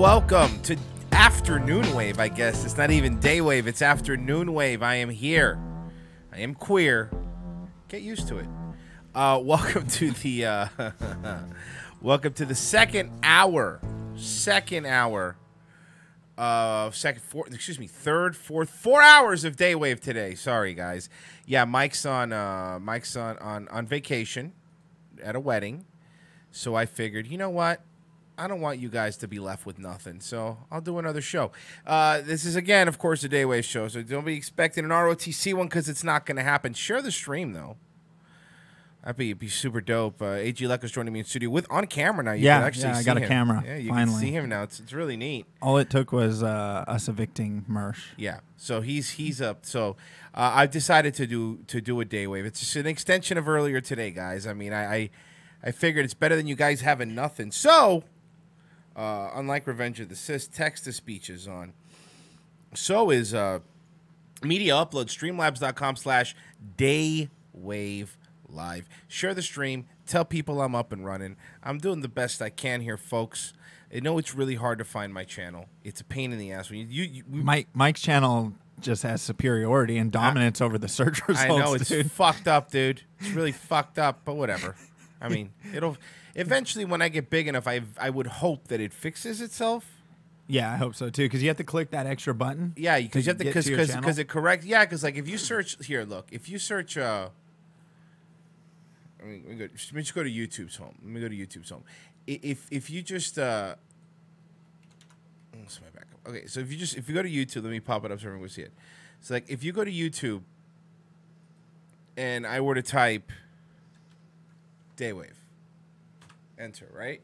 welcome to Afternoonwave, I guess. It's not even Daywave, it's Afternoonwave. I am here. I am queer. Get used to it. Welcome to the welcome to the third hour, fourth, 4 hours of Daywave today. Sorry, guys. Yeah, Mike's on vacation at a wedding. So I figured, you know what? I don't want you guys to be left with nothing, so I'll do another show. This is, again, of course, a Daywave show, so don't be expecting an ROTC one because it's not going to happen. Share the stream, though. That'd be super dope. AG Lecker's joining me in studio on camera now. You can actually see him. I got a camera. Yeah, you finally can see him now. It's really neat. All it took was us evicting Mersh. Yeah, so he's up. So I've decided to do a Daywave. It's just an extension of earlier today, guys. I mean, I figured it's better than you guys having nothing. So. Unlike Revenge of the Sis, text-to-speech is on. So is media upload, streamlabs.com/daywave live. Share the stream. Tell people I'm up and running. I'm doing the best I can here, folks. I know it's really hard to find my channel. It's a pain in the ass. Mike's channel just has superiority and dominance over the search results. I know, it's fucked up, dude. It's really fucked up, but whatever. I mean, it'll... Eventually, when I get big enough, I would hope that it fixes itself. Yeah, I hope so too. Because you have to click that extra button. Yeah, because you have to because it correct. Yeah, because like if you search here, look, if you search, let me just go to YouTube's home. Let me go to YouTube's home. If you just what's my backup? Okay, so if you go to YouTube, let me pop it up so everyone can see it. So like if you go to YouTube, and I were to type Daywave. Enter, right?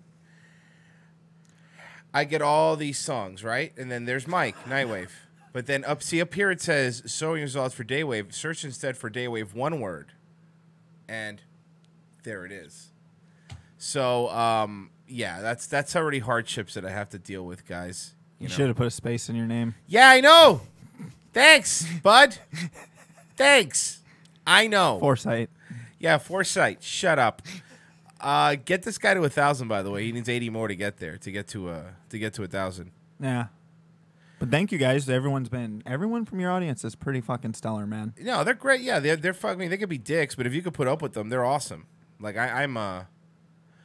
I get all these songs, right? And then there's Mike, Nightwave. But then up here it says, showing results for Daywave. Search instead for Daywave, one word. And there it is. So, yeah, that's already hardships that I have to deal with, guys. You should have put a space in your name. Yeah, I know. Thanks, bud. Thanks. I know. Foresight. Yeah, foresight. Shut up. Get this guy to 1,000. By the way, he needs 80 more to get there. To get to 1,000. Yeah, but thank you guys. Everyone from your audience is pretty fucking stellar, man. No, they're great. Yeah, they're fucking. They could be dicks, but if you could put up with them, they're awesome. Like I'm. Oh,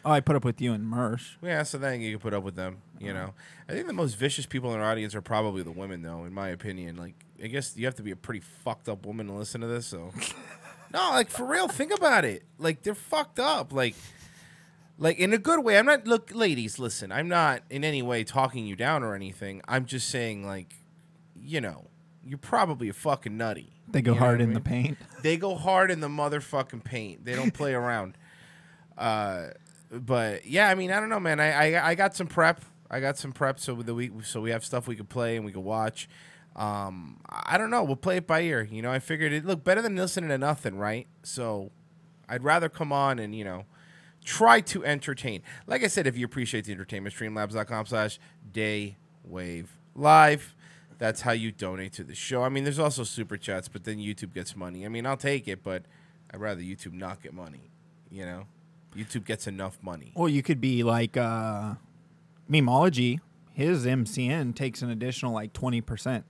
I put up with you and Mersh. Yeah, so then you can put up with them. You know, I think the most vicious people in our audience are probably the women, though. In my opinion, like I guess you have to be a pretty fucked up woman to listen to this. So, no, like for real, think about it. Like they're fucked up. Like in a good way. I'm not, look, ladies, listen, I'm not in any way talking you down or anything. I'm just saying, like, you know, you're probably a fucking nutty. They go hard in the paint. They go hard in the motherfucking paint. They don't play around. But, yeah, I mean, I don't know, man. I got some prep. So we have stuff we could play and we could watch. I don't know. We'll play it by ear. You know, I figured it looked better than listening to nothing, right? So I'd rather come on and, you know, try to entertain. Like I said, if you appreciate the entertainment, streamlabs.com/daywave live. That's how you donate to the show. I mean, there's also super chats, but then YouTube gets money. I mean, I'll take it, but I'd rather YouTube not get money. You know, YouTube gets enough money. Well, you could be like Memology. His MCN takes an additional like 20%.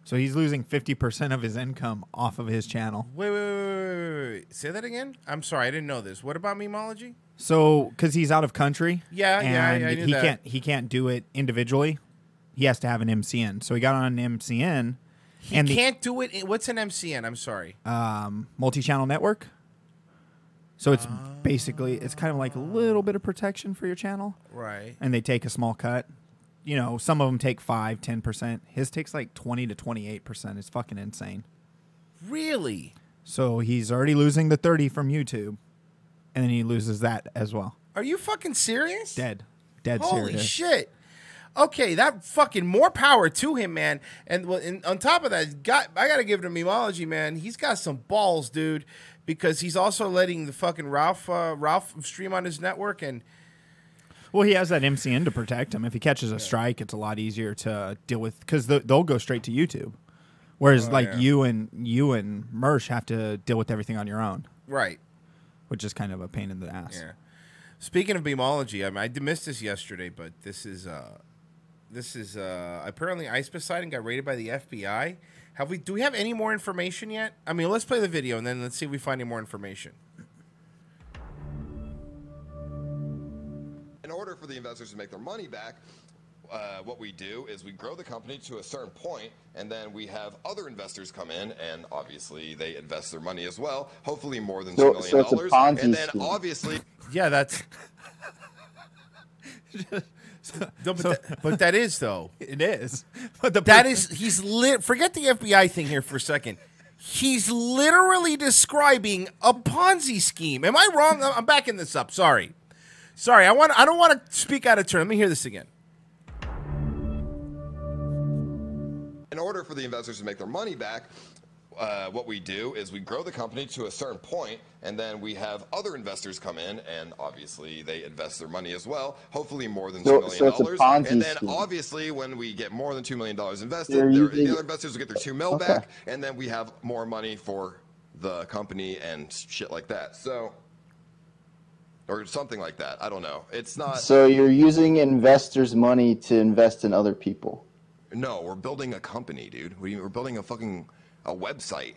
So he's losing 50% of his income off of his channel. Wait. Say that again? I'm sorry, I didn't know this. What about Memology? So, because he's out of country. Yeah, I knew that. He can't do it individually. He has to have an MCN. So he got on an MCN. He can't do it. What's an MCN? I'm sorry. Multi-channel network. So it's basically, it's kind of like a little bit of protection for your channel. Right. And they take a small cut. You know, some of them take 5%, 10%. His takes like 20 to 28%. It's fucking insane. Really? So he's already losing the 30 from YouTube, and then he loses that as well. Are you fucking serious? Dead Holy serious. Shit. Okay, that fucking more power to him, man. And on top of that, I got to give it to Memology, man. He's got some balls, dude, because he's also letting the fucking Ralph stream on his network and. Well, he has that MCN to protect him. If he catches a strike, it's a lot easier to deal with because they'll go straight to YouTube. Whereas, you and Mersh have to deal with everything on your own. Right. Which is kind of a pain in the ass. Yeah. Speaking of Memology, I missed this yesterday, but this is This is apparently Ice Poseidon got raided by the FBI. Do we have any more information yet? I mean, let's play the video and then let's see if we find any more information. In order for the investors to make their money back, what we do is we grow the company to a certain point, and then we have other investors come in, and obviously they invest their money as well. Hopefully more than $2 million. So it's a Ponzi and then scheme. obviously, Yeah, that's. No, but that is though. It is. But He's lit. Forget the FBI thing here for a second. He's literally describing a Ponzi scheme. Am I wrong? I'm backing this up. Sorry. I don't want to speak out of turn. Let me hear this again. in order for the investors to make their money back, what we do is we grow the company to a certain point, and then we have other investors come in, and obviously they invest their money as well, hopefully more than $2 million. So it's a Ponzi and then scheme. obviously when we get more than $2 million invested, using- the other investors will get their $2 million back, and then we have more money for the company and shit like that. So, or something like that. I don't know. It's not. So you're using investors' money to invest in other people. No, we're building a company, dude. We're building a website.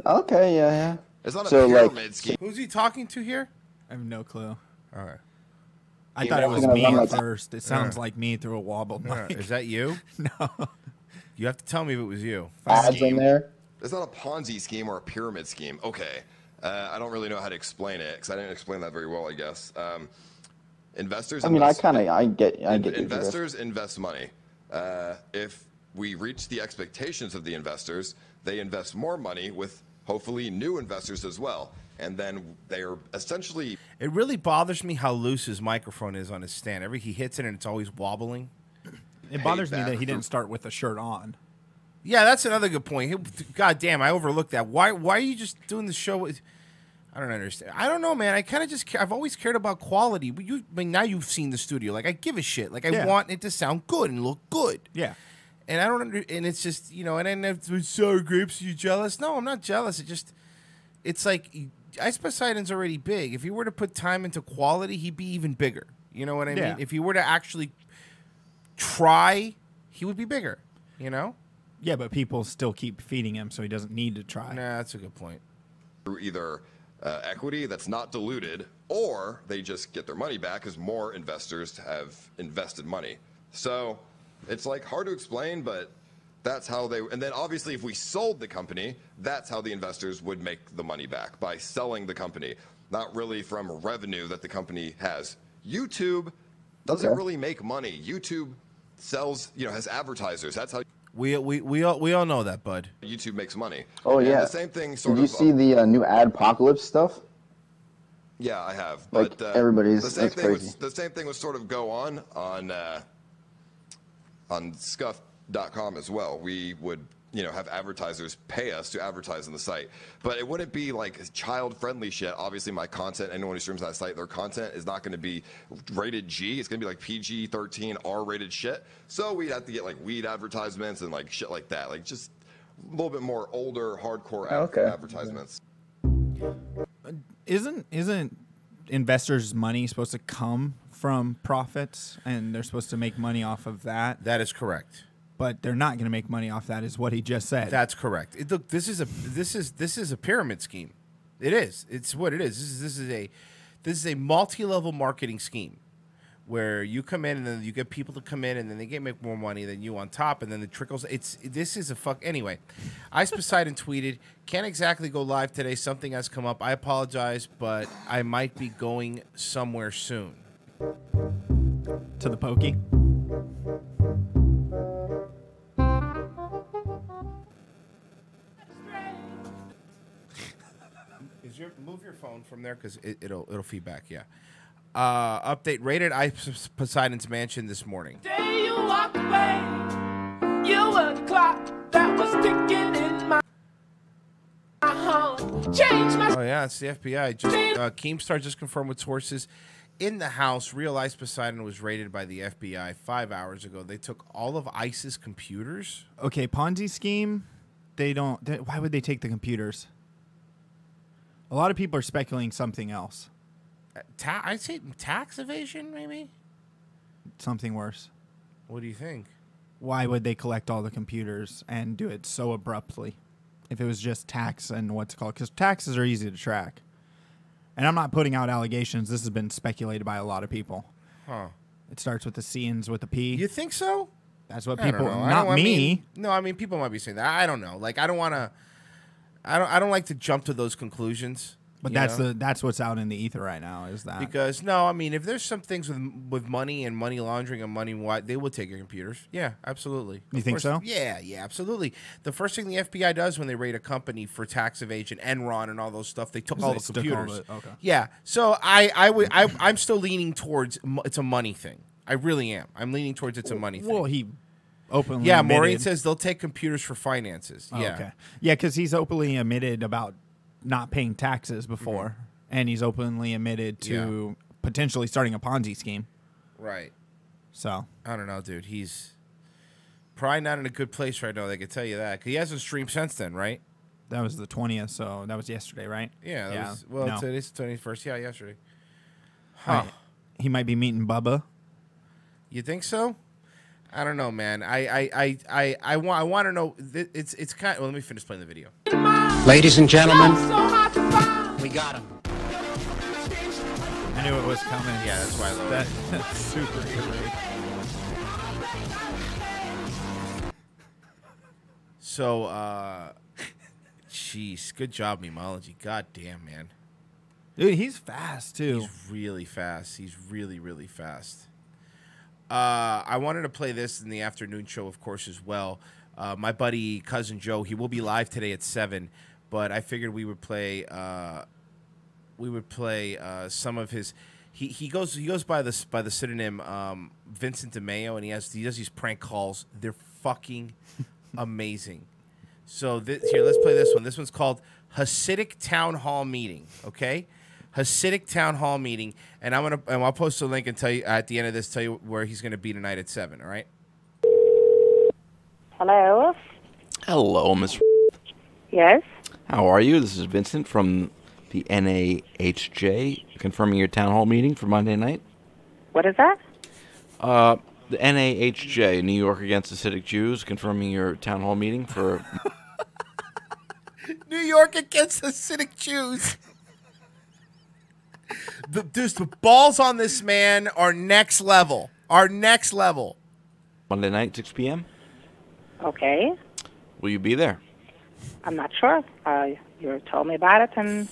Okay, yeah. It's not a So, like- pyramid scheme. Who's he talking to here? I have no clue. All right. I thought it was gonna me run at like- first. It sounds like me through a wobbled mic. Is that you? No. You have to tell me if it was you. Ads in there. It's not a Ponzi scheme or a pyramid scheme. Okay. I don't really know how to explain it because I didn't explain that very well, I guess. Investors. I mean, I get your drift. Investors invest money. If we reach the expectations of the investors, they invest more money with hopefully new investors as well. And then they are essentially. It really bothers me how loose his microphone is on his stand. He hits it and it's always wobbling. It bothers me that. that he didn't start with a shirt on. Yeah, that's another good point. God damn, I overlooked that. Why are you just doing the show with... I don't understand. I don't know, man. I kind of just... I've always cared about quality. But now you've seen the studio. Like, I give a shit. Like, I want it to sound good and look good. Yeah. And I don't... And it's just, and then it's sour grapes, are you jealous? No, I'm not jealous. It's like... Ice Poseidon's already big. If he were to put time into quality, he'd be even bigger. You know what I mean? If he were to actually try, he would be bigger. You know? Yeah, but people still keep feeding him, so he doesn't need to try. Nah, that's a good point. Through either equity that's not diluted, or they just get their money back as more investors have invested money. So it's like hard to explain, but that's how they. And then obviously, if we sold the company, that's how the investors would make the money back, by selling the company, not really from revenue that the company has. YouTube doesn't really make money. YouTube sells, has advertisers. That's how. We all know that, bud. YouTube makes money. Oh, And yeah. the same thing sort Did you of. see the new Adpocalypse stuff? Yeah, I have. Like, But everybody's- the same that's thing crazy. the same thing would sort of go on scuff.com as well. We would, have advertisers pay us to advertise on the site, but it wouldn't be like child-friendly shit. Obviously, my content, anyone who streams on that site, their content is not going to be rated G. It's going to be like PG-13 R-rated shit. So we'd have to get like weed advertisements and like shit like that, like just a little bit more older, hardcore advertisements. Isn't investors' money supposed to come from profits, and they're supposed to make money off of that? That is correct. But they're not going to make money off that, is what he just said. That's correct. Look, this is a pyramid scheme. It is. It's what it is. This is a multi-level marketing scheme where you come in and then you get people to come in and then they make more money than you on top, and then it trickles. This is a fuck. Anyway, Ice Poseidon tweeted, "Can't exactly go live today. Something has come up. I apologize, but I might be going somewhere soon." To the pokey. Move your phone from there because it'll feedback. Yeah. Update: rated Ice Poseidon's mansion this morning. Day you walked away, you were the clock that was ticking in my home. Change my Oh yeah, it's the FBI. Keemstar just confirmed with sources in the house. Real Ice Poseidon was raided by the FBI 5 hours ago. They took all of Ice's computers. Okay, Ponzi scheme. Why would they take the computers? A lot of people are speculating something else. I'd say tax evasion, maybe. something worse. What do you think? Why would they collect all the computers and do it so abruptly? If it was just tax and what's it called? Because taxes are easy to track. And I'm not putting out allegations. This has been speculated by a lot of people. Huh. It starts with the C, ends with a P. You think so? That's what I don't people. know. Not me. No, I mean people might be saying that. I don't know. Like I don't want to. I don't like to jump to those conclusions. But that's what's out in the ether right now. Is that because no, I mean if there's some things with money and money laundering and money they will take your computers. Yeah, absolutely. You think so? Yeah, absolutely. The first thing the FBI does when they raid a company for tax evasion, Enron and all those stuff, they took all the computers. Okay. Yeah, so I'm still leaning towards it's a money thing. I really am. I'm leaning towards it's a money thing. Well, he openly yeah. admitted. Maureen says they'll take computers for finances. Oh, yeah. okay. Yeah, because he's openly admitted about not paying taxes before, and he's openly admitted to potentially starting a Ponzi scheme. Right. So I don't know, dude. He's probably not in a good place right now. I can tell you that. 'Cause he hasn't streamed since then, right? that was the 20th, so that was yesterday, right? Yeah. Yeah. Was, well, No. today's the 21st. Yeah, yesterday. Huh. He might be meeting Bubba. You think so? I don't know, man. I want to know. It's kind. Well, let me finish playing the video. Ladies and gentlemen, we got him. I knew it was coming. Yeah, that's why I love it. That's super great. So, jeez, good job, Memology. God damn, man. Dude, he's fast too. He's really fast. He's really, really fast. I wanted to play this in the afternoon show, of course, as well. My buddy, Cousin Joe, he will be live today at 7, but I figured we would play some of his. He goes by the pseudonym Vincent DeMayo, and he does these prank calls. They're fucking amazing. So here, let's play this one. This one's called Hasidic Town Hall Meeting. Okay. Hasidic Town Hall Meeting, and I'll post a link and tell you at the end of this, tell you where he's gonna be tonight at 7. All right. Hello. Hello, Miss. Yes. How are you? This is Vincent from the NAHJ, confirming your town hall meeting for Monday night. What is that? The NAHJ, New York Against Hasidic Jews, confirming your town hall meeting for New York against Hasidic Jews. The balls on this man are next level. Monday night, 6 p.m. Okay. Will you be there? I'm not sure. You told me about it, and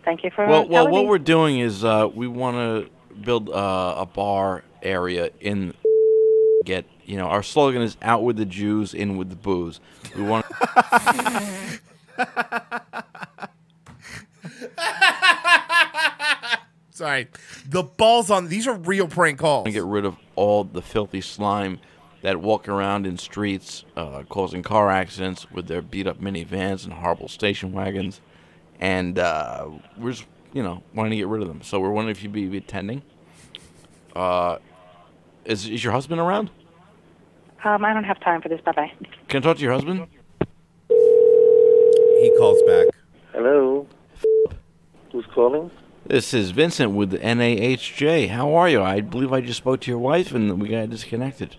thank you for Well, telling what me. we're doing is we want to build a bar area in. Our slogan is "Out with the Jews, in with the booze." We want. Sorry, the balls on these are real prank calls. To get rid of all the filthy slime that walk around in streets, causing car accidents with their beat-up minivans and horrible station wagons, and we're just, wanting to get rid of them. So we're wondering if you'd be attending. Is your husband around? I don't have time for this. Bye-bye. Can I talk to your husband? He calls back. Hello. Who's calling? This is Vincent with the NAHJ. How are you? I believe I just spoke to your wife and we got disconnected.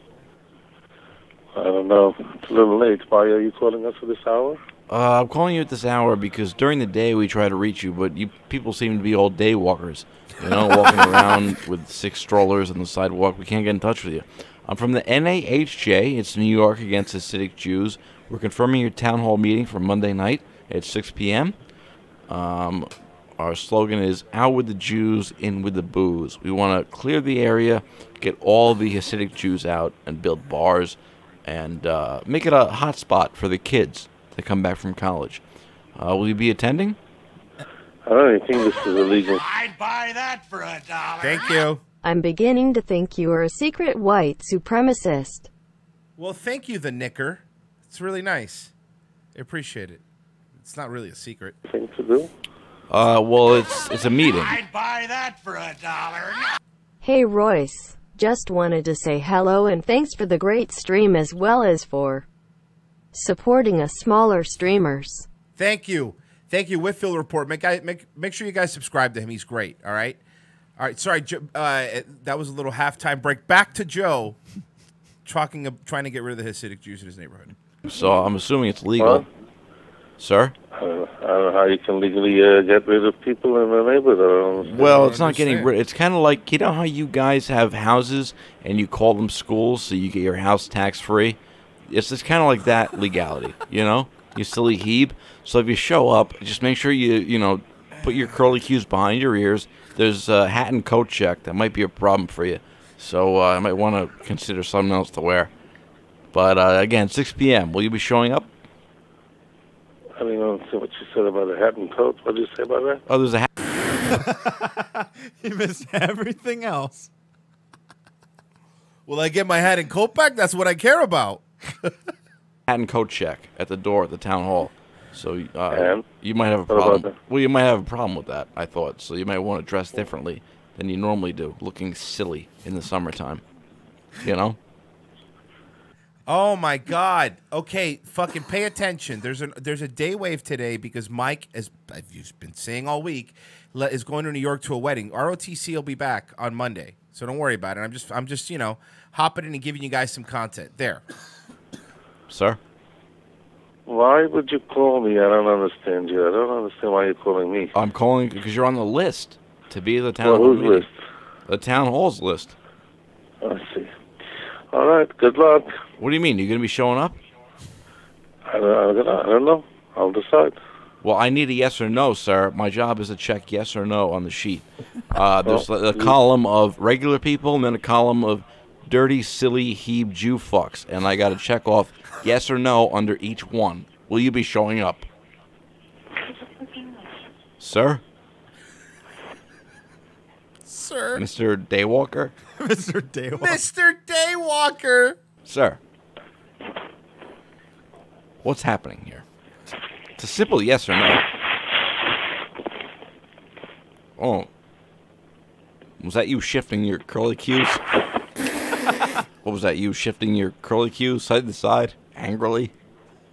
I don't know. It's a little late. Why are you calling us at this hour? I'm calling you at this hour because during the day we try to reach you, but you people seem to be all day walkers. Walking around with 6 strollers on the sidewalk. We can't get in touch with you. I'm from the NAHJ. It's New York Against Hasidic Jews. We're confirming your town hall meeting for Monday night at 6 p.m. Our slogan is "Out with the Jews, in with the booze." We want to clear the area, get all the Hasidic Jews out, and build bars, and make it a hot spot for the kids that come back from college. Will you be attending? I don't even think this is illegal. I'd buy that for $1. Thank you. I'm beginning to think you are a secret white supremacist. Well, thank you, the Knicker. It's really nice. I appreciate it. It's not really a secret. Thing to do? Well, it's a meeting. I'd buy that for $1. Hey Royce, just wanted to say hello and thanks for the great stream as well as for supporting us smaller streamers. Thank you. Thank you, Whitfield Report. Make sure you guys subscribe to him. He's great, all right? All right, sorry, that was a little halftime break. Back to Joe, trying to get rid of the Hasidic Jews in his neighborhood. So I'm assuming it's legal, sir. I don't know how you can legally get rid of people in the neighborhood. Well, it's not getting rid. It's kind of like, you know how you guys have houses and you call them schools so you get your house tax free. It's just kind of like that legality, you know. You silly heeb. So if you show up, just make sure you put your curly cues behind your ears. There's a hat and coat check that might be a problem for you, so I might want to consider something else to wear. But again, 6 p.m. Will you be showing up? I don't know what you said about the hat and coat. What did you say about that? Oh, there's a hat. He missed everything else. Will I get my hat and coat back? That's what I care about. Hat and coat check at the door at the town hall. So you might have a What about problem. that? Well, you might have a problem with that, I thought. So you might want to dress differently than you normally do, looking silly in the summertime. You know? Oh my God! Okay, fucking pay attention. There's a day wave today because Mike, as I've been saying all week, is going to New York to a wedding. ROTC will be back on Monday, so don't worry about it. I'm just hopping in and giving you guys some content there. Sir? Why would you call me? I don't understand you. I don't understand why you're calling me. I'm calling because you're on the list to be the town Well, hall whose meeting. list? The town hall's list. I see. All right, good luck. What do you mean? You going to be showing up? I don't know. I'll decide. Well, I need a yes or no, sir. My job is to check yes or no on the sheet. There's a column of regular people and then a column of dirty, silly, heeb Jew fucks. And I got to check off yes or no under each one. Will you be showing up? Sir? Sir? Mr. Daywalker? Mr. Daywalker. Mr. Daywalker. Sir? What's happening here? It's a simple yes or no. Oh. Was that you shifting your curly cues? What was that, you shifting your curly cues side to side, angrily?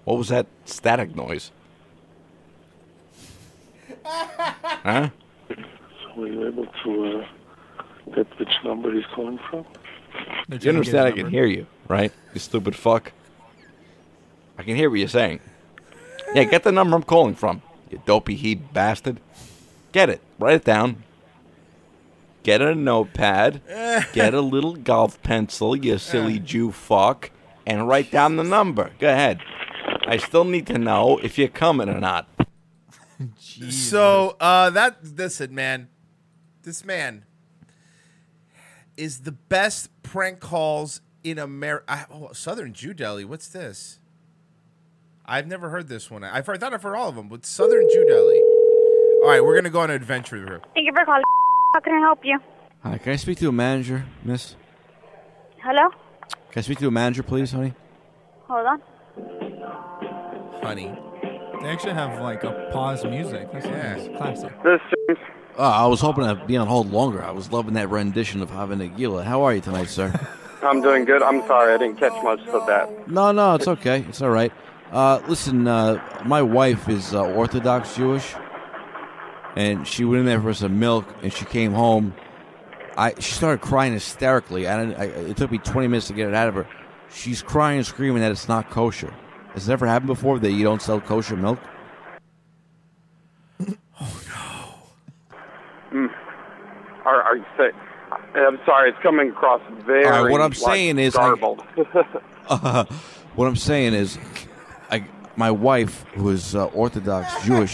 What was that static noise? Huh? So were you able to get which number he's calling from? You understand I can hear you, right? You stupid fuck. I can hear what you're saying. Yeah, get the number I'm calling from, you dopey heap bastard. Get it. Write it down. Get a notepad. Get a little golf pencil, you silly Jew fuck, and write down the number. Go ahead. I still need to know if you're coming or not. So listen, man. This man is the best prank calls in America. Southern Jew Deli. What's this? I've never heard this one. I thought I've heard all of them, but Southern Jew Deli. All right, we're gonna go on an adventure here. Thank you for calling. How can I help you? Hi, can I speak to a manager, miss? Hello? Can I speak to a manager, please, honey? Hold on. Honey. They actually have like a pause music. That's nice. Classic. I was hoping to be on hold longer. I was loving that rendition of Hava Nagila. How are you tonight, sir? I'm doing good. I'm sorry I didn't catch much of that. No, it's okay. It's all right. Listen, my wife is Orthodox Jewish, and she went in there for some milk, and she came home. She started crying hysterically. It took me 20 minutes to get it out of her. She's crying and screaming that it's not kosher. Has it ever happened before that you don't sell kosher milk? Are you saying? I'm sorry. It's coming across very. What I'm saying is, garbled. what I'm saying is, my wife, who is Orthodox Jewish,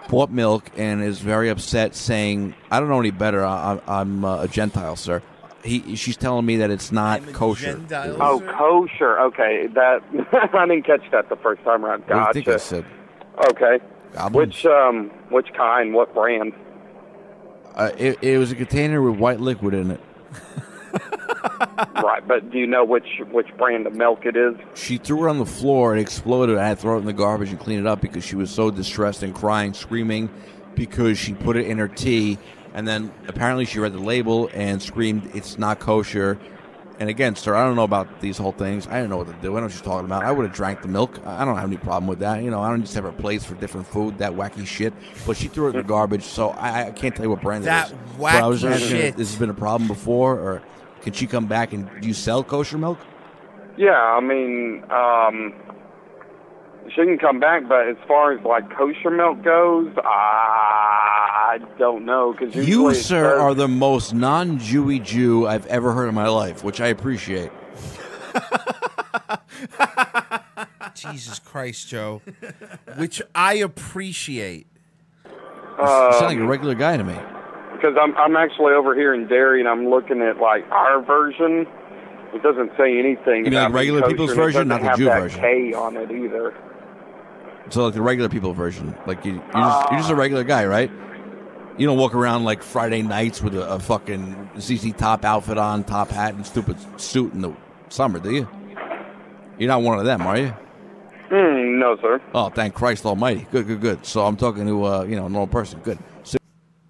bought milk and is very upset, saying, "I don't know any better. I'm a Gentile, sir." She's telling me that it's not kosher. Oh, kosher. Okay, that I didn't catch that the first time around. Gotcha. What do you think I said? Okay. Goblins? Which kind? What brand? It was a container with white liquid in it. Right, but do you know which brand of milk it is? She threw it on the floor. It exploded. I had to throw it in the garbage and clean it up because she was so distressed and crying, screaming because she put it in her tea. And then apparently she read the label and screamed, "It's not kosher." And again, sir, I don't know about these whole things. I don't know what to do. I don't know what she's talking about. I would have drank the milk. I don't have any problem with that. You know, I don't just have her place for different food, that wacky shit. But she threw it in the garbage, so I can't tell you what brand it is. That But I was wacky asking shit. if this has been a problem before, or can she come back and do you sell kosher milk? Yeah, I mean, she can come back, but as far as like kosher milk goes, I don't know. Cause You, sir, are the most non-Jewy Jew I've ever heard in my life, which I appreciate. Jesus Christ, Joe. Which I appreciate. You sound like a regular guy to me. Because I'm actually over here in Derry, and I'm looking at like our version. It doesn't say anything. You mean about like regular kosher, people's and it version, not doesn't the have Jew that version? K on it either. So like the regular people version. Like you're just a regular guy, right? You don't walk around like Friday nights with a fucking ZZ Top outfit on, top hat, and stupid suit in the summer, do you? You're not one of them, are you? No, sir. Oh, thank Christ Almighty. Good. So I'm talking to a normal person. Good. So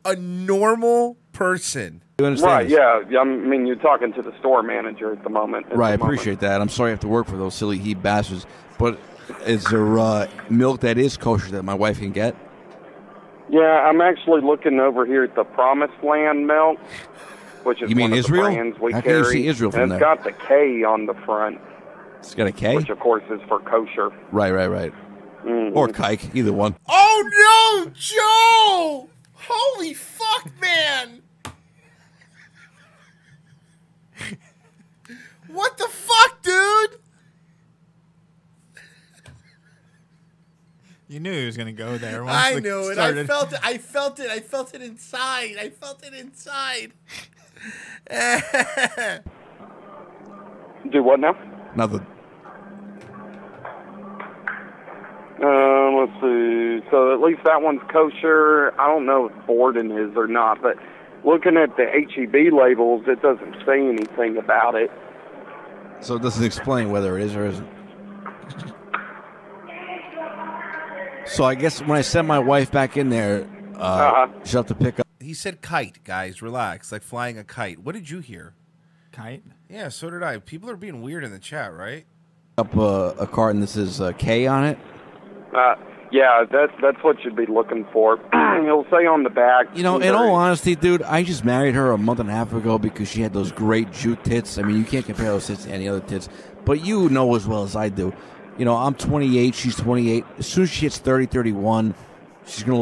A normal person. you understand Right, this? yeah. I mean, you're talking to the store manager at the moment. Right, I appreciate that. I'm sorry I have to work for those silly he bastards. But is there milk that is kosher that my wife can get? Yeah, I'm actually looking over here at the Promised Land milk, which is You mean one of Israel? the brands we How can you carry. see Israel from and it's there? got the K on the front, It's got a K? which of course is for kosher. Right. Or kike, either one. Oh no, Joe! Holy fuck, man! What the fuck, dude? You knew he was going to go there. Once I the knew it. started. I felt it inside. I felt it inside. Do what now? Nothing. Let's see. So at least that one's kosher. I don't know if Borden is or not, but looking at the HEB labels, it doesn't say anything about it. So it doesn't explain whether it is or isn't. So I guess when I send my wife back in there, she'll have to pick up. He said kite, guys. Relax. Like flying a kite. What did you hear? Kite? Yeah, so did I. People are being weird in the chat, right? Up a carton that says K on it. Yeah, that's what you'd be looking for. It'll say on the back. You know, in all honesty, dude, I just married her a month and a half ago because she had those great Jew tits. I mean, you can't compare those tits to any other tits. But you know as well as I do. You know, I'm 28, she's 28. As soon as she hits 30, 31, she's going to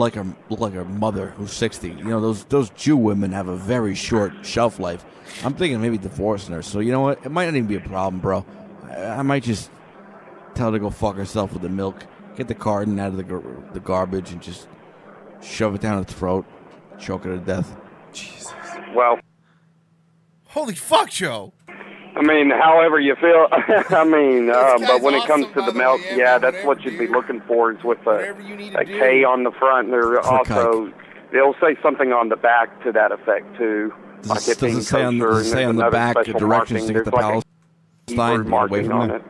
look like her mother, who's 60. You know, those Jew women have a very short shelf life. I'm thinking maybe divorcing her. So, you know what? It might not even be a problem, bro. I might just tell her to go fuck herself with the milk. Get the carton out of the garbage and just shove it down her throat. Choke her to death. Jesus. Well. Holy fuck, Joe. I mean, however you feel. I mean, but when it comes to the milk, yeah, that's what you'd be looking for is with a K on the front. There also, it'll say something on the back to that effect, too. Does it say on the back directions to get the Palestine away from there?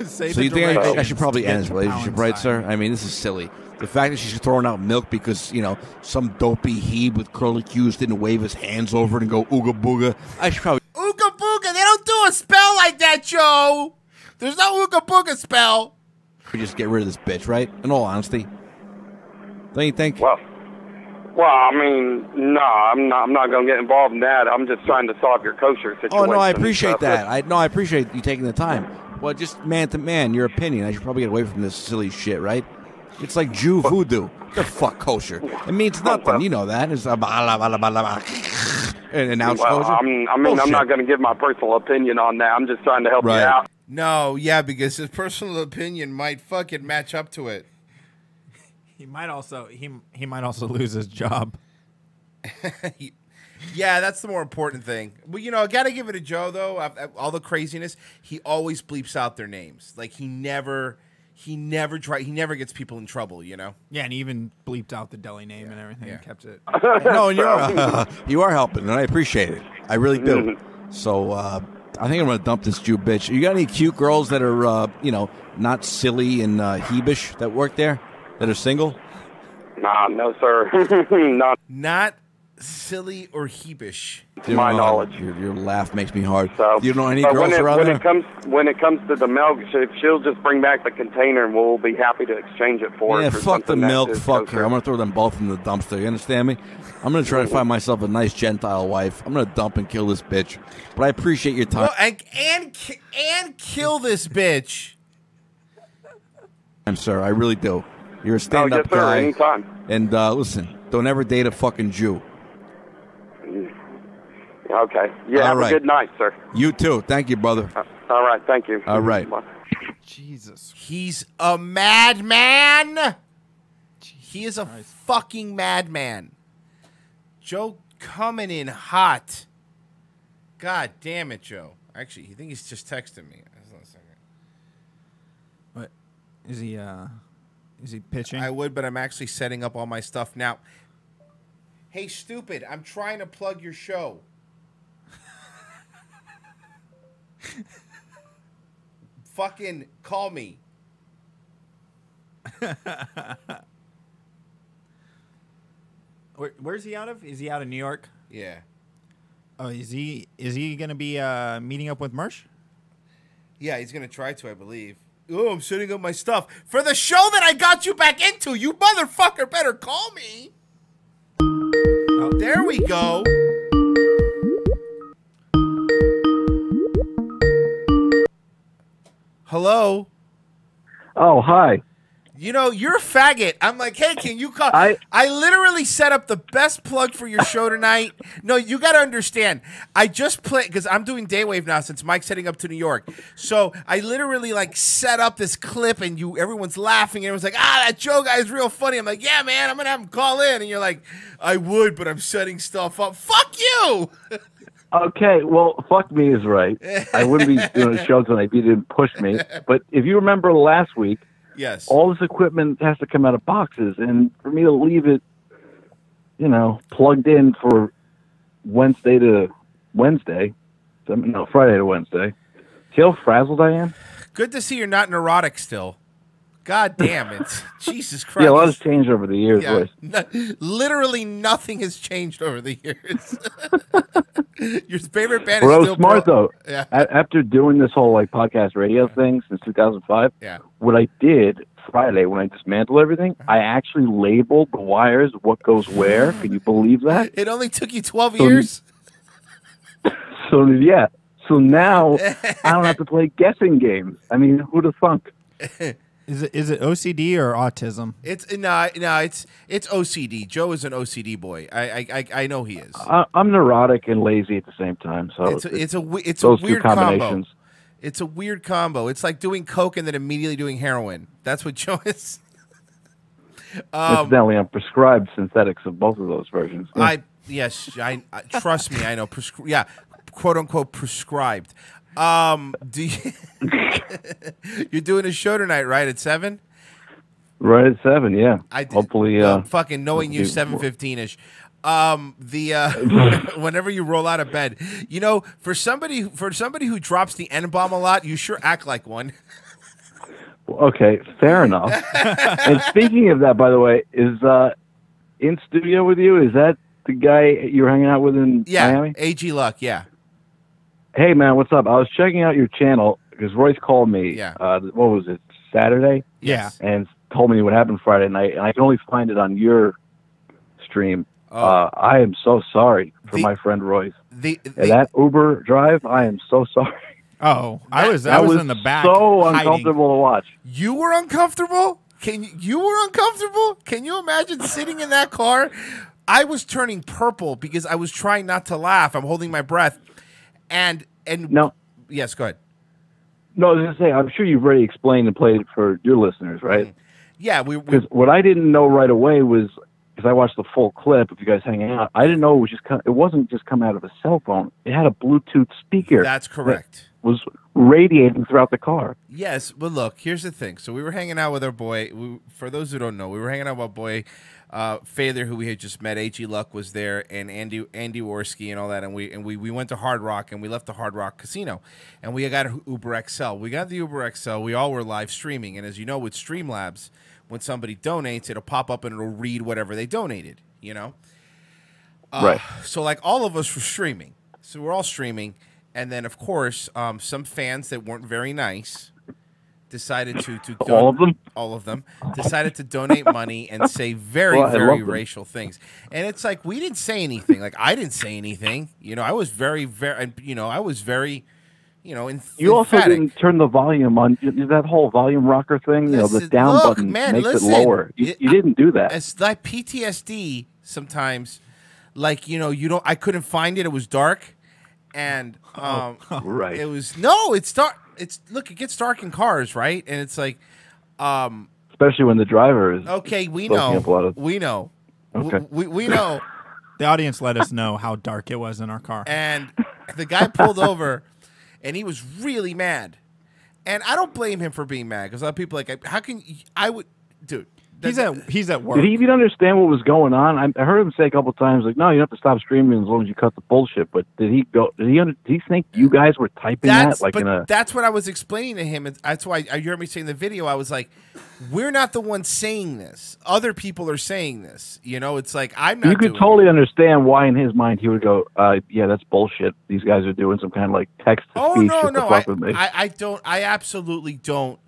So you think I should probably end this relationship, right, sir? I mean, this is silly. The fact that she's throwing out milk because, you know, some dopey Hebe with curly cues didn't wave his hands over it and go ooga booga. I should probably... Ooga booga. They don't do a spell like that, Joe. There's no ooga booga spell. We just get rid of this bitch, right? In all honesty. Don't you think? Well, I mean, no, I'm not going to get involved in that. I'm just trying to solve your kosher situation. Oh, no, I appreciate that. I appreciate you taking the time. Well, just man to man, your opinion. I should probably get away from this silly shit, right? It's like Jew voodoo. The fuck kosher? It means nothing. You know that. It's and now kosher. I'm not going to give my personal opinion on that. I'm just trying to help you out. No, yeah, because his personal opinion might fucking match up to it. He might also lose his job. Yeah, that's the more important thing. Well, you know, I gotta give it to Joe though. All the craziness, he always bleeps out their names. Like he never gets people in trouble. You know. Yeah, and he even bleeped out the deli name and everything. And kept it. No, you are helping, and I appreciate it. I really do. So I think I'm gonna dump this Jew bitch. You got any cute girls that are not silly and heebish that work there that are single? Nah, no sir. Not silly or heebish. To my knowledge. Your laugh makes me hard. So, Do you know any but girls around when there? it comes to the milk, if she'll just bring back the container, and we'll be happy to exchange it for Yeah, her. For fuck the something that milk, is fuck her. kosher. I'm gonna throw them both in the dumpster. You understand me? I'm gonna try to find myself a nice Gentile wife. I'm gonna dump and kill this bitch. But I appreciate your time. Well, and kill this bitch. I'm sir, I really do. You're a stand-up yes, sir, guy. anytime. And listen, don't ever date a fucking Jew. Okay. You All have right. a good night, sir. You too. Thank you, brother. All right. Thank you. All right. Bye. Jesus. He's a madman. He is a fucking madman. Joe coming in hot. God damn it, Joe. Actually, you think he's just texting me. Hold on a second. What? Is he pitching? I would, but I'm actually setting up all my stuff now. Hey, stupid, I'm trying to plug your show. Fucking call me. Where's he out of? Is he out of New York? Yeah. Oh, is he gonna be meeting up with Mersh? Yeah, he's gonna try to, I believe. Oh, I'm setting up my stuff for the show that I got you back into. You motherfucker better call me. Oh, there we go. Hello. Oh, hi. You know, you're a faggot. I'm like, hey, can you call? I literally set up the best plug for your show tonight. No, you got to understand. I just played, because I'm doing Daywave now since Mike's heading up to New York. So I literally, like, set up this clip, and everyone's laughing, and everyone's like, that Joe guy is real funny. I'm like, yeah, man, I'm going to have him call in. And you're like, I would, but I'm setting stuff up. Fuck you! Okay, well, fuck me is right. I wouldn't be doing a show tonight if you didn't push me. But if you remember last week, yes, all this equipment has to come out of boxes, and for me to leave it, plugged in for Wednesday to Wednesday, Friday to Wednesday. See how frazzled I am? Good to see you're not neurotic still. God damn it. Jesus Christ. Yeah, a lot has changed over the years, Yeah, boys. literally nothing has changed over the years. Your favorite band Well, is I was still smart, though. Yeah. After doing this whole podcast radio thing since 2005, Yeah. what I did Friday when I dismantled everything, I actually labeled the wires, what goes where. Can you believe that? It only took you 12 years? So, yeah. So now I don't have to play guessing games. I mean, who'd have thunk? Is it OCD or autism? It's OCD. Joe is an OCD boy. I know he is. I'm neurotic and lazy at the same time. So It's a those weird two combo. combinations. It's a weird combo. It's like doing coke and then immediately doing heroin. That's what Joe is. Incidentally, I'm prescribed synthetics of both of those versions. Yeah. I trust me. I know. Quote unquote prescribed. You're doing a show tonight, right? At 7? Right at 7, yeah. Hopefully, fucking knowing you, 7:15ish. Whenever you roll out of bed, for somebody who drops the N-bomb a lot, you sure act like one. Okay, fair enough. And speaking of that, by the way, is in studio with you? Is that the guy you were hanging out with in Miami? AG Luck, yeah. Hey, man, what's up? I was checking out your channel because Royce called me, what was it, Saturday? Yeah. And told me what happened Friday night, and I can only find it on your stream. I am so sorry for my friend Royce. That Uber drive, I am so sorry. Oh, I was in the back. So hiding. uncomfortable to watch. You were uncomfortable? You were uncomfortable? Can you imagine sitting in that car? I was turning purple because I was trying not to laugh. I'm holding my breath. And no. Yes, go ahead. No, I was going to say, I'm sure you've already explained and played it for your listeners, right? Yeah. Because what I didn't know right away was, because I watched the full clip of you guys hanging out, I didn't know it wasn't just coming out of a cell phone. It had a Bluetooth speaker. That's correct. That was radiating throughout the car. Yes, but look, here's the thing. So we were hanging out with our boy. For those who don't know, we were hanging out with our boy, Fader, who we had just met. AG Luck was there, and Andy Worski and all that. And we went to Hard Rock, and we left the Hard Rock Casino, and we got an Uber XL. We got the Uber XL. We all were live streaming, and as you know, with Streamlabs, when somebody donates, it'll pop up and it'll read whatever they donated. Right. So like all of us were streaming. So we're all streaming, and then of course some fans that weren't very nice decided to all of them decided to donate money and say very racial things. And it's like we didn't say anything. Like I didn't say anything. You know, I was very You also didn't turn the volume on. That whole volume rocker thing, the down button makes it lower. You didn't do that. It's like PTSD sometimes. Like, I couldn't find it. It was dark. And right. It was it's dark. It gets dark in cars, right? And it's like especially when the driver is we know. We know. Okay. We know. The audience let us know how dark it was in our car. And the guy pulled over and he was really mad. And I don't blame him for being mad because a lot of people are like, how can I would dude. He's at work. Did he even understand what was going on? I heard him say a couple of times, like, "No, you don't have to stop streaming as long as you cut the bullshit." But did he think you guys were typing that? That's what I was explaining to him, and that's why you heard me say in the video. I was like, "We're not the ones saying this. Other people are saying this." It's like I'm not. You could totally understand why, in his mind, he would go, "Yeah, that's bullshit. These guys are doing some kind of like text to speech to fuck with me." I don't. I absolutely don't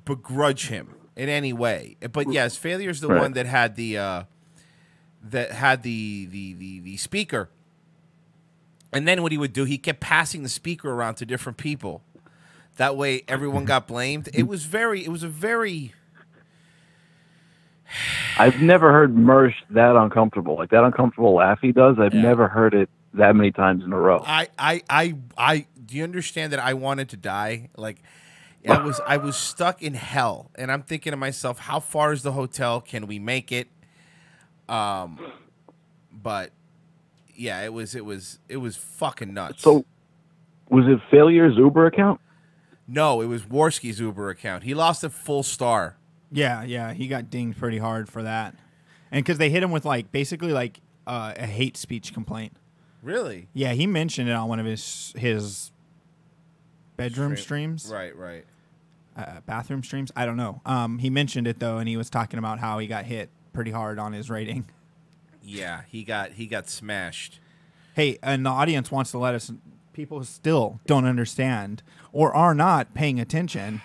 begrudge him in any way. But yes, Failure's the one that had the the speaker. And then what he would do, he kept passing the speaker around to different people. That way everyone got blamed. It was a very I've never heard Mersh that uncomfortable. Like that uncomfortable laugh he does, I've never heard it that many times in a row. I do you understand that I wanted to die? Like I was stuck in hell, and I'm thinking to myself, how far is the hotel? Can we make it? But yeah, it was fucking nuts. So, was it Failure's Uber account? No, it was Warski's Uber account. He lost a full star. Yeah, he got dinged pretty hard for that, and because they hit him with basically a hate speech complaint. Really? Yeah, he mentioned it on one of his bedroom streams. Right. Bathroom streams. I don't know. He mentioned it though, and he was talking about how he got hit pretty hard on his rating. Yeah, he got smashed. Hey, and the audience wants to let us. People still don't understand or are not paying attention.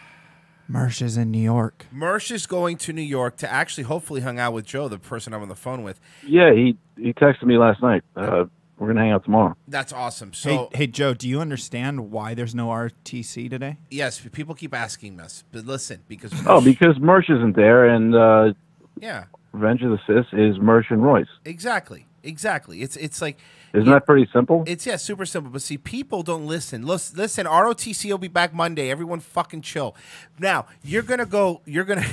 Mersh is in New York. Mersh is going to New York to actually hopefully hang out with Joe, the person I'm on the phone with. Yeah, he texted me last night. We're gonna hang out tomorrow. That's awesome. So, hey, Joe, do you understand why there's no RTC today? Yes, people keep asking us, but listen, because because Mersh isn't there, and yeah, Revenge of the Sis is Mersh and Royce. Exactly. It's like isn't that pretty simple? It's super simple. But see, people don't listen. Listen, ROTC will be back Monday. Everyone, fucking chill. Now you're gonna go. You're gonna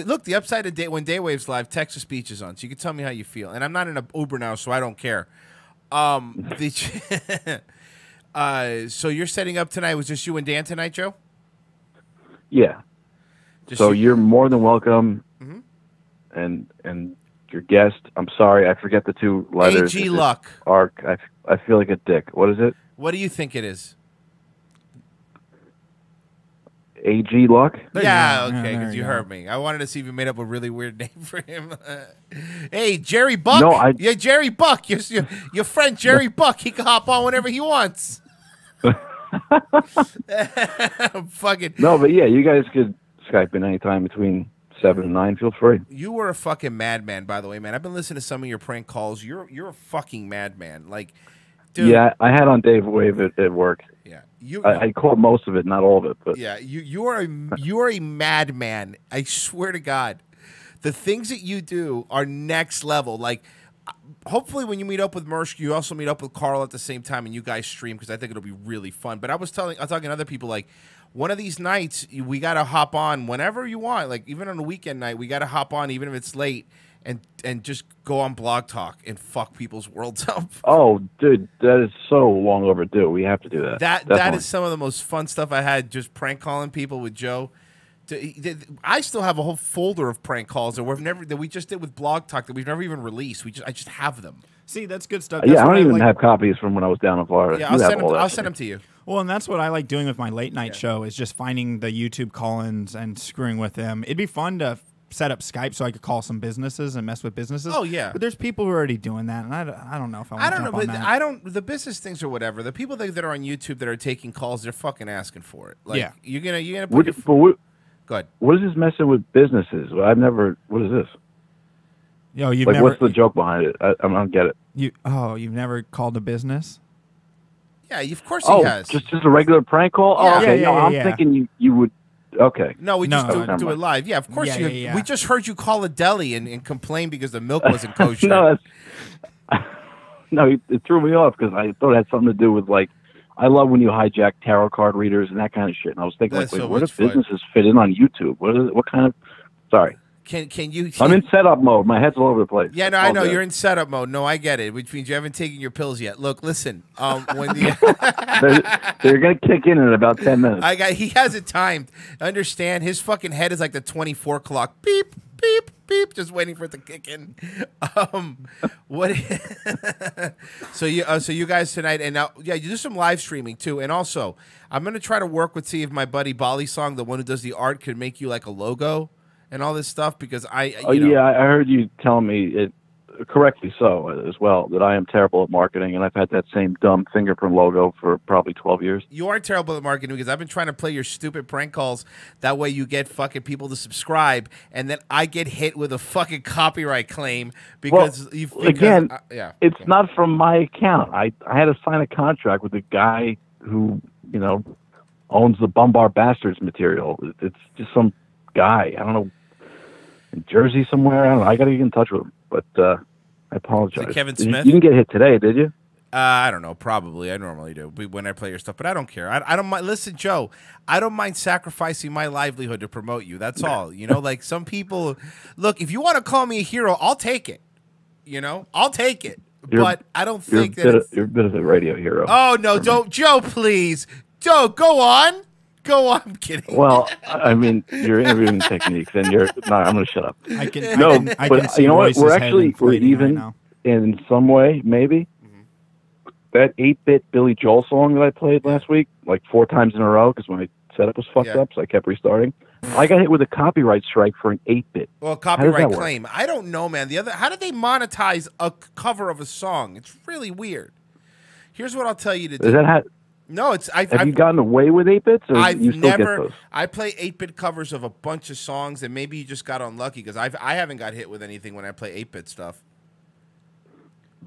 look the upside of day when Daywave's live. Text to speech is on, so you can tell me how you feel. And I'm not in an Uber now, so I don't care. So you're setting up tonight. Was just you and Dan tonight, Joe? Yeah. You're more than welcome, and your guest. I'm sorry, I forget the two letters. AG Luck. Arc. I feel like a dick. What is it? What do you think it is? AG Luck? Yeah, okay, because you heard me. I wanted to see if you made up a really weird name for him. Hey, Jerry Buck. No, yeah, Jerry Buck. Your friend Jerry Buck. He can hop on whenever he wants. Fucking. No, but yeah, you guys could Skype in anytime between 7 and 9. Feel free. You were a fucking madman, by the way, man. I've been listening to some of your prank calls. You're a fucking madman. Like, dude. Yeah, I had on Dave Wave at work. Yeah, I called most of it, not all of it, but yeah, you are a madman. I swear to God, the things that you do are next level. Like, hopefully, when you meet up with Mersh, you also meet up with Carl at the same time, and you guys stream because I think it'll be really fun. But I was talking to other people like, one of these nights we gotta hop on whenever you want. Like even on a weekend night, we gotta hop on even if it's late. And just go on Blog Talk and fuck people's worlds up. Oh, dude, that is so long overdue. We have to do that. That is some of the most fun stuff I had, just prank calling people with Joe. I still have a whole folder of prank calls that we just did with Blog Talk that we've never even released. I just have them. See, that's good stuff. Yeah, I don't even have copies from when I was down in Florida. Yeah, I'll send them to you. Well, and that's what I like doing with my late night show is just finding the YouTube call-ins and screwing with them. It'd be fun to set up Skype so I could call some businesses and mess with businesses. Oh, yeah. But there's people who are already doing that, and I don't know if I want to jump on that. I don't. The business things or whatever. The people that are on YouTube that are taking calls, they're fucking asking for it. Like, Yeah. you're gonna put Go ahead. What is this messing with businesses? I've never. What is this? Yo, you've like, never. what's the joke behind it? I don't get it. You've never called a business? Yeah, of course he Oh, has. just a regular prank call. Yeah. Oh, okay. Yeah, no, yeah, I'm yeah. thinking you would. Okay. No, we just Never do it mind. live. Yeah, of course Yeah, you. yeah, yeah. We just heard you call a deli and complain because the milk wasn't kosher. No, no, it threw me off because I thought it had something to do with like. I love when you hijack tarot card readers and that kind of shit. And I was thinking, That's like, wait, so where do much fun. businesses fit in on YouTube? What kind of? Sorry. Can you? I'm in setup mode. My head's all over the place. Yeah, no, I All know good. you're in setup mode. No, I get it, which means you haven't taken your pills yet. Look, listen. When the They're gonna kick in about 10 minutes. he has it timed. Understand? His fucking head is like the 24 clock. Beep, beep, beep, just waiting for it to kick in. What? So you guys tonight, and now you do some live streaming too, and also I'm gonna try to work with see if my buddy Bali Song, the one who does the art, could make you like a logo and all this stuff because Yeah, I heard you tell me it correctly so as well that I am terrible at marketing, and I've had that same dumb fingerprint logo for probably 12 years. You are terrible at marketing because I've been trying to play your stupid prank calls. That way you get fucking people to subscribe, and then I get hit with a fucking copyright claim because it's not from my account. I had to sign a contract with a guy who owns the Bumbar Bastards material. It's just some guy. I don't know. In Jersey somewhere. I don't know. I got to get in touch with him, but I apologize. Is it Kevin You Smith? didn't get hit today, did you? I don't know. Probably. I normally do when I play your stuff, but I don't care. I don't mind. Listen, Joe, I don't mind sacrificing my livelihood to promote you. That's all. Like some people, look, if you want to call me a hero, I'll take it. I'll take it. But I don't think that you're a bit of a radio hero. Oh, no, don't. Joe, please. Joe, go on. Go on. I'm kidding. Well, I mean, your interviewing techniques, and you're. No, I'm going to shut up. I can but see you know what? Royce's We're head actually inflating even right now. in some way, maybe. That 8-bit Billy Joel song that I played last week, like 4 times in a row, because my setup was fucked up, so I kept restarting. I got hit with a copyright strike for an 8-bit. Well, How does copyright that work? claim. I don't know, man. How do they monetize a cover of a song? It's really weird. Here's what I'll tell you to do. Is that No, it's. Have you gotten away with 8-bits, or I've you still get never. those? I play 8-bit covers of a bunch of songs, and maybe you just got unlucky because I haven't got hit with anything when I play 8-bit stuff.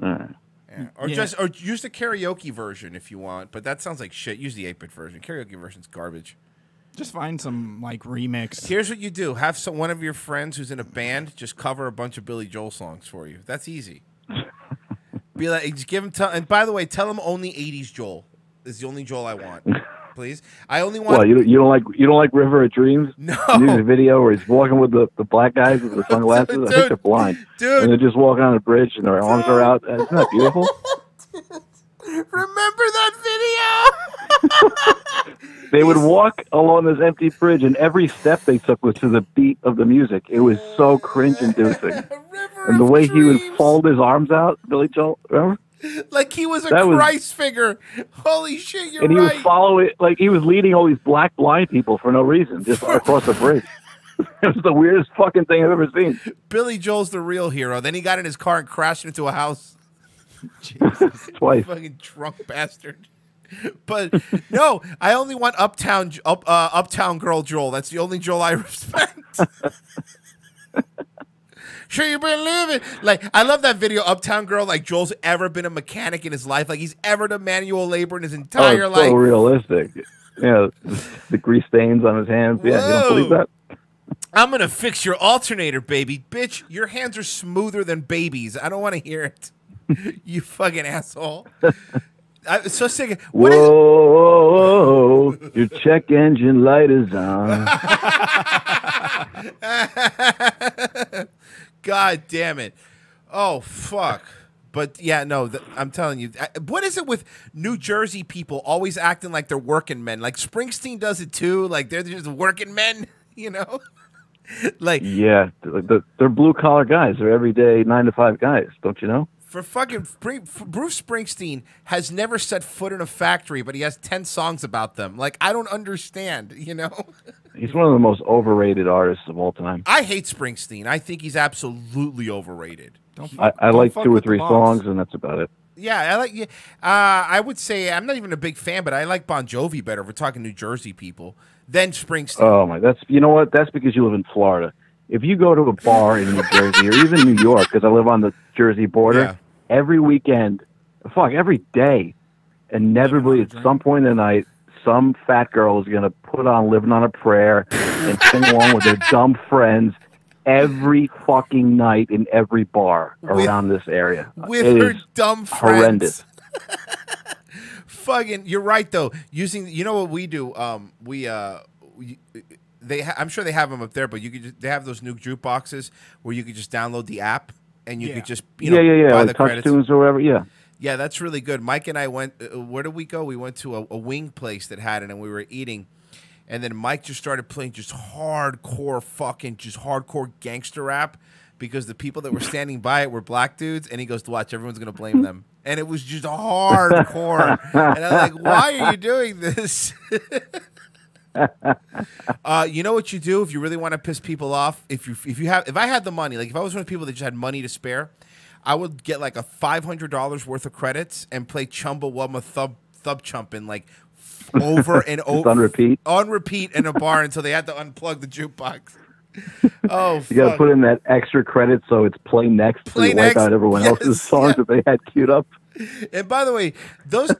All right. Yeah. Or use the karaoke version if you want, but that sounds like shit. Use the 8-bit version. Karaoke version's garbage. Just find some like remix. Here's what you do: have one of your friends who's in a band just cover a bunch of Billy Joel songs for you. That's easy. Be like, just give him. And by the way, tell him only '80s Joel is the only Joel I want. Please, I only want. Well, you don't like River of Dreams? No. Music video where he's walking with the black guys with the sunglasses. I think they're blind. Dude. And they're just walking on a bridge and their arms are out. Isn't that beautiful? Remember that video? They would walk along this empty bridge, and every step they took was to the beat of the music. It was so cringe-inducing. And the way he would fold his arms out, Billy Joel, remember? Like he was a That was- Christ figure. Holy shit, you're And he right. was following, like he was leading all these black blind people for no reason, just across the bridge. It was the weirdest fucking thing I've ever seen. Billy Joel's the real hero. Then he got in his car and crashed into a house. Twice. Fucking drunk bastard. But no, I only want Uptown Girl Joel. That's the only Joel I respect. Sure you believe it? Like, I love that video, Uptown Girl. Like, Joel's ever been a mechanic in his life. Like, he's ever done manual labor in his entire it's life. so realistic. Yeah, the grease stains on his hands. Yeah, you don't believe that? I'm going to fix your alternator, baby. Bitch, your hands are smoother than babies. I don't want to hear it. You fucking asshole. I'm so sick. Whoa, your check engine light is on. God damn it. Oh, fuck. But yeah, no, I'm telling you. What is it with New Jersey people always acting like they're working men? Like Springsteen does it too. Like they're just working men, you know? Like, yeah, they're blue collar guys. They're everyday 9-to-5 guys. Don't you know? for fucking Bruce Springsteen has never set foot in a factory, but he has 10 songs about them. Like, I don't understand, you know? He's one of the most overrated artists of all time. I hate Springsteen. I think he's absolutely overrated. I like 2 or 3 songs, and that's about it. Yeah, I like. I would say I'm not even a big fan, but I like Bon Jovi better. If we're talking New Jersey people than Springsteen. Oh my, you know what? That's because you live in Florida. If you go to a bar in New Jersey or even New York, because I live on the Jersey border, every weekend, every day, inevitably at some point in the night, some fat girl is going to put on "Living on a Prayer" and sing along with their dumb friends every fucking night in every bar around this area. With it her is dumb friends. horrendous. Fucking, you're right though. You know what we do? I'm sure they have them up there, but they have those new jukeboxes where you could just download the app and you could just buy like the Touch credits. Tunes or whatever. Yeah. Yeah, that's really good. Mike and I went. Where did we go? We went to a wing place that had it, and we were eating. And then Mike just started playing just hardcore gangster rap because the people that were standing by it were black dudes. And he goes, "Watch, everyone's gonna blame them." And it was just hardcore. And I'm like, "Why are you doing this?" You know what you do if you really want to piss people off? If I had the money, like if I was one of the people that just had money to spare, I would get like a $500 worth of credits and play Chumbawamba Thub Chumpin' like over and over on repeat in a bar until they had to unplug the jukebox. Oh, you got to put in that extra credit so it's play next. So you wipe out everyone else's songs that they had queued up. And by the way, those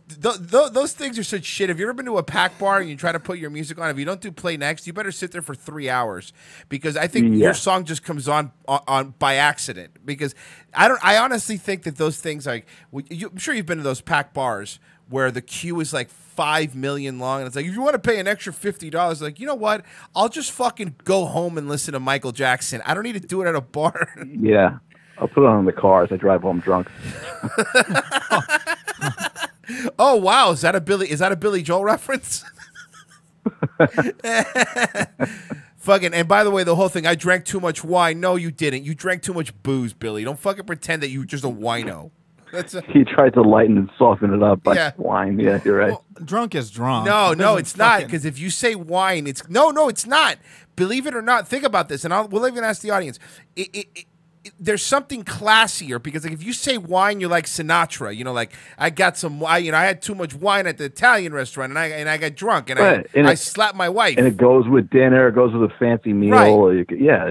things are such shit. Have you ever been to a pack bar and you try to put your music on? If you don't do play next, you better sit there for 3 hours because I think your song just comes on by accident. Because I honestly think that those things I'm sure you've been to those pack bars where the queue is like 5 million long, and it's like if you want to pay an extra $50, like you know what? I'll just fucking go home and listen to Michael Jackson. I don't need to do it at a bar. Yeah. I'll put it on in the car as I drive home drunk. Oh wow, is that a Billy Joel reference? Fucking, and by the way, the whole thing, I drank too much wine. No, you didn't. You drank too much booze, Billy. Don't fucking pretend that you were just a wino. He tried to lighten and soften it up by wine. Yeah, you're right. Well, drunk is drunk. No, it's not. Because if you say wine, it's no, it's not. Believe it or not, think about this, and we'll even ask the audience. There's something classier because like if you say wine, you're like Sinatra. You know, like I got some wine. You know, I had too much wine at the Italian restaurant, and I got drunk, and I slapped my wife. And it goes with dinner. It goes with a fancy meal. Right.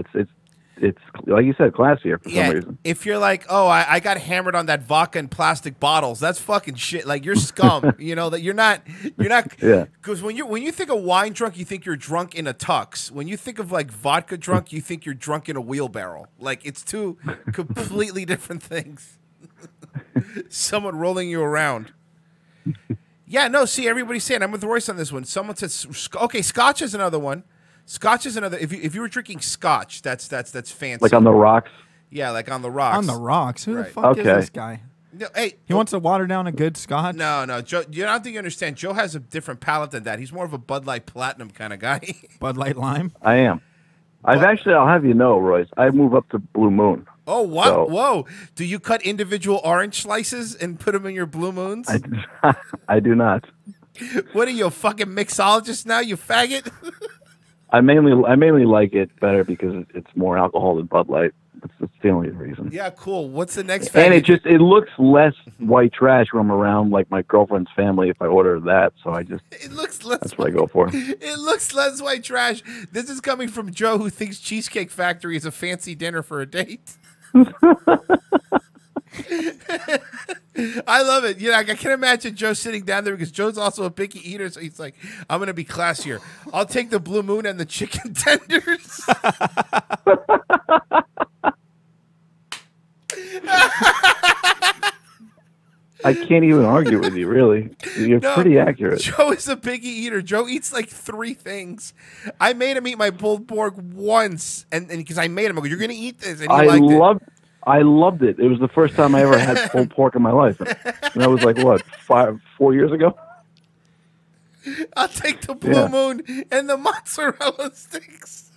It's like you said, classier for some reason. If you're like, oh, I got hammered on that vodka in plastic bottles, that's fucking shit. Like you're scum. You know that you're not. Yeah. Because when you think of wine drunk, you think you're drunk in a tux. When you think of like vodka drunk, you think you're drunk in a wheelbarrow. Like it's two completely different things. Someone rolling you around. Yeah, no. See, everybody's saying I'm with Royce on this one. Someone says, okay, Scotch is another one. Scotch is another. If you were drinking Scotch, that's fancy. Like on the rocks. Yeah, like on the rocks. On the rocks. Who the fuck is this guy? No, hey, he wants to water down a good Scotch. No, Joe. You don't think you understand. Joe has a different palate than that. He's more of a Bud Light Platinum kind of guy. Bud Light Lime. I am. I'll have you know, Royce. I move up to Blue Moon. Oh, what? So, whoa! Do you cut individual orange slices and put them in your Blue Moons? I do not. What are you, a fucking mixologist now? You faggot. I mainly like it better because it's more alcohol than Bud Light. That's the only reason. Yeah, cool. What's the next? And it looks less white trash when I'm around like my girlfriend's family if I order that. So it looks less. That's what I go for. It looks less white trash. This is coming from Joe, who thinks Cheesecake Factory is a fancy dinner for a date. I love it. You know, I can imagine Joe sitting down there because Joe's also a picky eater, so he's like, "I'm gonna be classier. I'll take the Blue Moon and the chicken tenders." I can't even argue with you. Really, you're pretty accurate. Joe is a picky eater. Joe eats like 3 things. I made him eat my pulled pork once, and because I made him, I go, "You're gonna eat this," and he liked it. I loved it. It was the first time I ever had pulled pork in my life. And that was like, what, 4 years ago? I'll take the Blue Moon and the mozzarella sticks.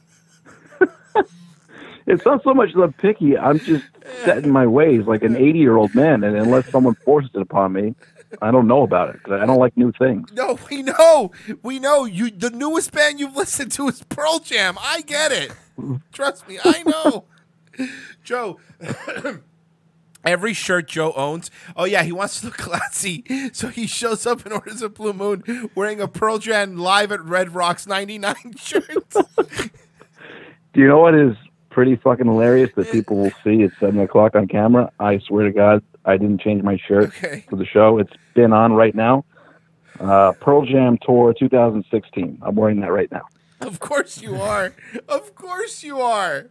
It's not so much that I'm picky. I'm just set in my ways like an 80-year-old man. And unless someone forces it upon me, I don't know about it because I don't like new things. No, we know. We know. You. The newest band you've listened to is Pearl Jam. I get it. Trust me, I know. Joe, every shirt Joe owns, oh yeah, he wants to look classy, so he shows up and orders a Blue Moon wearing a Pearl Jam Live at Red Rocks 99 shirt. Do you know what is pretty fucking hilarious that people will see at 7 o'clock on camera? I swear to God, I didn't change my shirt for the show. It's been on right now. Pearl Jam Tour 2016. I'm wearing that right now. Of course you are. Of course you are.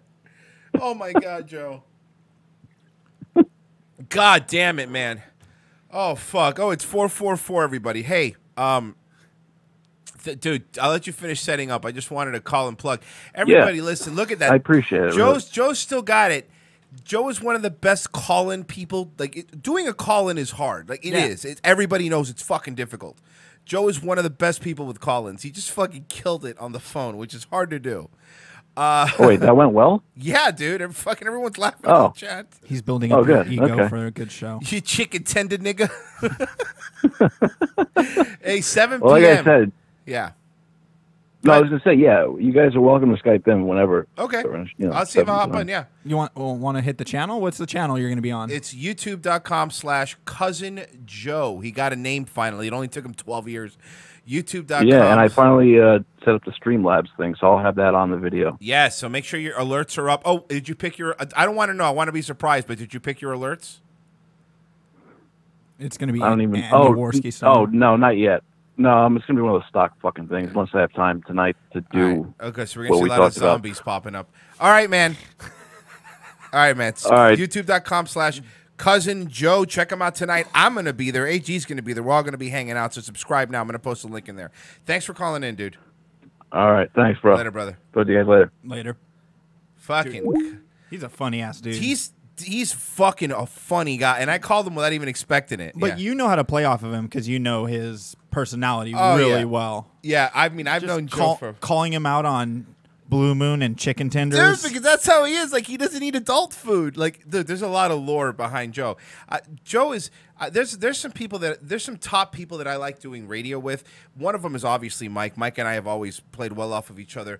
Oh my God, Joe. God damn it, man. Oh fuck. Oh, it's 444, everybody. Hey, dude, I'll let you finish setting up. I just wanted to call and plug. Everybody, listen, look at that. I appreciate it. Joe's still got it. Joe is one of the best call-in people. Like, doing a call-in is hard. Like, it is. Everybody knows it's fucking difficult. Joe is one of the best people with call-ins. He just fucking killed it on the phone, which is hard to do. Oh, wait, that went well? Yeah, dude. Everyone's laughing in the chat. He's building up your ego Okay. for a good show. You chicken tender nigga. Hey, 7 p.m. Well, like I said. Yeah. No, I was going to say, yeah, you guys are welcome to Skype in whenever. Okay. You know, I'll see if I'll 7 hop on, yeah. You want to hit the channel? What's the channel you're going to be on? It's youtube.com/Cousin Joe. He got a name finally. It only took him 12 years. YouTube.com. Yeah, and I finally set up the Streamlabs thing, so I'll have that on the video. Yeah, so make sure your alerts are up. Oh, did you pick your... I don't want to know. I want to be surprised, but did you pick your alerts? It's going to be I don't even... Andy Oh, Worski style. oh, no, not yet. No, it's going to be one of those stock fucking things once I have time tonight to do. Okay, so we're going to see a lot of zombies popping up. All right, man. All right, man. So All right. YouTube.com/Cousin Joe. Check him out tonight. I'm going to be there. AG's going to be there. We're all going to be hanging out, so subscribe now. I'm going to post a link in there. Thanks for calling in, dude. All right, thanks, bro. Later, brother. Talk to you guys later. Later. Fucking. Dude, he's a funny ass dude. He's fucking a funny guy, and I called him without even expecting it. But you know how to play off of him because you know his personality Oh, really yeah. well. Yeah, I mean, I've known Joe for... Calling him out on Blue Moon and chicken tenders. Dude, because that's how he is. Like, he doesn't eat adult food. Like, dude, there's a lot of lore behind Joe. Joe is there's some people there's some top people that I like doing radio with. One of them is obviously Mike. Mike and I have always played well off of each other.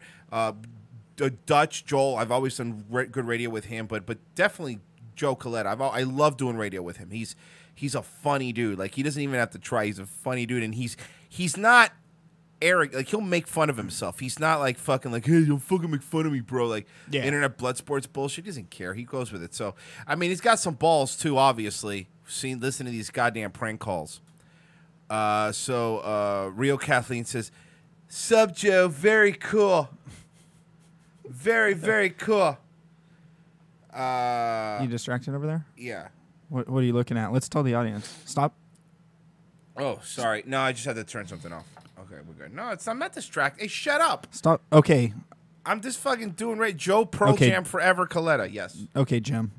Dutch Joel, I've always done good radio with him, but definitely Joe Collette. I love doing radio with him. He's a funny dude. Like, he doesn't even have to try. He's a funny dude, and he's not arrogant. Like, he'll make fun of himself. He's not like fucking like, hey, don't fucking make fun of me, bro. Like, internet blood sports bullshit. He doesn't care. He goes with it. So, I mean, he's got some balls too. Obviously, listen to these goddamn prank calls. Rio Kathleen says, "Sub Joe, very cool, very very cool." You distracted over there? Yeah. What are you looking at? Let's tell the audience. Stop. Oh, sorry. No, I just had to turn something off. Okay, we're good. No, I'm not distracted. Hey, shut up. Stop. Okay. I'm just fucking doing right. Joe Pearl Jam Forever Coletta. Yes. Okay, Jim.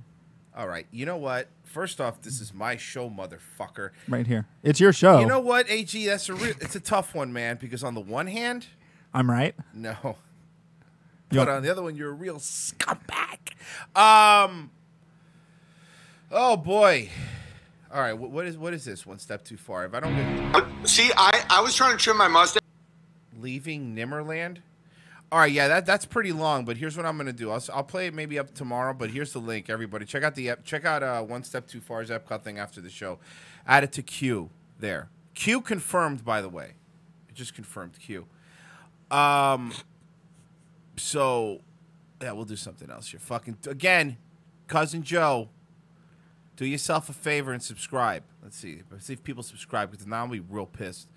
All right. You know what? First off, this is my show, motherfucker. Right here. It's your show. You know what, AG? It's a tough one, man, because on the one hand... I'm right. No. But on the other one, you're a real scumbag. Oh boy. All right, what is this? One step too far. If I don't get... See, I was trying to trim my mustache. Leaving Nimmerland. All right, yeah, that's pretty long. But here's what I'm gonna do. I'll play it maybe up tomorrow. But here's the link. Everybody, check out the check out One Step Too Far's Epcot thing after the show. Add it to Q there. Q confirmed, by the way. It just confirmed Q. So, yeah, we'll do something else here. Fucking again, Cousin Joe. Do yourself a favor and subscribe. Let's see if people subscribe, because now I'll be real pissed.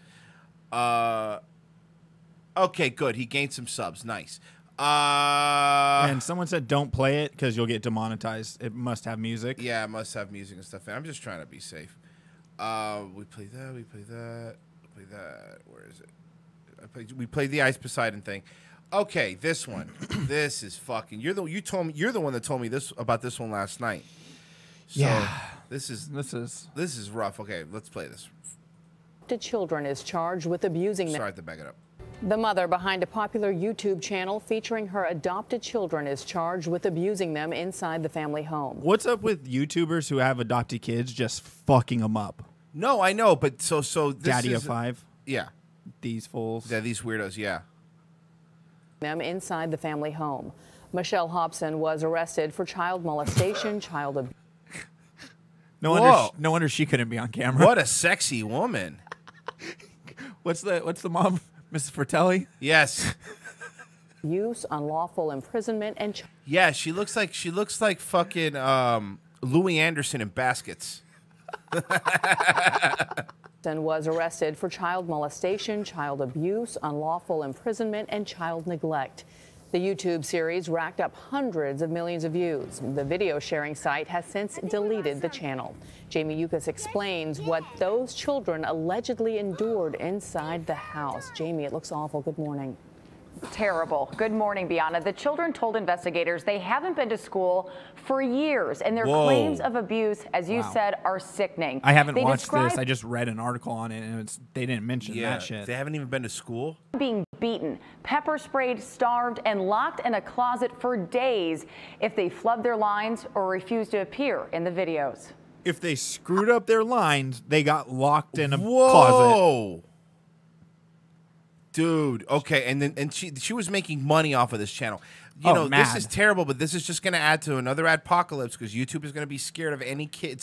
Okay, good. He gained some subs. Nice. And someone said don't play it because you'll get demonetized. It must have music. Yeah, it must have music and stuff. I'm just trying to be safe. We play that. We play that. We play that. Where is it? We played the Ice Poseidon thing. Okay, this one. This is fucking. You're the one that told me this about this one last night. So Yeah. This is rough. Okay, let's play this. The children is charged with abusing them. Sorry, I have to back it up. The mother behind a popular YouTube channel featuring her adopted children is charged with abusing them inside the family home. What's up with YouTubers who have adopted kids just fucking them up? No, I know, but so this Daddy is of 5. Yeah. These fools. Yeah, these weirdos. Yeah. Them inside the family home. Michelle Hobson was arrested for child molestation, child abuse. No wonder she couldn't be on camera. What a sexy woman. What's the mom, Mrs. Fratelli? Yes. Use, unlawful imprisonment, and Yeah, she looks like fucking Louis Anderson in Baskets. was arrested for child molestation, child abuse, unlawful imprisonment, and child neglect. The YouTube series racked up hundreds of millions of views. The video sharing site has since deleted the channel. Jamie Yukas explains what those children allegedly endured inside the house. Jamie, it looks awful. Good morning. Terrible. Good morning, Bianna. The children told investigators they haven't been to school for years, and their claims of abuse, as you said, are sickening. I haven't watched this. I just read an article on it, and they didn't mention that shit. They haven't even been to school? Being beaten, pepper sprayed, starved, and locked in a closet for days if they flubbed their lines or refused to appear in the videos. If they screwed up their lines, they got locked in a closet. Dude, okay, and she was making money off of this channel. You know, mad. this is terrible, but this is just going to add to another apocalypse because YouTube is going to be scared of any kid.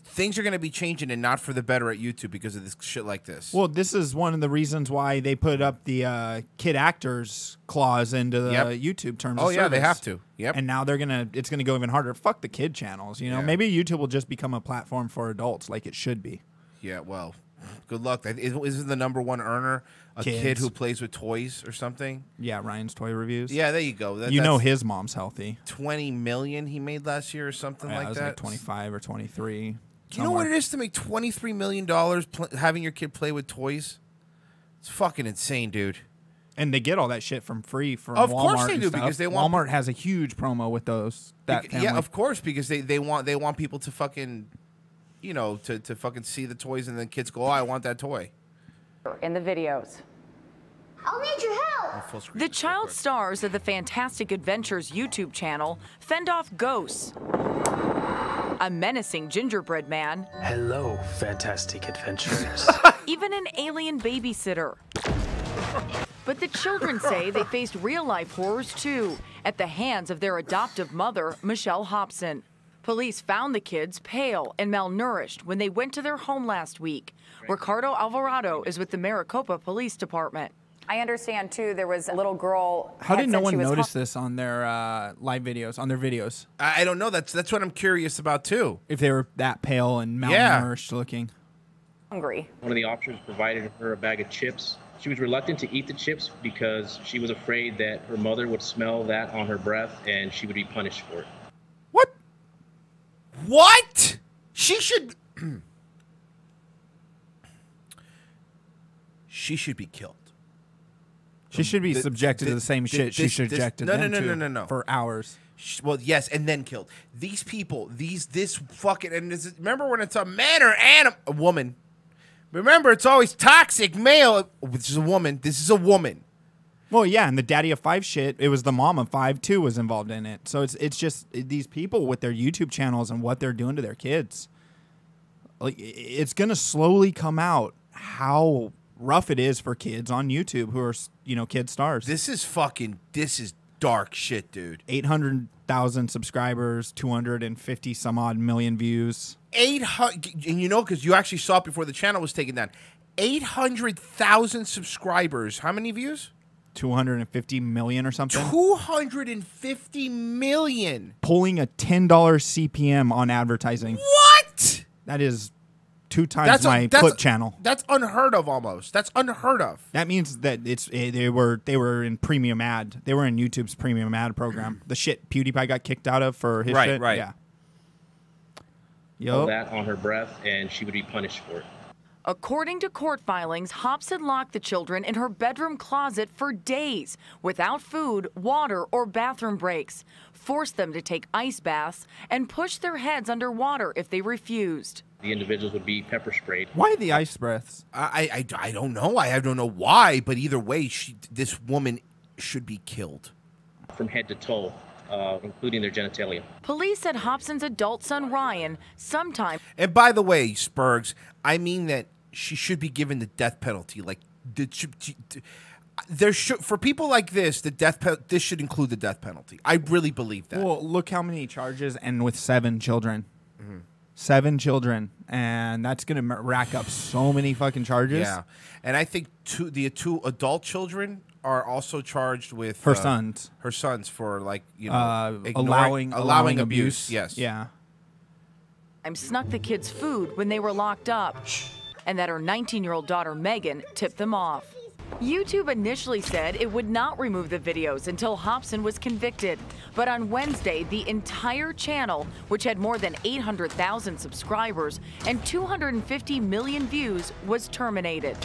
Things are going to be changing and not for the better at YouTube because of this shit like this. Well, this is one of the reasons why they put up the kid actors clause into the YouTube terms of service. Yeah, they have to. Yep. And now it's gonna go even harder. Fuck the kid channels. You know, maybe YouTube will just become a platform for adults, like it should be. Yeah. Well, good luck. Isn't the #1 earner a kid who plays with toys or something? Yeah, Ryan's Toy Reviews. Yeah, there you go. You know his mom's healthy. 20 million he made last year or something like it was that. Like 25 or 23. Do you know what it is to make $23 million having your kid play with toys? It's fucking insane, dude. And they get all that shit from free from Walmart. Of course they do, because they want Walmart has a huge promo with those. Yeah, of course, because they want people to fucking, you know, to fucking see the toys, and then kids go, oh, I want that toy. In the videos. I'll need your help. The child stars of the Fantastic Adventures YouTube channel fend off ghosts, a menacing gingerbread man, hello, Fantastic Adventures, even an alien babysitter. But the children say they faced real-life horrors too, at the hands of their adoptive mother, Michelle Hobson. Police found the kids pale and malnourished when they went to their home last week. Ricardo Alvarado is with the Maricopa Police Department. I understand, too, there was a little girl. How did no one notice this on their live videos, on their videos? I don't know. That's what I'm curious about, too. If they were that pale and malnourished looking. Hungry. One of the officers provided her a bag of chips. She was reluctant to eat the chips because she was afraid that her mother would smell that on her breath and she would be punished for it. What? She should... she should be killed. She should be subjected to the same shit she subjected them to for hours. Well, yes, and then killed. These people, this fucking... And remember when it's a man or a woman. Remember, it's always toxic male. This is a woman. This is a woman. Well, yeah, and the Daddy of 5 shit, it was the mom of 5 too was involved in it. So it's just these people with their YouTube channels and what they're doing to their kids. Like, it's gonna slowly come out how rough it is for kids on YouTube who are, you know, kid stars. This is dark shit, dude. 800,000 subscribers, 250 some odd million views. 800, and you know, because you actually saw it before the channel was taken down. 800,000 subscribers. How many views? 250 million or something. 250 million. Pulling a $10 CPM on advertising. What? That is 2 times my foot channel. That's unheard of almost. That's unheard of. That means that they were in premium ad. They were in YouTube's premium ad program. The shit PewDiePie got kicked out of for his shit. Right. Yeah. Smell that on her breath and she would be punished for it. According to court filings, Hobson locked the children in her bedroom closet for days without food, water, or bathroom breaks, forced them to take ice baths, and pushed their heads underwater if they refused. The individuals would be pepper sprayed. Why the ice breaths? I don't know. I don't know why, but either way, this woman should be killed. From head to toe. including their genitalia. Police said Hobson's adult son Ryan sometime. And by the way, Spurgs, I mean that she should be given the death penalty. Like, there should, for people like this, this should include the death penalty. I really believe that. Well, look how many charges, and with 7 children. 7 children, and that's going to rack up so many fucking charges. Yeah, and I think the two adult children are also charged with her sons. Her sons for, like, you know, allowing abuse. Yes. Yeah. Snuck the kids' food when they were locked up, and that her 19-year-old daughter Megan tipped them off. YouTube initially said it would not remove the videos until Hobson was convicted. But on Wednesday, the entire channel, which had more than 800,000 subscribers and 250 million views, was terminated.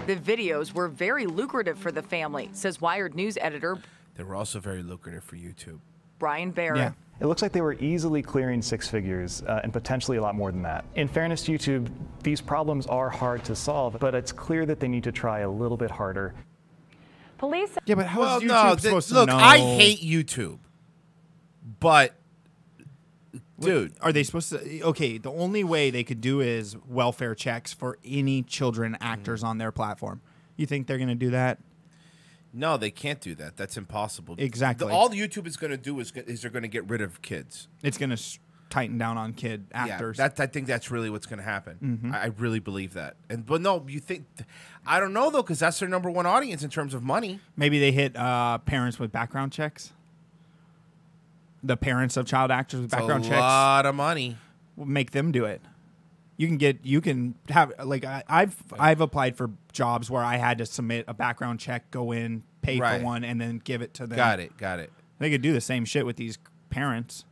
The videos were very lucrative for the family, says Wired News editor. They were also very lucrative for YouTube. Brian Barrett. Yeah. It looks like they were easily clearing 6 figures and potentially a lot more than that. In fairness to YouTube, these problems are hard to solve, but it's clear that they need to try a little bit harder. Police. Yeah, but how is YouTube supposed to know? Look, I hate YouTube, but dude, are they supposed to? Okay, the only way they could do is welfare checks for any children actors on their platform. You think they're going to do that? No, they can't do that. That's impossible. Exactly. All YouTube is going to do is they're going to get rid of kids. It's going to tighten down on kid actors. Yeah, I think that's really what's going to happen. Mhm. I really believe that. But no, you think? I don't know though, because that's their #1 audience in terms of money. Maybe they hit parents with background checks. The parents of child actors with background checks. A lot of money. Make them do it. You can have, like, I've applied for jobs where I had to submit a background check, go in, pay for one, and then give it to them. Got it. They could do the same shit with these parents.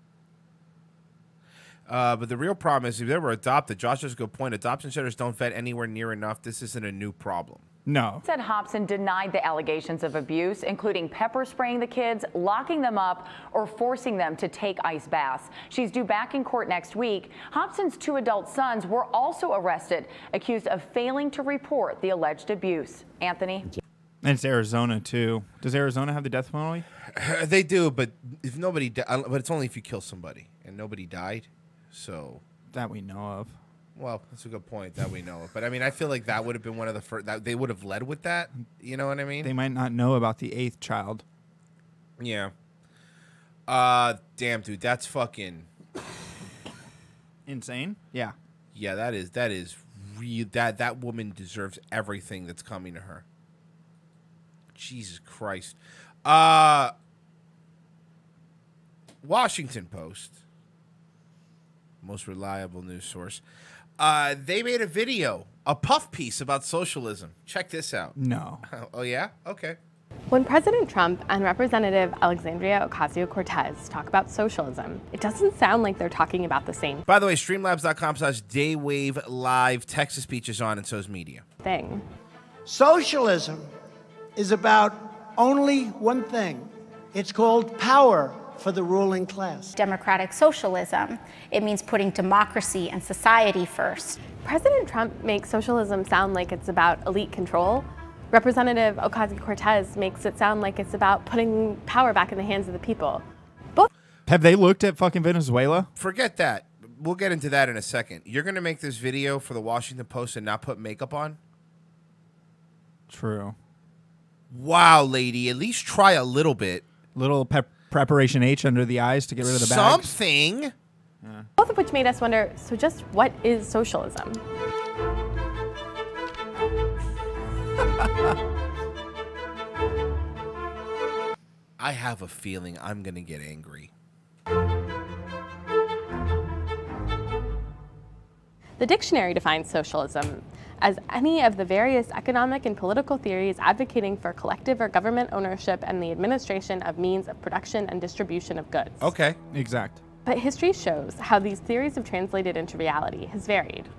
But the real problem is if they were adopted, Josh has a good point. Adoption centers don't vet anywhere near enough. This isn't a new problem. No. Said Hobson denied the allegations of abuse, including pepper spraying the kids, locking them up, or forcing them to take ice baths. She's due back in court next week. Hobson's 2 adult sons were also arrested, accused of failing to report the alleged abuse. Anthony? And it's Arizona, too. Does Arizona have the death penalty? They do, but if nobody, but it's only if you kill somebody, and nobody died, so that we know of. Well, that's a good point that we know of. But I mean, I feel like that would have been one of the first. That they would have led with that. You know what I mean? They might not know about the 8th child. Yeah. Damn, dude, that's fucking insane. Yeah. Yeah, that is real. That woman deserves everything that's coming to her. Jesus Christ. Washington Post, most reliable news source. They made a video, a puff piece about socialism. Check this out. No. Oh, yeah? Okay. When President Trump and Representative Alexandria Ocasio-Cortez talk about socialism, it doesn't sound like they're talking about the same By the way, streamlabs.com/daywave live. Text to speech is on, and so is media. thing. Socialism is about only one thing. It's called power for the ruling class. Democratic socialism. It means putting democracy and society first. President Trump makes socialism sound like it's about elite control. Representative Ocasio-Cortez makes it sound like it's about putting power back in the hands of the people. Both. Have they looked at fucking Venezuela? Forget that. We'll get into that in a second. You're going to make this video for the Washington Post and not put makeup on? True. Wow, lady. At least try a little bit. Little preparation H under the eyes to get rid of the bags. Something. Both of which made us wonder, so just what is socialism? I have a feeling I'm going to get angry. The dictionary defines socialism as any of the various economic and political theories advocating for collective or government ownership and the administration of means of production and distribution of goods. Okay. Exact. But history shows how these theories have translated into reality has varied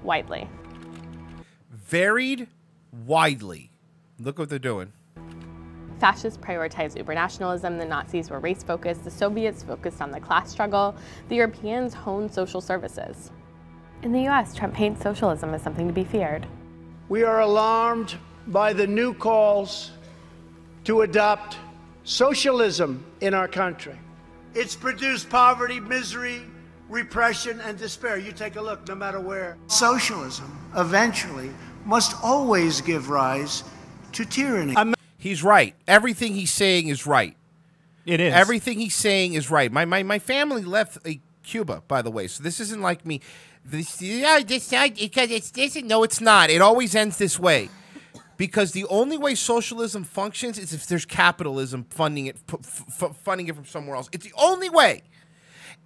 widely. Varied widely. Look what they're doing. Fascists prioritized uber-nationalism, the Nazis were race-focused, the Soviets focused on the class struggle, the Europeans honed social services. In the US, Trump paints socialism as something to be feared. We are alarmed by the new calls to adopt socialism in our country. It's produced poverty, misery, repression, and despair. You take a look, no matter where. Socialism eventually must always give rise to tyranny. He's right. Everything he's saying is right. It is. Everything he's saying is right. My family left Cuba, by the way, so this isn't like me. Because it's this. No, it's not. It always ends this way. Because the only way socialism functions is if there's capitalism funding it from somewhere else. It's the only way.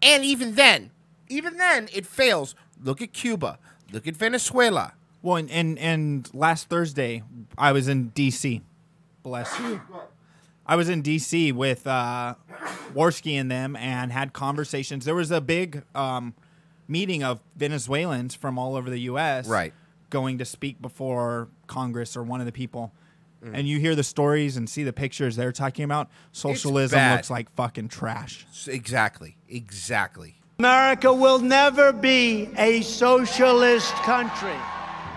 And even then, it fails. Look at Cuba. Look at Venezuela. Well, and last Thursday, I was in D.C. Bless you. I was in D.C. with Worski and them and had conversations. There was a big meeting of Venezuelans from all over the U.S. Right. Going to speak before Congress or one of the people. And you hear the stories and see the pictures they're talking about. Socialism looks like fucking trash. Exactly. America will never be a socialist country.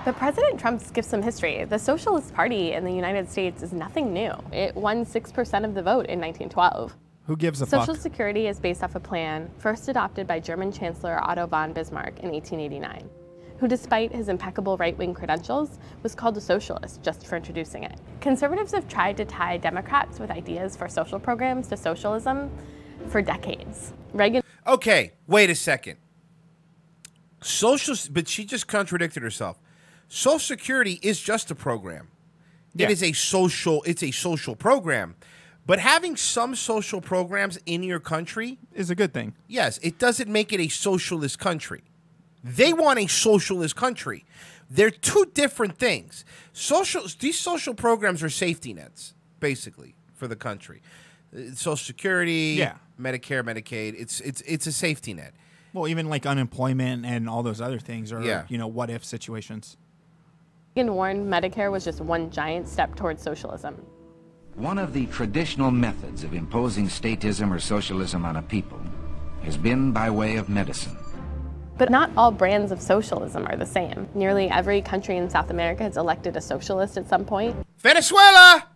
But President Trump skips some history. The Socialist Party in the United States is nothing new. It won 6% of the vote in 1912. Who gives a fuck? Social Security is based off a plan first adopted by German Chancellor Otto von Bismarck in 1889, who, despite his impeccable right-wing credentials, was called a socialist just for introducing it. Conservatives have tried to tie Democrats with ideas for social programs to socialism for decades. Reagan. Okay, wait a second. But she just contradicted herself. Social Security is just a program. Yeah. It's a social program. But having some social programs in your country is a good thing. Yes, it doesn't make it a socialist country. They want a socialist country. They're two different things. These social programs are safety nets, basically, for the country. Social Security, Medicare, Medicaid, it's a safety net. Well, even like unemployment and all those other things are, what if situations. Reagan warned Medicare was just one giant step towards socialism. One of the traditional methods of imposing statism or socialism on a people has been by way of medicine. But not all brands of socialism are the same. Nearly every country in South America has elected a socialist at some point. Venezuela!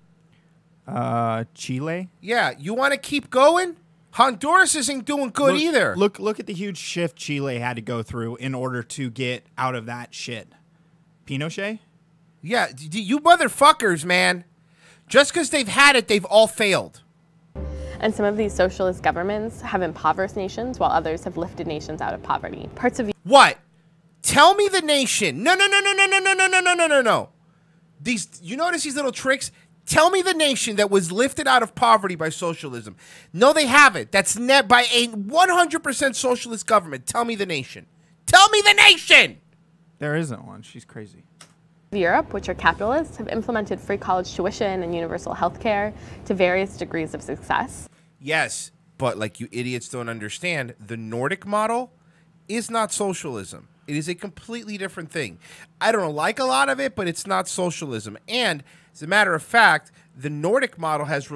Chile? Yeah, you want to keep going? Honduras isn't doing good either. Look at the huge shift Chile had to go through in order to get out of that shit. Pinochet? Yeah, you motherfuckers, man. Just because they've had it, they've all failed. And some of these socialist governments have impoverished nations while others have lifted nations out of poverty. Parts of What? Tell me the nation. No. You notice these little tricks? Tell me the nation that was lifted out of poverty by socialism. No, they haven't. That's by a 100% socialist government. Tell me the nation. Tell me the nation! There isn't one. She's crazy. Europe, which are capitalists, have implemented free college tuition and universal health care to various degrees of success. Yes, but like you idiots don't understand, the Nordic model is not socialism. It is a completely different thing. I don't like a lot of it, but it's not socialism. And as a matter of fact, the Nordic model has,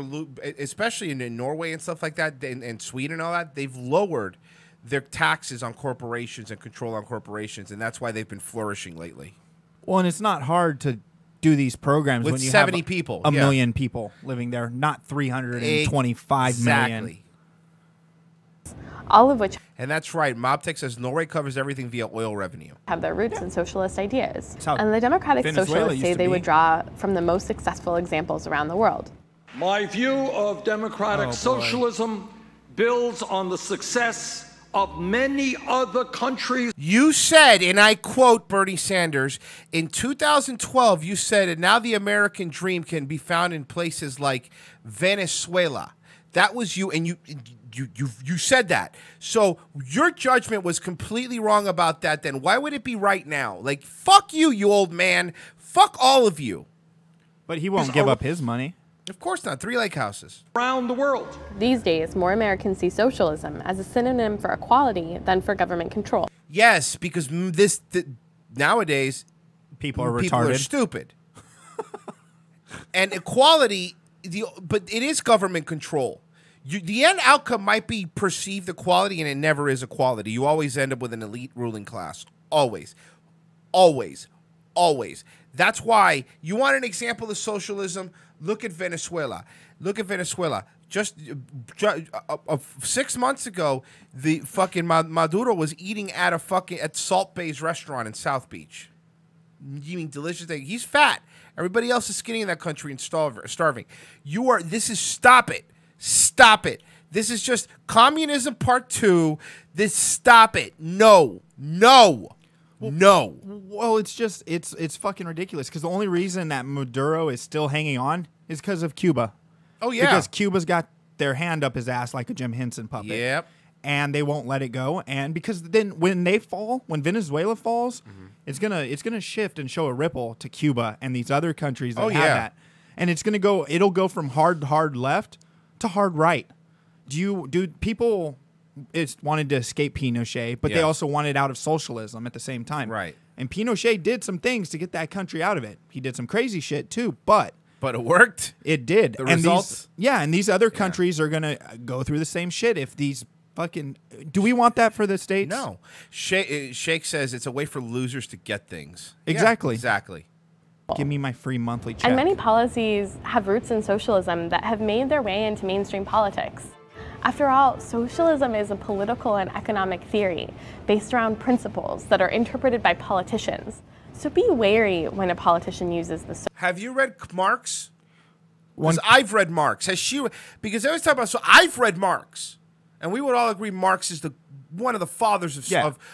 especially in Norway and stuff like that, and Sweden and all that, they've lowered their taxes on corporations and control on corporations, and that's why they've been flourishing lately. Well, and it's not hard to do these programs with when you 70 have people, a million people living there, not 325 million. All of which, and that's right, Mobtech says Norway covers everything via oil revenue, have their roots in socialist ideas. And the Democratic Socialists say they would draw from the most successful examples around the world. My view of democratic socialism builds on the success of many other countries. You said, and I quote Bernie Sanders, in 2012, you said, and now the American dream can be found in places like Venezuela. That was you, and you said that. So your judgment was completely wrong about that then. Why would it be right now? Like, fuck you, you old man. Fuck all of you. But he won't give up his money. Of course not. 3 lake houses. Around the world. These days, more Americans see socialism as a synonym for equality than for government control. Yes, because nowadays, people are stupid. And equality, but it is government control. The end outcome might be perceived equality, and it never is equality. You always end up with an elite ruling class. Always. Always. Always. That's why you want an example of socialism. Look at Venezuela. Look at Venezuela. Just 6 months ago, the fucking Maduro was eating at Salt Bay's restaurant in South Beach, eating delicious things. He's fat. Everybody else is skinny in that country and starving. Stop it. Stop it. This is just communism part 2. Stop it. No. Well, it's fucking ridiculous because the only reason that Maduro is still hanging on is because of Cuba. Oh, yeah. Because Cuba's got their hand up his ass like a Jim Henson puppet. Yep. And they won't let it go. And because then when Venezuela falls, it's gonna shift and show a ripple to Cuba and these other countries that have that. And it'll go from hard left to hard right. People wanted to escape Pinochet, but they also wanted out of socialism at the same time. Right. And Pinochet did some things to get that country out of it. He did some crazy shit too, but it worked. It did. The results? And these other countries are going to go through the same shit if these fucking... Do we want that for the States? No. Sheikh says it's a way for losers to get things. Exactly. Yeah, exactly. Give me my free monthly check. And many policies have roots in socialism that have made their way into mainstream politics. After all, socialism is a political and economic theory based around principles that are interpreted by politicians. So be wary when a politician uses the... Have you read Marx? Because I've read Marx. Because I was talking about... So I've read Marx. And we would all agree Marx is one of the fathers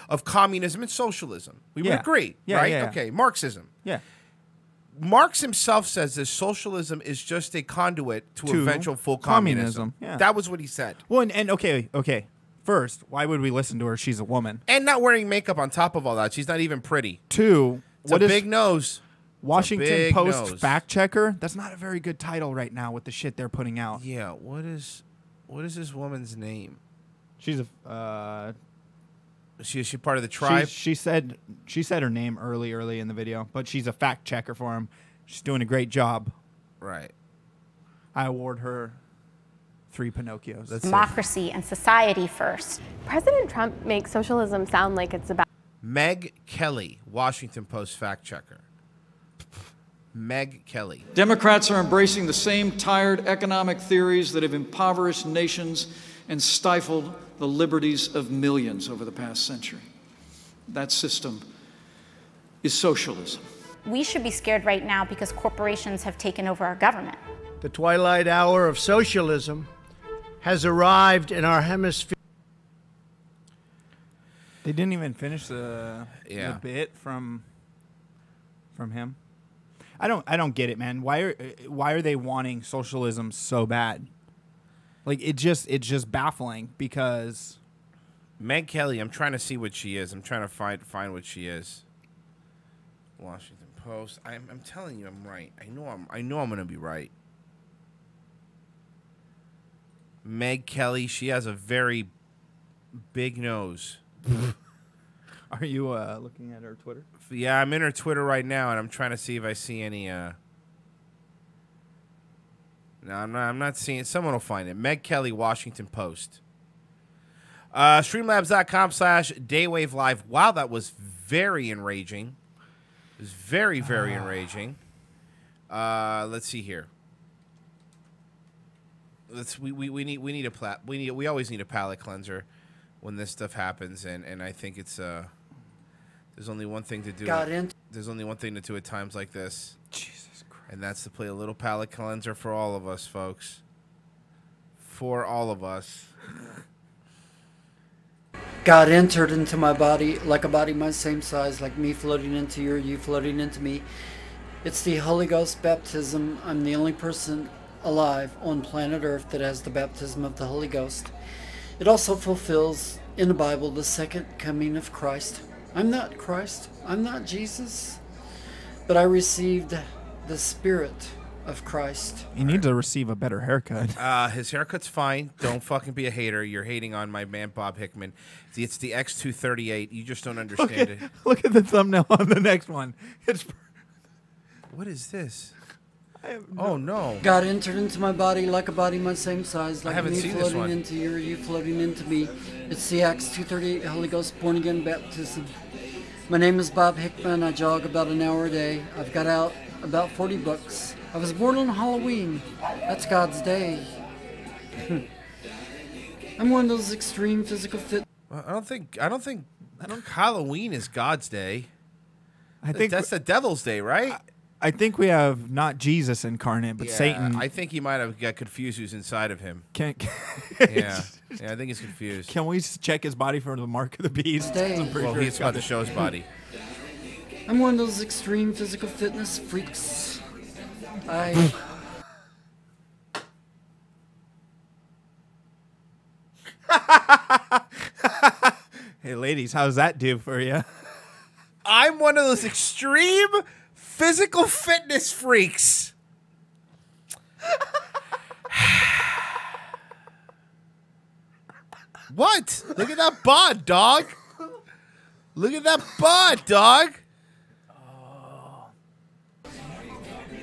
of communism and socialism. We would agree, right? Yeah. Okay, Marxism. Yeah. Marx himself says that socialism is just a conduit to eventual full communism. Yeah. That was what he said. Well, and okay. First, why would we listen to her? She's a woman. And not wearing makeup on top of all that. She's not even pretty. 2, it's a big nose. Washington Post fact checker? That's not a very good title right now with the shit they're putting out. Yeah, what is this woman's name? She's a Is she part of the tribe? She said her name early in the video, but she's a fact checker for him. She's doing a great job. Right. I award her 3 Pinocchios. Democracy and society first. President Trump makes socialism sound like it's about... Meg Kelly, Washington Post fact checker. Meg Kelly. Democrats are embracing the same tired economic theories that have impoverished nations and stifled the liberties of millions over the past century. That system is socialism. We should be scared right now because corporations have taken over our government. The twilight hour of socialism has arrived in our hemisphere. They didn't even finish the bit from him. I don't get it, man. Why are they wanting socialism so bad? Like it's just baffling because Meg Kelly, I'm trying to see what she is. I'm trying to find what she is. Washington Post. I'm telling you, I'm right. I know I'm gonna be right. Meg Kelly, she has a very big nose. Are you looking at her Twitter? Yeah, I'm in her Twitter right now, and I'm trying to see if I see any. No, I'm not seeing it. Someone will find it. Meg Kelly, Washington Post. Streamlabs.com/Daywave Live. Wow, that was very enraging. It was very, very enraging. Let's see here. We always need a palate cleanser when this stuff happens, and I think it's there's only one thing to do. There's only one thing to do at times like this. Jesus Christ. And that's to play a little palate cleanser for all of us, folks. For all of us. God entered into my body like a body my same size, like me floating into you floating into me. It's the Holy Ghost baptism. I'm the only person alive on planet Earth that has the baptism of the Holy Ghost. It also fulfills in the Bible the second coming of Christ. I'm not Christ. I'm not Jesus. But I received the Spirit of Christ. You need to receive a better haircut. His haircut's fine. Don't fucking be a hater. You're hating on my man Bob Hickman. It's the X238. You just don't understand it. Look at the thumbnail on the next one. What is this? Oh no! God entered into my body like a body my same size, like me floating into you floating into me. It's the Acts 2:38 Holy Ghost born again baptism. My name is Bob Hickman. I jog about an hour a day. I've got out about 40 books. I was born on Halloween. That's God's day. I'm one of those extreme physical fit. Well, I don't think Halloween is God's day. I think that's the devil's day, right? I think we have not Jesus incarnate, but Satan. I think he might have got confused who's inside of him. Yeah, I think he's confused. Can we check his body for the mark of the beast? Well, he's about to show his body. I'm one of those extreme physical fitness freaks. Hey, ladies, how's that do for you? I'm one of those extreme physical fitness freaks. What? Look at that bod, dog. Look at that bod, dog.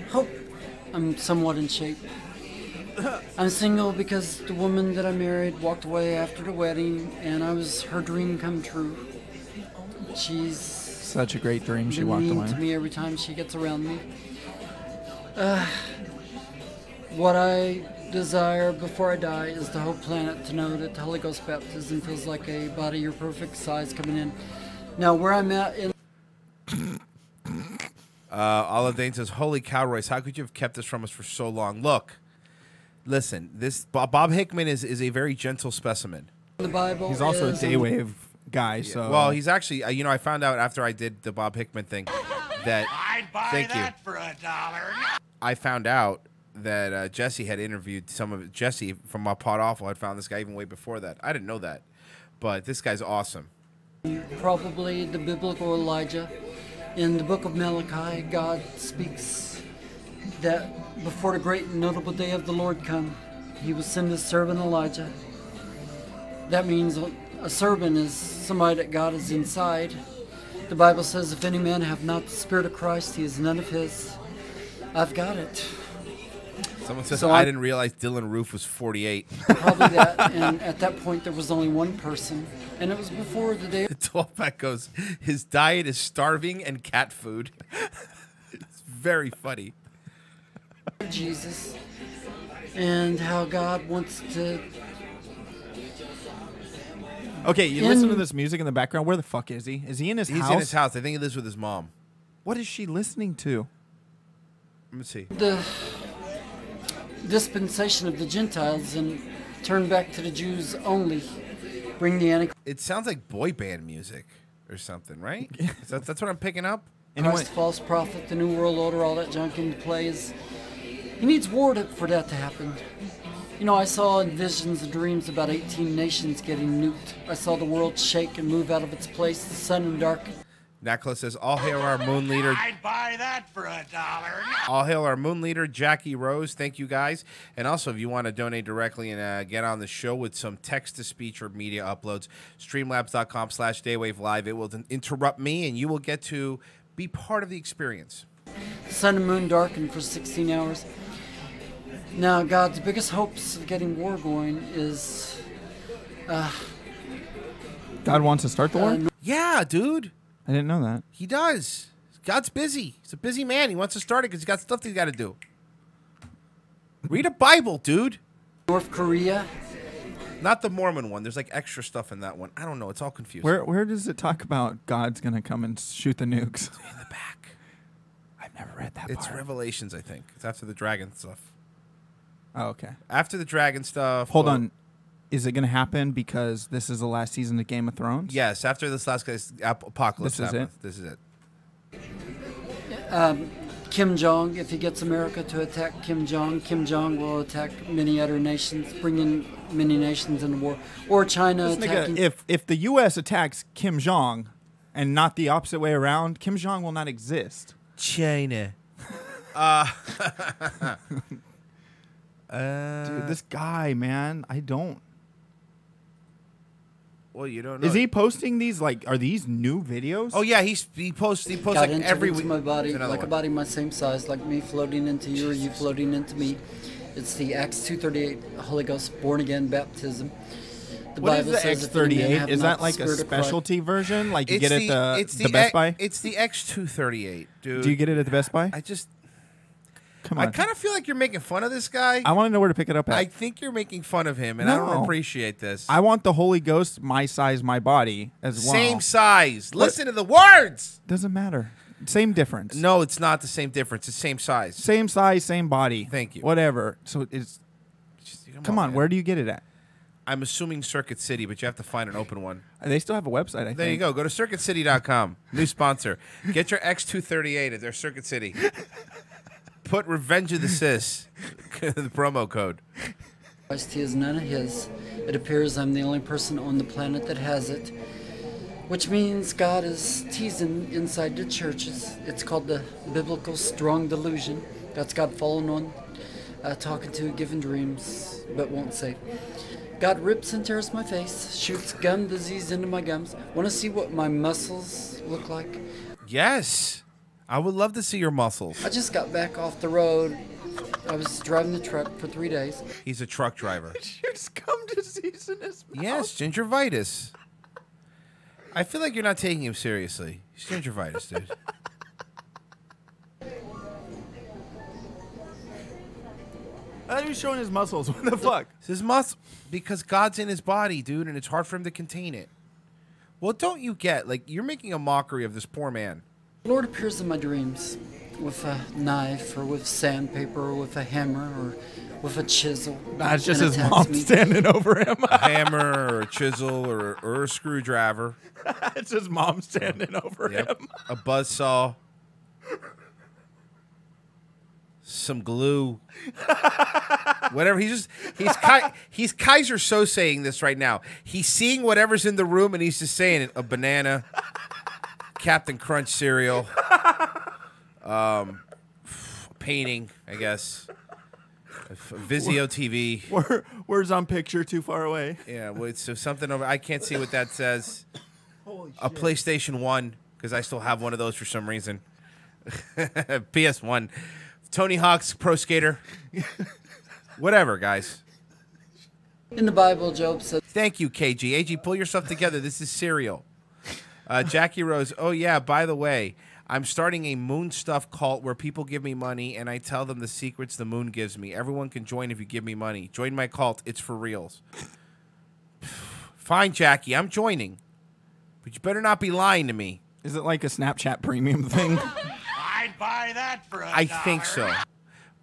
Hope I'm somewhat in shape. I'm single because the woman that I married walked away after the wedding, and I was her dream come true. She's such a great dream. She walked mean away to me every time she gets around me. What I desire before I die is the whole planet to know that the Holy Ghost baptism feels like a body your perfect size coming in. Now, where I'm at in Olive Dane says, "Holy cow, Royce! How could you have kept this from us for so long?" Look, listen. This Bob Hickman is a very gentle specimen. the Bible, He's also a is Daywave guy. So well, he's actually. I found out after I did the Bob Hickman thing that. I'd buy thank that you. for $1. I found out that Jesse had interviewed Jesse from My Pod Awful had found this guy even way before that. I didn't know that, but this guy's awesome. probably the biblical Elijah. In the book of Malachi, God speaks that before the great and notable day of the Lord come, he will send his servant Elijah. That means a servant is somebody that God is inside. The Bible says, if any man have not the Spirit of Christ, he is none of his. I've got it. Someone says, So I didn't realize Dylan Roof was 48. Probably that, and at that point there was only one person, and it was before the day. Tallback goes, his diet is starving and cat food. It's very funny. Jesus, and how God wants to. Okay, you listen to this music in the background. Where the fuck is he? Is he in his house? He's in his house. I think he lives with his mom. What is she listening to? Let me see. The dispensation of the Gentiles and turn back to the Jews only. Bring the Antichrist. It sounds like boy band music or something, right? That's what I'm picking up? Christ, false prophet, the New World Order, all that junk into play is. He needs war for that to happen. You know, I saw in visions and dreams about 18 nations getting nuked. I saw the world shake and move out of its place, the sun and dark. Nakla says, all hail our moon leader. I'd buy that for $1. All hail our moon leader, Jackie Rose. Thank you, guys. And also, if you want to donate directly and get on the show with some text-to-speech or media uploads, streamlabs.com/daywave live. It will interrupt me, and you will get to be part of the experience. Sun and moon darkened for 16 hours. Now, God's biggest hopes of getting war going is... God wants to start the war? Yeah, dude. I didn't know that. He does. God's busy. He's a busy man. He wants to start it because he's got stuff he's got to do. Read a Bible, dude. North Korea. Not the Mormon one. There's like extra stuff in that one. I don't know. It's all confusing. Where does it talk about God's going to come and shoot the nukes? It's in the back. I've never read that It's part. Revelations, I think. It's after the dragon stuff. Oh, okay. After the dragon stuff. Hold on. Is it going to happen because this is the last season of Game of Thrones? Yes, after this last guy's apocalypse. This is it? This is it. Kim Jong, if he gets America to attack Kim Jong will attack many other nations, bringing many nations into war. Or China attacking... If the U.S. attacks Kim Jong and not the opposite way around, Kim Jong will not exist. China. Dude, this guy, man, I don't... Well, you don't know. Is he posting these, like, are these new videos? Oh, yeah, he posts God like every week. my body, like one. a body my same size, like me floating into you or you floating into me. It's the Acts 2:38 Holy Ghost born again baptism. The What Bible is the says if any man X38? have Is not that the like a Spirit of Christ- specialty version? Like you get it at the Best Buy? It's the X238, dude. Do you get it at the Best Buy? I just... Come on. I kind of feel like you're making fun of this guy. I want to know where to pick it up at. I think you're making fun of him, and I don't No. appreciate this. I want the Holy Ghost, my size, my body, as well. Same size. Listen to the words. Doesn't matter. Same difference. No, it's not the same difference. It's same size. Same size, same body. Thank you. Whatever. So it's. Come on, man. where do you get it at? I'm assuming Circuit City, but you have to find an open one. They still have a website, I think. There you go. Go to CircuitCity.com. New sponsor. Get your X238 at their Circuit City. Put Revenge of the Sis, the promo code. He is none of his. It appears I'm the only person on the planet that has it, which means God is teasing inside the churches. It's called the biblical strong delusion. That's God falling on, talking to, giving dreams, but won't say. God rips and tears my face, shoots gum disease into my gums. Want to see what my muscles look like? Yes. I would love to see your muscles. I just got back off the road. I was driving the truck for 3 days. He's a truck driver. Shoots gum disease in his mouth. Yes, gingivitis. I feel like you're not taking him seriously. He's gingivitis, dude. I thought he was showing his muscles. What the fuck? It's his muscle. Because God's in his body, dude, and it's hard for him to contain it. Well, don't you get, like, you're making a mockery of this poor man. The Lord appears in my dreams with a knife or with sandpaper or with a hammer or with a chisel. Nah, it's just and his attacks mom me. standing over him. A hammer or a chisel or a screwdriver. It's his mom standing over him. A buzzsaw. Some glue. Whatever. He's Kaiser Soze-ing this right now. He's seeing whatever's in the room and he's just saying it. A banana. Captain Crunch cereal. Painting, I guess. Vizio TV. Words on picture too far away. Yeah, well, so something over. I can't see what that says. Holy a PlayStation 1, because I still have one of those for some reason. PS1. Tony Hawk's Pro Skater. Whatever, guys. In the Bible, Job says... Thank you, KG. AG, pull yourself together. This is cereal. Jackie Rose. Oh, yeah, by the way, I'm starting a moon stuff cult where people give me money and I tell them the secrets the moon gives me. Everyone can join if you give me money. Join my cult. It's for reals. Fine, Jackie. I'm joining. But you better not be lying to me. Is it like a Snapchat premium thing? I'd buy that for I think so.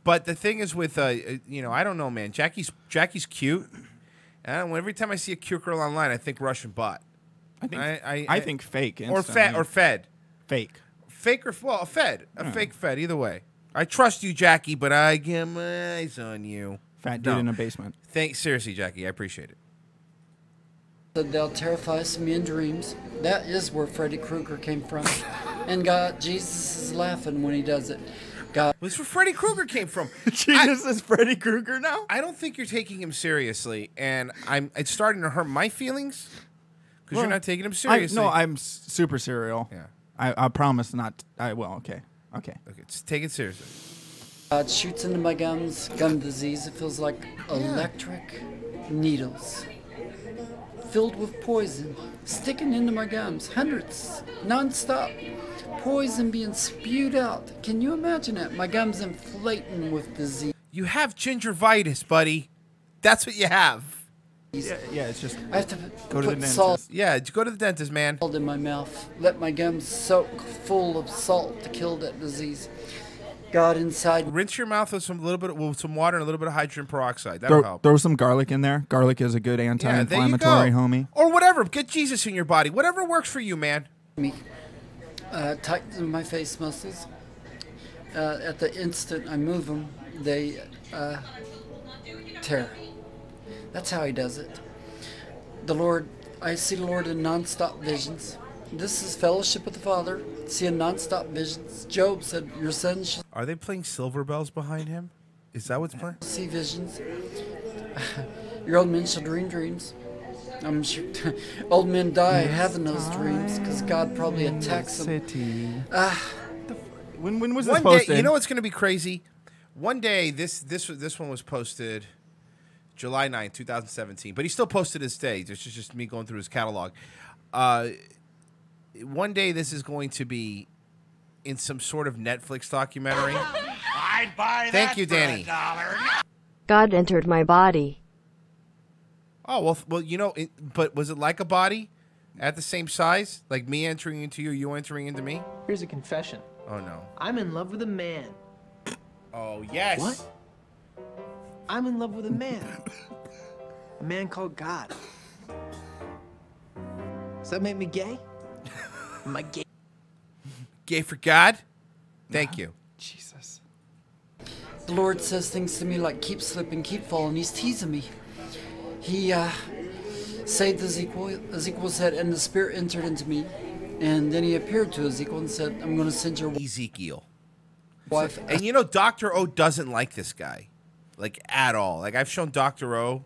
But the thing is with, I don't know, man. Jackie's cute. And every time I see a cute girl online, I think Russian bot. I think fake. Or fed. Fake. Fake or a fed. A fake fed. Either way. I trust you, Jackie, but I get my eyes on you. Fat dude in a basement. Seriously, Jackie, I appreciate it. They'll terrify me in dreams. That is where Freddy Krueger came from. And Jesus is laughing when he does it. God. That's where Freddy Krueger came from. Jesus is Freddy Krueger now? I don't think you're taking him seriously, and it's starting to hurt my feelings because you're not taking him seriously. I'm super serial. Yeah. I promise not. I will. Okay. Okay, take it seriously. God shoots into my gums, gum disease. It feels like electric needles filled with poison sticking into my gums. Hundreds, non-stop. Poison being spewed out. Can you imagine that? My gums inflating with disease. You have gingivitis, buddy. That's what you have. Yeah, it's just. I have to go to the dentist. Salt. Yeah, go to the dentist, man. Salt in my mouth. Let my gums soak full of salt to kill that disease. God inside. Rinse your mouth with some water and a little bit of hydrogen peroxide. That'll help. Throw some garlic in there. Garlic is a good anti-inflammatory, homie. Or whatever. Get Jesus in your body. Whatever works for you, man. Tighten my face muscles. At the instant I move them, they tear. That's how he does it. I see the Lord in non-stop visions. This is fellowship with the Father, seeing non-stop visions. Job said, your son shall... Are they playing Silver Bells behind him? Is that what's playing? See visions. Your old men shall dream dreams. I'm sure old men die having those dreams because God probably attacks them. When was this posted? You know what's going to be crazy? One day, this one was posted July 9th, 2017. But he still posted his day. It's just me going through his catalog. One day, this is going to be in some sort of Netflix documentary. I'd buy that. Thank you, for Danny. $1. God entered my body. Oh, well, you know, but was it like a body at the same size? Like me entering into you, you entering into me? Here's a confession. Oh, no. I'm in love with a man. Oh, yes. What? I'm in love with a man. A man called God. Does that make me gay? Am I gay? Gay for God? Thank you. Jesus. The Lord says things to me like, keep slipping, keep falling. He's teasing me. He saved Ezekiel. Ezekiel said, and the Spirit entered into me. And then he appeared to Ezekiel and said, I'm going to send your Ezekiel. wife. And you know, Dr. O doesn't like this guy. Like, at all. Like, I've shown Dr. O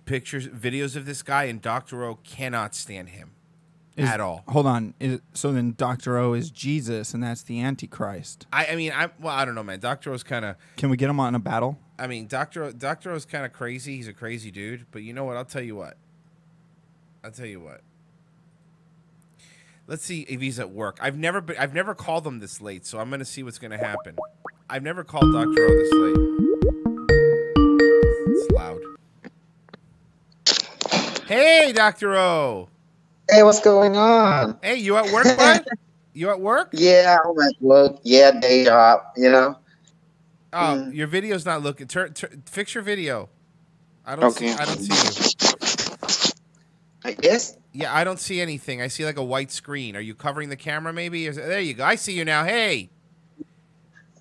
pictures, videos of this guy, and Dr. O cannot stand him. At all. Hold on. So then Dr. O is Jesus, and that's the Antichrist. I mean, I don't know, man. Dr. O's kind of... Can we get him on a battle? I mean, Dr. O's kind of crazy. He's a crazy dude. But you know what? I'll tell you what. Let's see if he's at work. I've never called him this late, so I'm going to see what's going to happen. I've never called Dr. O this late. It's loud. Hey, Dr. O. Hey, what's going on? Hey, you at work, bud? You at work? Yeah, I'm at work. Yeah, day job, you know. Oh, your video's not looking. Fix your video. I don't see you. I guess. Yeah, I don't see anything. I see like a white screen. Are you covering the camera maybe? There you go. I see you now. Hey.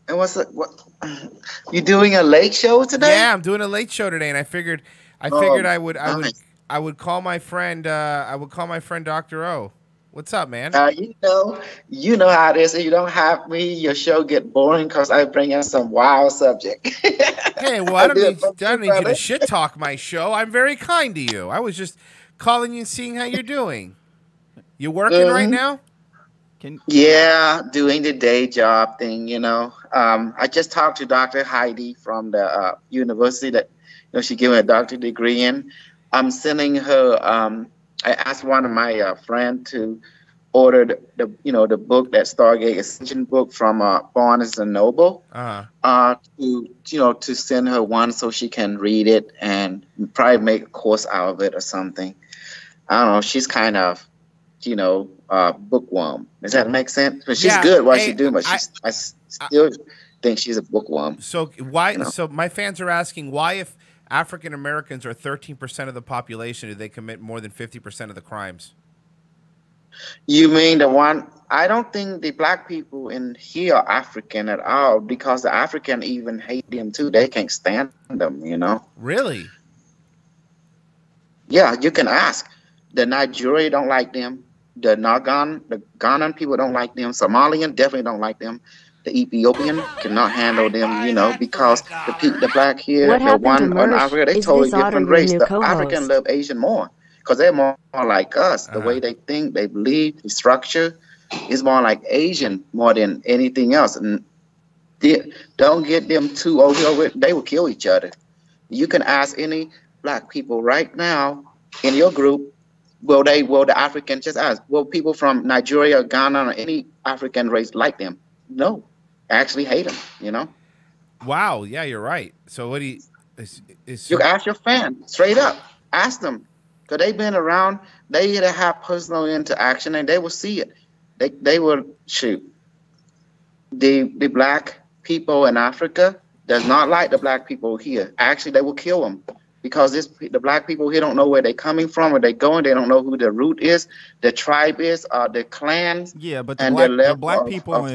And what? You doing a late show today? Yeah, I'm doing a late show today, and I figured I would call my friend. I would call my friend Dr. O. What's up, man? You know how it is. If you don't have me, your show get boring because I bring in some wild subject. Hey, well, I don't need you to shit talk my show. I'm very kind to you. I was just calling you and seeing how you're doing. You working right now? Yeah, doing the day job thing. You know, I just talked to Dr. Heidi from the university that she gave me a doctorate degree in. I'm sending her. I asked one of my friend to order the book, that Stargate Ascension book from Barnes and Noble. To send her one so she can read it and probably make a course out of it or something. I don't know. She's kind of, bookworm. Does that make sense? But she's good what she's doing, but I still think she's a bookworm. So why? So my fans are asking why, if African Americans are 13% of the population, do they commit more than 50% of the crimes? You mean the one? I don't think the black people in here are African at all, because the African even hate them too. They can't stand them, Really? Yeah, you can ask. The Nigeria don't like them. The Ghanaian people don't like them. Somalian definitely don't like them. The Ethiopian cannot handle them, because the black here, the one on Africa, they totally different race. The African love Asian more because they're more like us. The way they think, they believe, the structure is more like Asian more than anything else. And don't get them too over. They will kill each other. You can ask any black people right now in your group, will the African, just ask, will people from Nigeria, Ghana, or any African race like them? No. Actually hate them, Wow, yeah, you're right. So what do you... You ask your fan, straight up. Ask them. Because they've been around, they either have personal interaction and they will see it. They will shoot. The black people in Africa does not like the black people here. Actually, they will kill them. Because the black people here don't know where they're coming from, where they're going. They don't know who the root is, the tribe is, the clans. Yeah, but the black people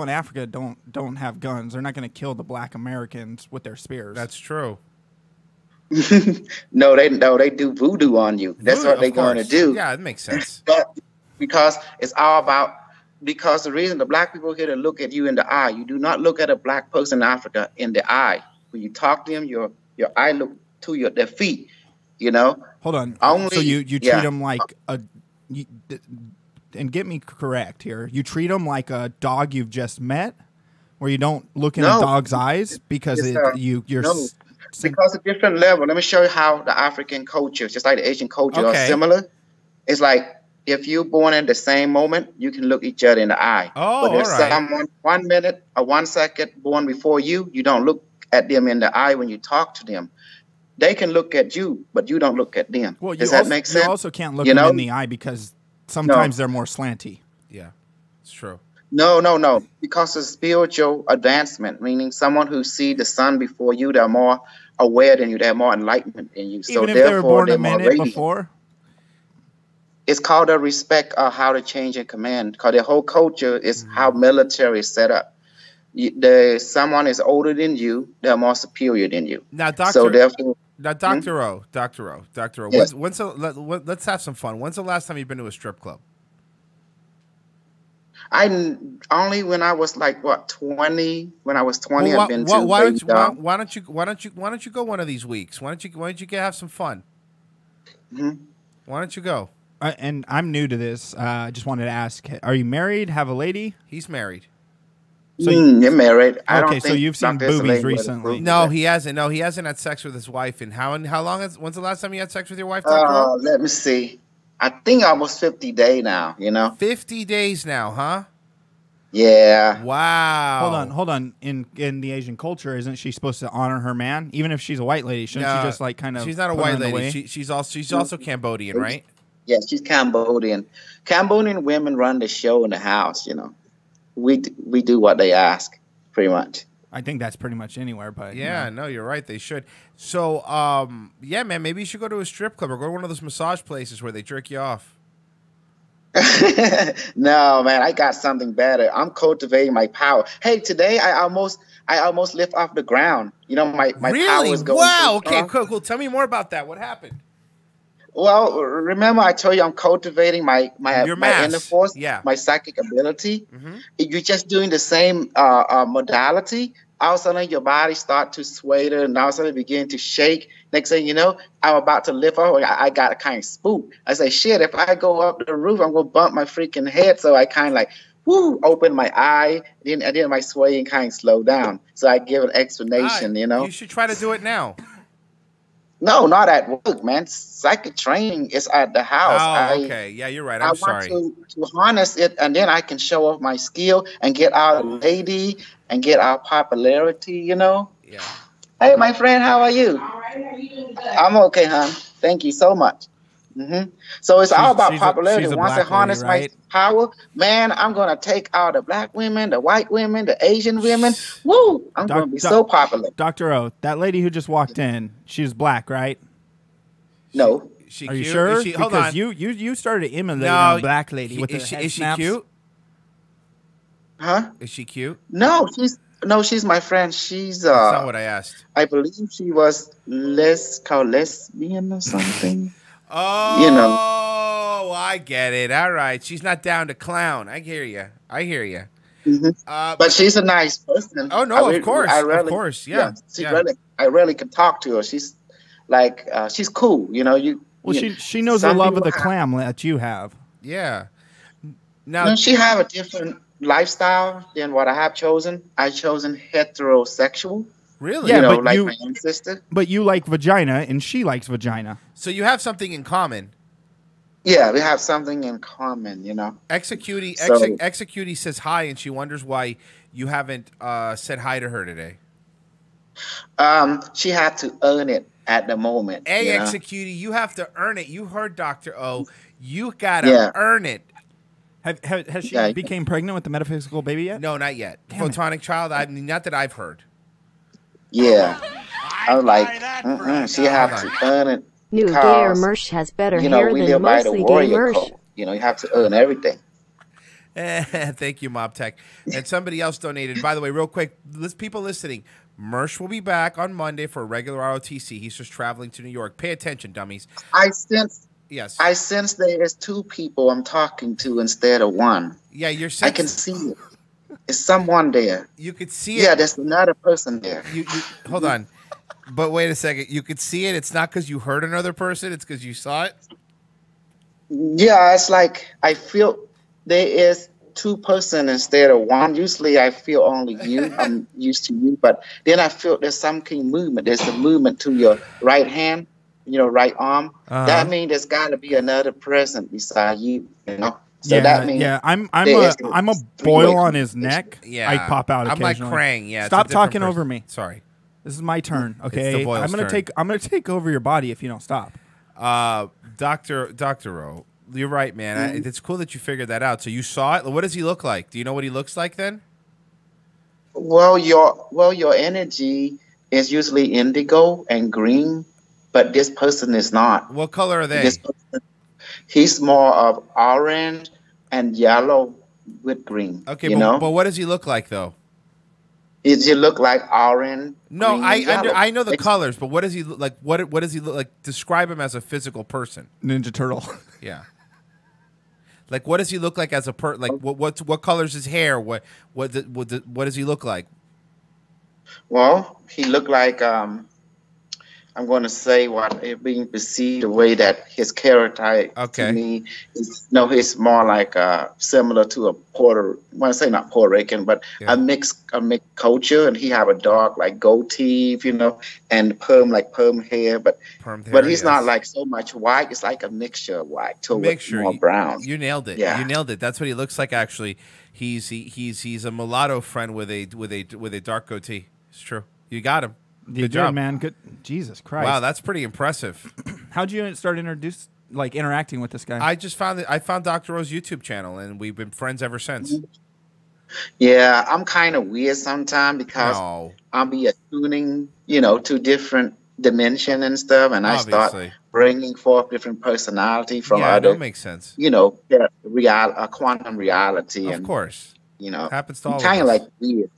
in Africa don't have guns. They're not going to kill the black Americans with their spears. That's true. No, they do voodoo on you. That's what they're going to do. Yeah, it makes sense. But because it's all about, because the reason the black people here to look at you in the eye, you do not look at a black person in Africa in the eye. When you talk to them, your eye look to their feet, Hold on. So you treat them like and get me correct here. You treat them like a dog you've just met, where you don't look in a dog's eyes because you're. No. Because a different level. Let me show you how the African culture, just like the Asian culture, are similar. It's like if you're born in the same moment, you can look each other in the eye. Oh, but if all right. someone 1 minute or 1 second born before you, you don't look at them in the eye when you talk to them. They can look at you, but you don't look at them. Well, Does that make sense? You also can't look them in the eye because sometimes they're more slanty. Yeah, it's true. No. Because of spiritual advancement, meaning someone who see the sun before you, they're more aware than you, they're more enlightenment than you. So Even if they were born a minute before? It's called a respect of how to change and command. Because the whole culture is how military is set up. Someone is older than you, they're more superior than you. Now, Doctor. So therefore, now, Dr. O. Yes. Let's have some fun. When's the last time you've been to a strip club? I only when I was like 20. When I was 20, Well, I've been to. why don't you go one of these weeks? Why don't you have some fun? Why don't you go? And I'm new to this. I just wanted to ask: are you married? Have a lady? He's married. So you're married. I don't okay, so you've seen boobies recently. No, he hasn't. No, he hasn't had sex with his wife. And how long? When's the last time you had sex with your wife, Dr. O? Let me see. I think almost 50 days now. 50 days now, huh? Yeah. Wow. Hold on. In the Asian culture, isn't she supposed to honor her man, even if she's a white lady? Shouldn't she just like kind of? She's not a white lady. She's also Cambodian, right? Yeah, she's Cambodian. Cambodian women run the show in the house. We do what they ask, pretty much. I think that's pretty much anywhere, but yeah, no, you're right. They should. So, yeah, man, maybe you should go to a strip club or go to one of those massage places where they jerk you off. No, man, I got something better. I'm cultivating my power. Hey, today I almost lift off the ground. My really? Power is going. Wow. Okay, cool. Tell me more about that. What happened? Well, remember I told you I'm cultivating my inner force, my psychic ability. You're just doing the same modality. All of a sudden, your body start to sway, and all of a sudden, begin to shake. Next thing you know, I'm about to lift off. I got kind of spooked. I say, shit, if I go up the roof, I'm going to bump my freaking head. So I kind of like, open my eye. And then my swaying kind of slow down. So I give an explanation, You should try to do it now. No, not at work, man. Psychic training is at the house. Oh, okay. Yeah, you're right. I'm sorry. I want to harness it, and then I can show off my skill and get our lady and get our popularity, Yeah. Hey, my friend, how are you? All right. How are you doing today? I'm okay, hon. Thank you so much. So it's all about popularity. Once I harness my power, man, I'm going to take out the black women, the white women, the Asian women. Woo! I'm going to be so popular. Dr. O, that lady who just walked in, she's black, right? No. Are you sure? Hold on. You started imitating a black lady with the head Is she snaps. cute? Huh? Is she cute? No, she's my friend. She's That's not what I asked. I believe she was lesbian or something. Oh, I get it. All right. She's not down to clown. I hear you. But she's a nice person. Oh, no, of course. Of course, yeah. I really can talk to her. She's like, she's cool. She knows the love of the clam that you have. Yeah. Now, she have a different lifestyle than what I have chosen. I chosen heterosexual. Really? Yeah, but like my ancestor. But you like vagina, and she likes vagina. So you have something in common. Yeah, we have something in common, Executie says hi, and she wonders why you haven't said hi to her today. She had to earn it at the moment. Hey, Executie, you have to earn it. You heard Dr. O. You gotta earn it. Has she became pregnant with the metaphysical baby yet? No, not yet. Photonic child. Not that I've heard. Yeah, I was like, she have to earn it. New Gayer Mersh has better hair we than live by the mostly gay warrior Mersh. code. You have to earn everything. Thank you, Mob Tech. And somebody else donated. By the way, real quick, people listening, Mersh will be back on Monday for a regular ROTC. He's just traveling to New York. Pay attention, dummies. I sense there is two people I'm talking to instead of one. Yeah, I can see it. It's someone there. You could see it. Yeah, there's another person there. You hold on. But wait a second. You could see it. It's not because you heard another person. It's because you saw it. Yeah, it's like I feel there is two person instead of one. Usually I feel only you. I'm used to you. But then I feel there's some kind of movement. There's a movement to your right hand. right arm. That means there's got to be another person beside you. So yeah, that means I'm a boil on his neck. Yeah. I pop out I'm like occasionally. Krang, yeah, it's a Stop different talking over me. Sorry. This is my turn. It's Okay, the boil's turn. I'm gonna take over your body if you don't stop. Dr. O, you're right, man. It's cool that you figured that out. So you saw it. What does he look like? Do you know what he looks like then? Well, your energy is usually indigo and green, but this person is not. What color are they? This person, he's more of orange and yellow with green. Okay, but what does he look like though? He look like orange? No, green, I know the colors, but what does he look like? What does he look like? Describe him as a physical person. Ninja Turtle. Yeah. Like, what does he look like as a like? What color's his hair? What does he look like? Well, he looked like I'm going to say what it being perceived the way that his character to me is. No, he's more like similar to a I say not Puerto Rican, but a mixed culture, and he have a dark like goatee, and perm hair, but he's not like so much white. It's like a mixture of white to more brown. You nailed it. Yeah. You nailed it. That's what he looks like. Actually, he's a mulatto friend with a dark goatee. It's true. You got him. Good job, man. Good. Jesus Christ. Wow, that's pretty impressive. How'd you start interacting with this guy? I just found Dr. O's YouTube channel, and we've been friends ever since. Yeah, I'm kind of weird sometimes because I'll be attuning, to different dimension and stuff, and Obviously. I start bringing forth different personality from other. That makes sense. Quantum reality. Of course. Happens to all of kind us. of like weird,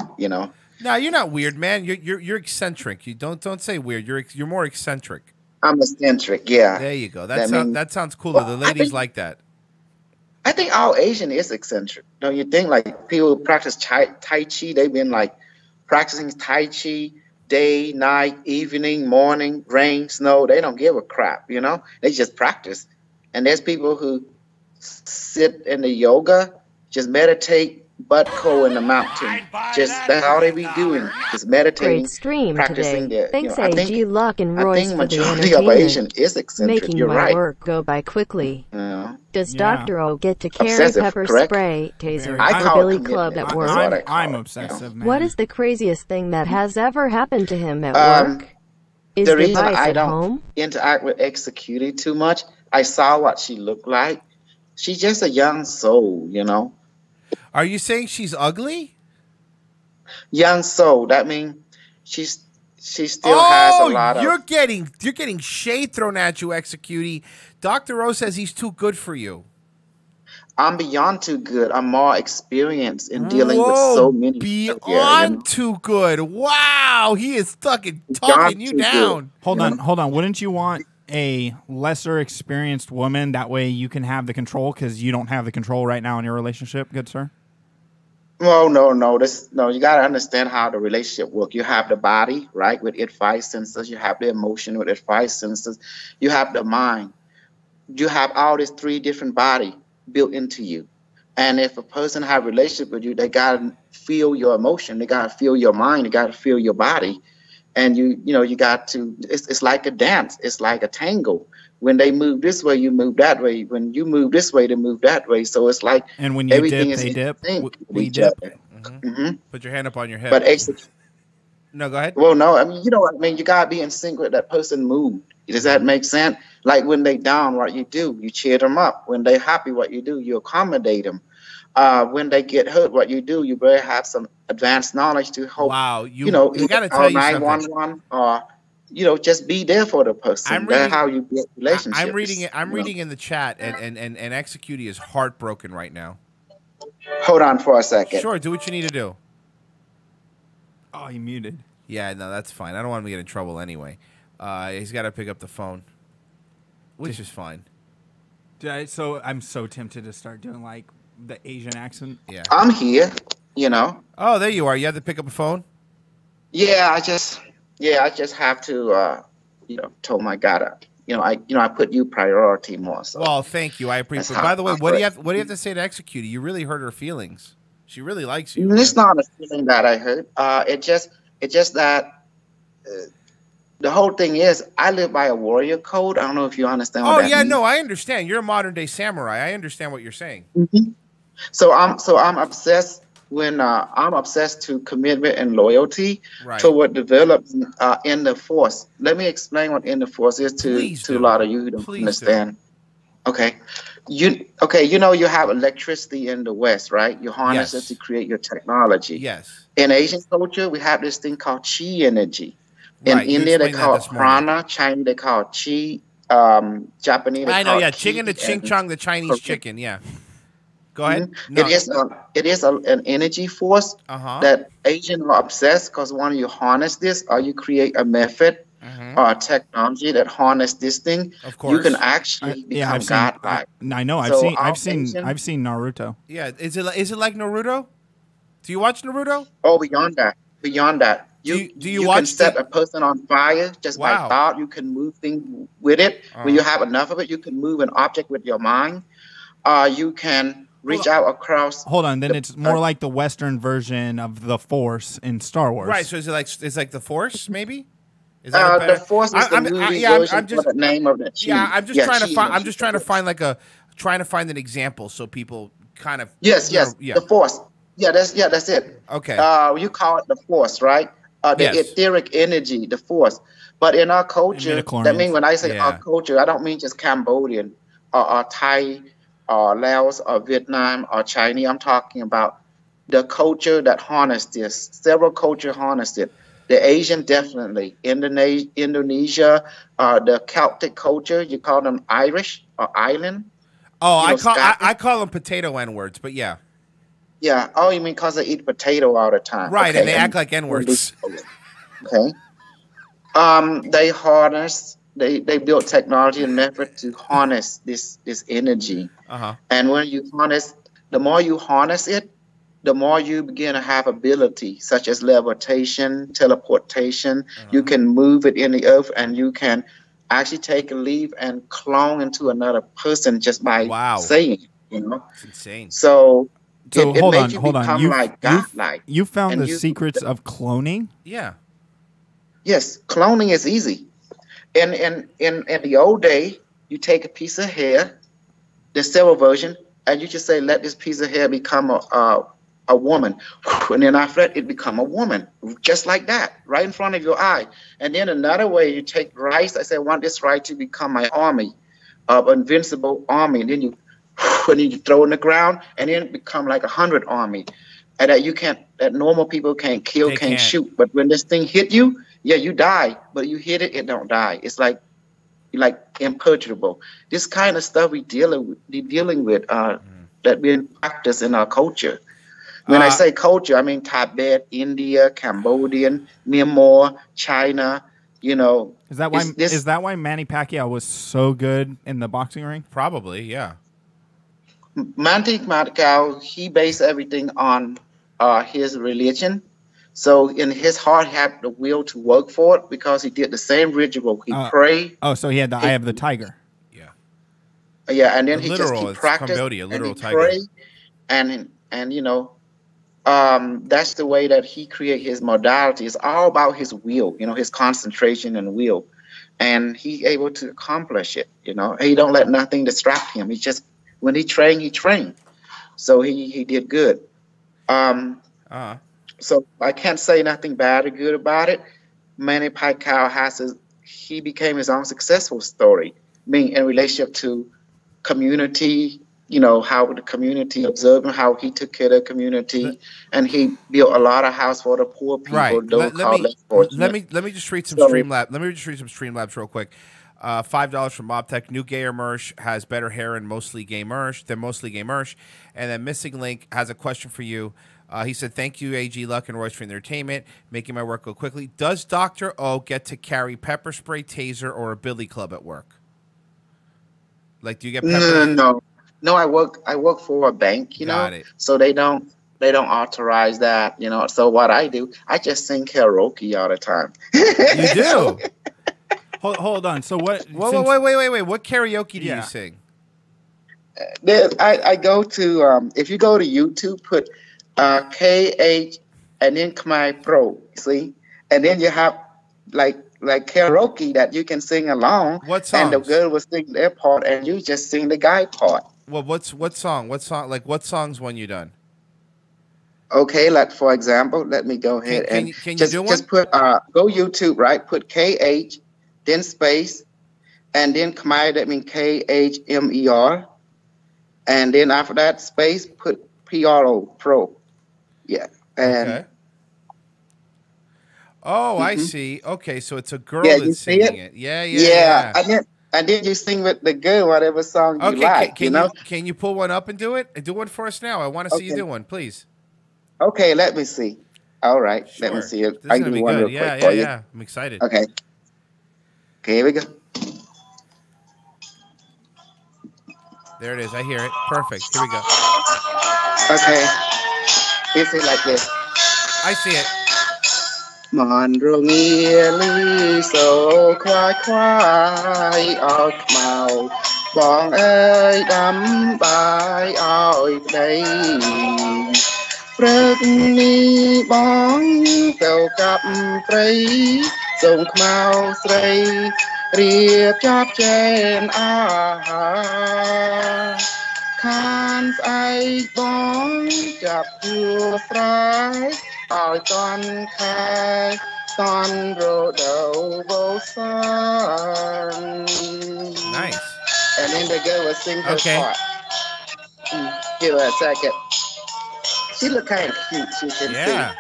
No, you're not weird, man. You're eccentric. You don't say weird. You're more eccentric. I'm eccentric, yeah. There you go. That sounds cooler. The ladies like that. I think all Asian is eccentric. Don't you think? Like people who practice Tai Chi, they've been like practicing Tai Chi day, night, evening, morning, rain, snow. They don't give a crap, They just practice. And there's people who sit in the yoga, just meditate, butt cold in the mountain. Just that's all they be doing. Just meditating, Great stream practicing today. Thanks, AG Lock and I Royce think for the majority of Asian entertainment. is eccentric. Making You're my right. work go by quickly. Does Yeah. Dr. O get to carry Obsessive, pepper correct? spray, taser, I or call billy it club at commitment. work? That's what I call I'm it, obsessive, man. What is the craziest thing that has ever happened to him at work? Is The the reason device I at don't home? interact with executive too much, I saw what she looked like. She's just a young soul, Are you saying she's ugly? Young soul. That means she still has a lot of. You're getting shade thrown at you, executive. Dr. O says he's too good for you. I'm beyond too good. I'm more experienced in dealing with so many. Beyond too good. Wow, he is talking you down. Hold on. Wouldn't you want a lesser experienced woman? That way you can have the control because you don't have the control right now in your relationship, good sir? Well, no. You got to understand how the relationship works. You have the body, right, with its 5 senses. You have the emotion with its 5 senses. You have the mind. You have all these 3 different bodies built into you. And if a person have a relationship with you, they got to feel your emotion. They got to feel your mind. They got to feel your body. And you got to, it's like a dance. It's like a tango. When they move this way, you move that way. When you move this way, they move that way. So it's like and when you everything dip, is they dip. We dip. Put your hand up on your hip. But no, go ahead. Well, no, you know what I mean. You gotta be in sync with that person move. Does that make sense? Like when they down, what you do, you cheer them up. When they happy, what you do, you accommodate them. When they get hurt, what you do, you better have some advanced knowledge to hope. Wow, you gotta tell you something. 911 or just be there for the person. That's how you get relationships. I'm reading in the chat, and executive is heartbroken right now. Hold on for a second. Sure, do what you need to do. Oh, you muted. Yeah, no, that's fine. I don't want him to get in trouble anyway. He's got to pick up the phone, which is fine. So I'm so tempted to start doing like the Asian accent. Yeah, I'm here. Oh, there you are. You have to pick up a phone. Yeah, I just have to. Told my God. I put you priority more. So. Well, thank you. I appreciate it. By the way, what do you have to say to execute? You really hurt her feelings. She really likes you. It's not a feeling that I hurt. It's just that the whole thing is, I live by a warrior code. I don't know if you understand what that means. No, I understand. You're a modern day samurai. I understand what you're saying. So I'm obsessed I'm obsessed to commitment and loyalty toward development in the force. Let me explain what in the force is to a lot of you who don't understand. Okay. You know you have electricity in the West, right? You harness it to create your technology. Yes. In Asian culture, we have this thing called chi energy. In India, they call it prana. China, they call it chi. Japanese, they call it chicken to ching chong, the Chinese chicken. Yeah. Go ahead. No. It is an energy force that Asians are obsessed because when you harness this or you create a method or a technology that harness this thing, of course, you can actually become godlike. I know. I've seen Naruto. Yeah. Is it like Naruto? Do you watch Naruto? Oh, beyond that. You can set a person on fire just by thought. You can move things with it. When you have enough of it, you can move an object with your mind. You can reach out across. Hold on, then it's more like the Western version of the Force in Star Wars. Right. So is it like the Force? Maybe. Is that the Force is the movie version of the name of the. I'm just trying to find. I'm just trying to find an example so people kind of. Yes. The Force. That's it. Okay. You call it the Force, right? The etheric energy, the Force. But in our culture, that means when I say our culture, I don't mean just Cambodian or Thai or Laos or Vietnam or Chinese. I'm talking about the culture that harnessed this. Several cultures harnessed it. The Asian, definitely. Indonesia, the Celtic culture, you call them Irish or Island. Oh, I call them potato N-words, but yeah. Yeah. Oh, you mean because they eat potato all the time. Right, and they act like N-words. Okay. They harness, they built technology and method to harness this energy. And when you harness, the more you harness it, the more you begin to have ability, such as levitation, teleportation. You can move it in the earth, and you can actually take a leaf and clone into another person just by saying it, you know? It's insane. So hold on. You found and the secrets of cloning? Yeah. Yes, cloning is easy. In the old day, you take a piece of hair, the several version, and you just say, let this piece of hair become a woman. And then after that, it become a woman, just like that, right in front of your eye. And then another way, you take rice. I say, I want this rice to become my army, invincible army. And then you throw it in the ground, and then it become like 100 army. And that normal people can't kill, can't shoot. But when this thing hit you, you die. But you hit it, it don't die. It's like imperturbable. This kind of stuff we dealing with that we practice in our culture. When I say culture, I mean Tibet, India, Cambodian, Myanmar, China. You know, is that why Manny Pacquiao was so good in the boxing ring? Probably, yeah. Manny Pacquiao, he based everything on his religion. So in his heart, he had the will to work for it because he did the same ritual. He prayed. Oh, so he had the eye of the tiger. Yeah, and then he just keep practice Cambodia, literal tiger. Pray, and you know, that's the way that he create his modality. It's all about his will, you know, his concentration and will, and he able to accomplish it. You know, he don't let nothing distract him. He just when he trained. So he did good. So I can't say nothing bad or good about it. Manny Pacquiao he became his own successful story. I mean, in relationship to community, you know, how the community observed him, how he took care of the community, and he built a lot of house for the poor people. Right. Let me just read some Streamlabs. Let me just read some Streamlabs real quick. $5 from MobTech. New Gayer Mersh has better hair and mostly gay merch than mostly gay merch. And then Missing Link has a question for you. He said, thank you, AG Luck and Royce, for the entertainment, making my work go quickly. Does Dr. O get to carry pepper spray, taser, or a billy club at work? Like, do you get pepper? No, I work for a bank, you know, so they don't authorize that, you know. So what I do, I just sing karaoke all the time. You do? Hold on. So what? Wait. What karaoke do you sing? I go to if you go to YouTube, put KH and then Khmer Pro, see, and then you have like like karaoke that you can sing along. What songs? And the girl will sing their part, and you just sing the guy part. Well, what song? Like what songs when you done? Okay, like for example, let me go ahead Can and you just do just put go YouTube, right? Put KH, then space, and then Khmer. That means KHMER, and then after that space, put pro. Yeah, and. Okay. Oh, I see. Okay, so it's a girl Yeah, you that's see singing it? it. Yeah. And then you sing with the girl whatever song you Okay, like. can you pull one up and do it? Do one for us now. I want to see you Okay. do one, please. Okay, let me see. All right, let me Sure. see it. This is I gonna can be do one good. real Yeah, quick for you. yeah. I'm excited. Okay. Okay, here we go. There it is. I hear it. Perfect. Here we go. Okay. It's it like this. I see it. มอนโรงเรียนลีโซควายควายออกเมาบองเอ้ยดำบายอ้อยใจព្រឹកនេះបងទៅกับព្រៃសូមខ្មៅស្រីរៀបចាប់ចែនអាហារខានស្អែកបងចាប់គួស្រែក Nice. And then the girl will sing her part. Give her a second. She look kind of cute. She can sing.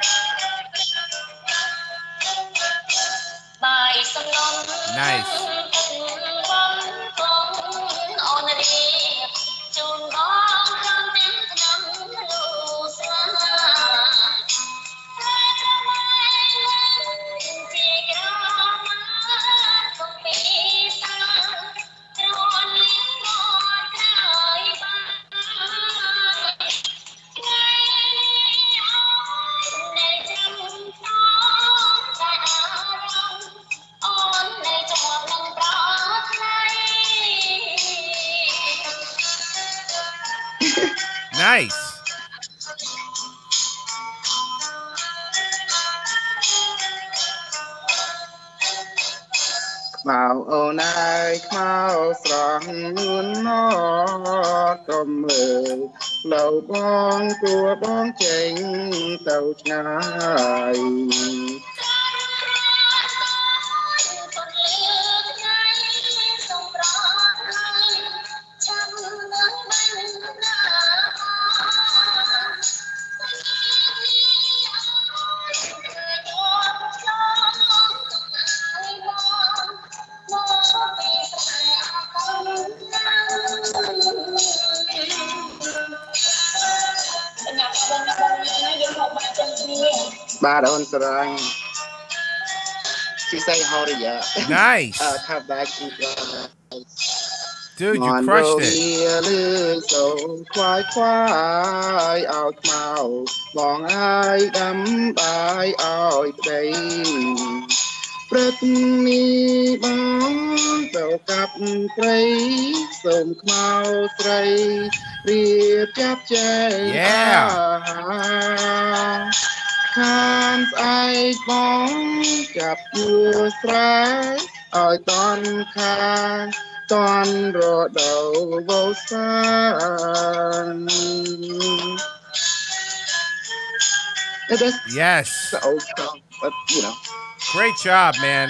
Nice. Nice. Màu ô nai màu sòng luôn nó tôm lừ lầu bong của bong chênh tàu nhai Ba đồn sarang. She say howdy, yeah. Nice. Come back. Dude, you crushed it. ควายควายเอาเมามองอายดำบายอ้อยใจព្រឹកនេះបងទៅกับព្រៃសូមខ្មៅស្រីរៀបចាប់ចែងខានស្អែកបងចាប់យួរស្រែឲ្យតន់ខាន Yes. The old song, but you know. Great job, man.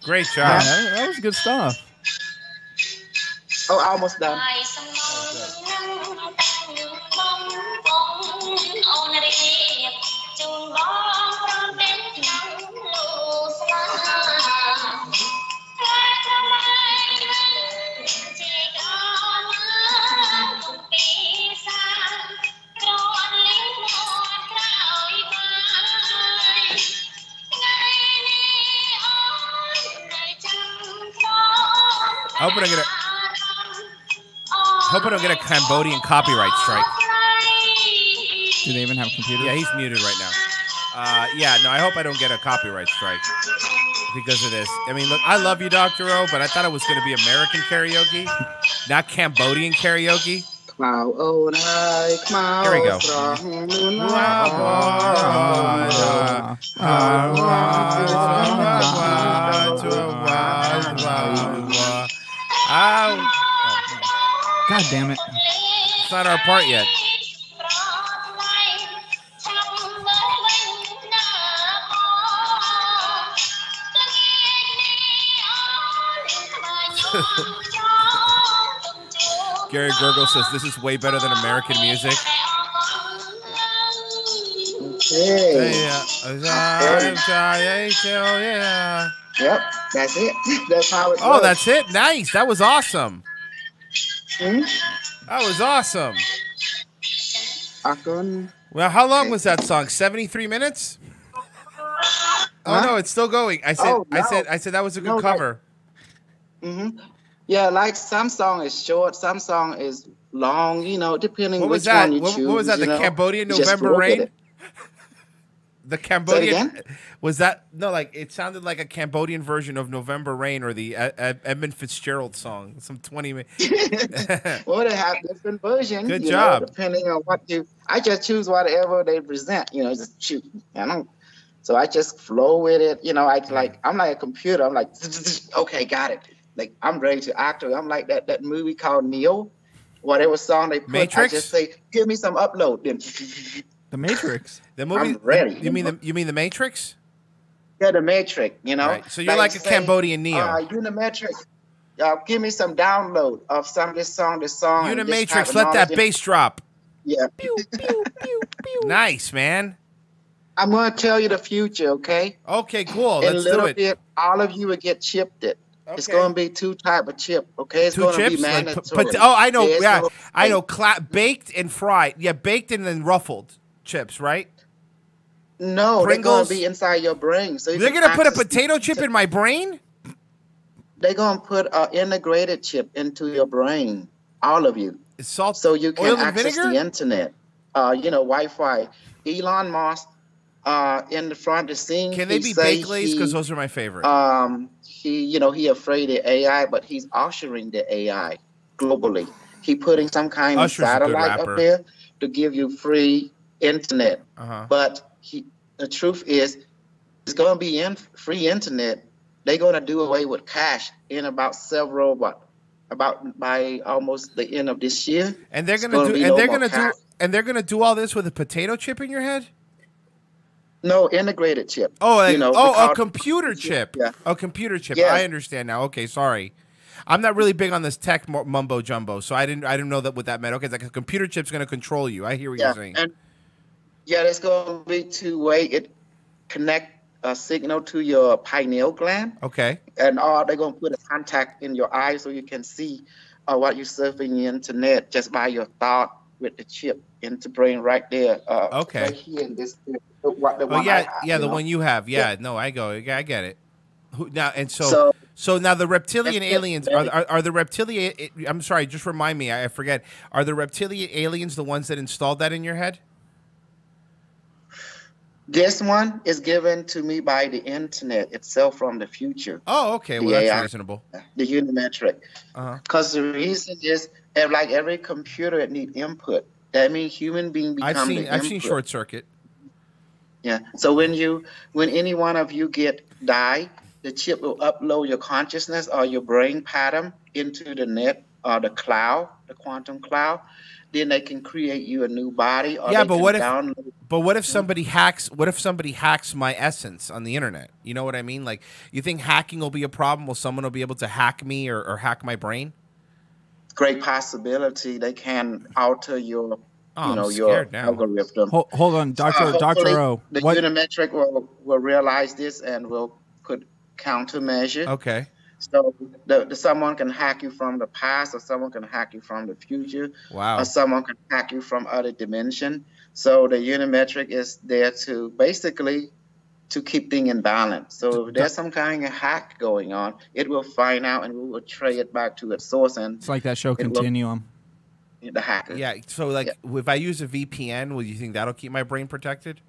Great job. Yeah, that was good stuff. Oh, almost done. I hope I don't get a Cambodian copyright strike. Do they even have computers? Yeah, he's muted right now. Yeah, no, I hope I don't get a copyright strike because of this. I mean, look, I love you, Dr. O, but I thought it was going to be American karaoke, not Cambodian karaoke. Cloud, oh, Here we go. God damn it. It's not our part yet. Gary Gurgle says this is way better than American music. Okay. Yeah. Yep, that's it. That's how it Oh, goes. that's it. Nice. That was awesome. Hmm? That was awesome. Akon. Well, how long was that song? 73 minutes? Oh no, it's still going. I said, Oh, no. I said that was a good cover. Yeah, like some song is short, some song is long. You know, depending What was which that? one you choose. What was that? you The know. Cambodian You just November look at Rain? it. The Say it Cambodian again? was that? No, like it sounded like a Cambodian version of November Rain or the Edmund Fitzgerald song. Some 20 minutes. Well, they have different versions. Good you job. Know, depending on what you, I just choose whatever they present. You know, just shoot. I don't. So I just flow with it. You know, I'm like a computer. I'm like, okay, got it. Like I'm ready to act. I'm like that movie called Neo. Whatever song they put, Matrix? I just say, give me some upload. Then The Matrix. The movie. I'm ready. You mean the Matrix? Yeah, the Matrix. You know. Right. So you're like a Cambodian Neo. Unimatrix. Give me some download of this song. Unimatrix. Let that bass drop. Yeah. Nice, man. I'm going to tell you the future, okay? Okay, cool. In Let's a little do it. bit, all of you will get chipped it. It's going to be 2 type of chip, okay? It's 2 going to chips? be Like, mandatory. I know. it's Yeah, gonna- I know. Baked and fried. Yeah, baked and then ruffled chips, right? No, they're going Pringles? to be inside your brain. So you They're can gonna put a access potato chip in my brain? They're going to put an integrated chip into your brain, all of you. It's salt, so you can oil and access vinegar? the internet. Wi-Fi. Elon Musk, in the front of the scene. Can they be baked lays? Because those are my favorite. He afraid of AI, but he's ushering the AI globally. He putting some kind Usher's a of good satellite rapper. up there to give you free internet. Uh-huh. But the truth is, it's going to be free internet. They're going to do away with cash in about by almost the end of this year. And they're It's gonna do. be And no they're more gonna cash. do. And they're gonna do all this with a potato chip in your head. No, integrated chip. Oh, like, a because- computer chip. Yeah. A computer chip. Yeah. I understand now. Okay, sorry. I'm not really big on this tech mumbo jumbo, so I didn't know what that meant. Okay, it's like a computer chip's going to control you. I hear what you're saying. And there's going to be 2-way. It connect a signal to your pineal gland, Okay. and they're going to put a contact in your eye so you can see what you're surfing the internet just by your thought with the chip into brain right there. Okay. Right here in this. The one I yeah, have, the know? one you have. Yeah, no, I get it. Now and so now the reptilian aliens are the reptilian. I'm sorry, just remind me. I forget. Are the reptilian aliens the ones that installed that in your head? This one is given to me by the internet itself from the future. Oh, okay. Well, The that's AI, reasonable. The Unimetric. Uh-huh. Because the reason is, like every computer, it needs input. That means human being become I've the seen input. Short Circuit. Yeah. So when any one of you die, the chip will upload your consciousness or your brain pattern into the net or the cloud, the quantum cloud. Then they can create you a new body. Or Yeah, they but can what if? download. But what if somebody hacks? What if somebody hacks my essence on the internet? You know what I mean? Like, you think hacking will be a problem? Will someone be able to hack me or hack my brain? Great possibility. They can alter your, I'm your scared now. algorithm. Hold on, Dr. Hopefully O. The What? Unimetric will realize this and will put countermeasure. Okay. So someone can hack you from the past, or someone can hack you from the future, Wow. or someone can hack you from other dimension. So the Unimetric is there to basically to keep things in balance. So if there's some kind of hack going on, it will find out and we will trace it back to its source. And It's like that show it will- Continuum. the hacker. Yeah. So like, if I use a VPN, will you think that'll keep my brain protected?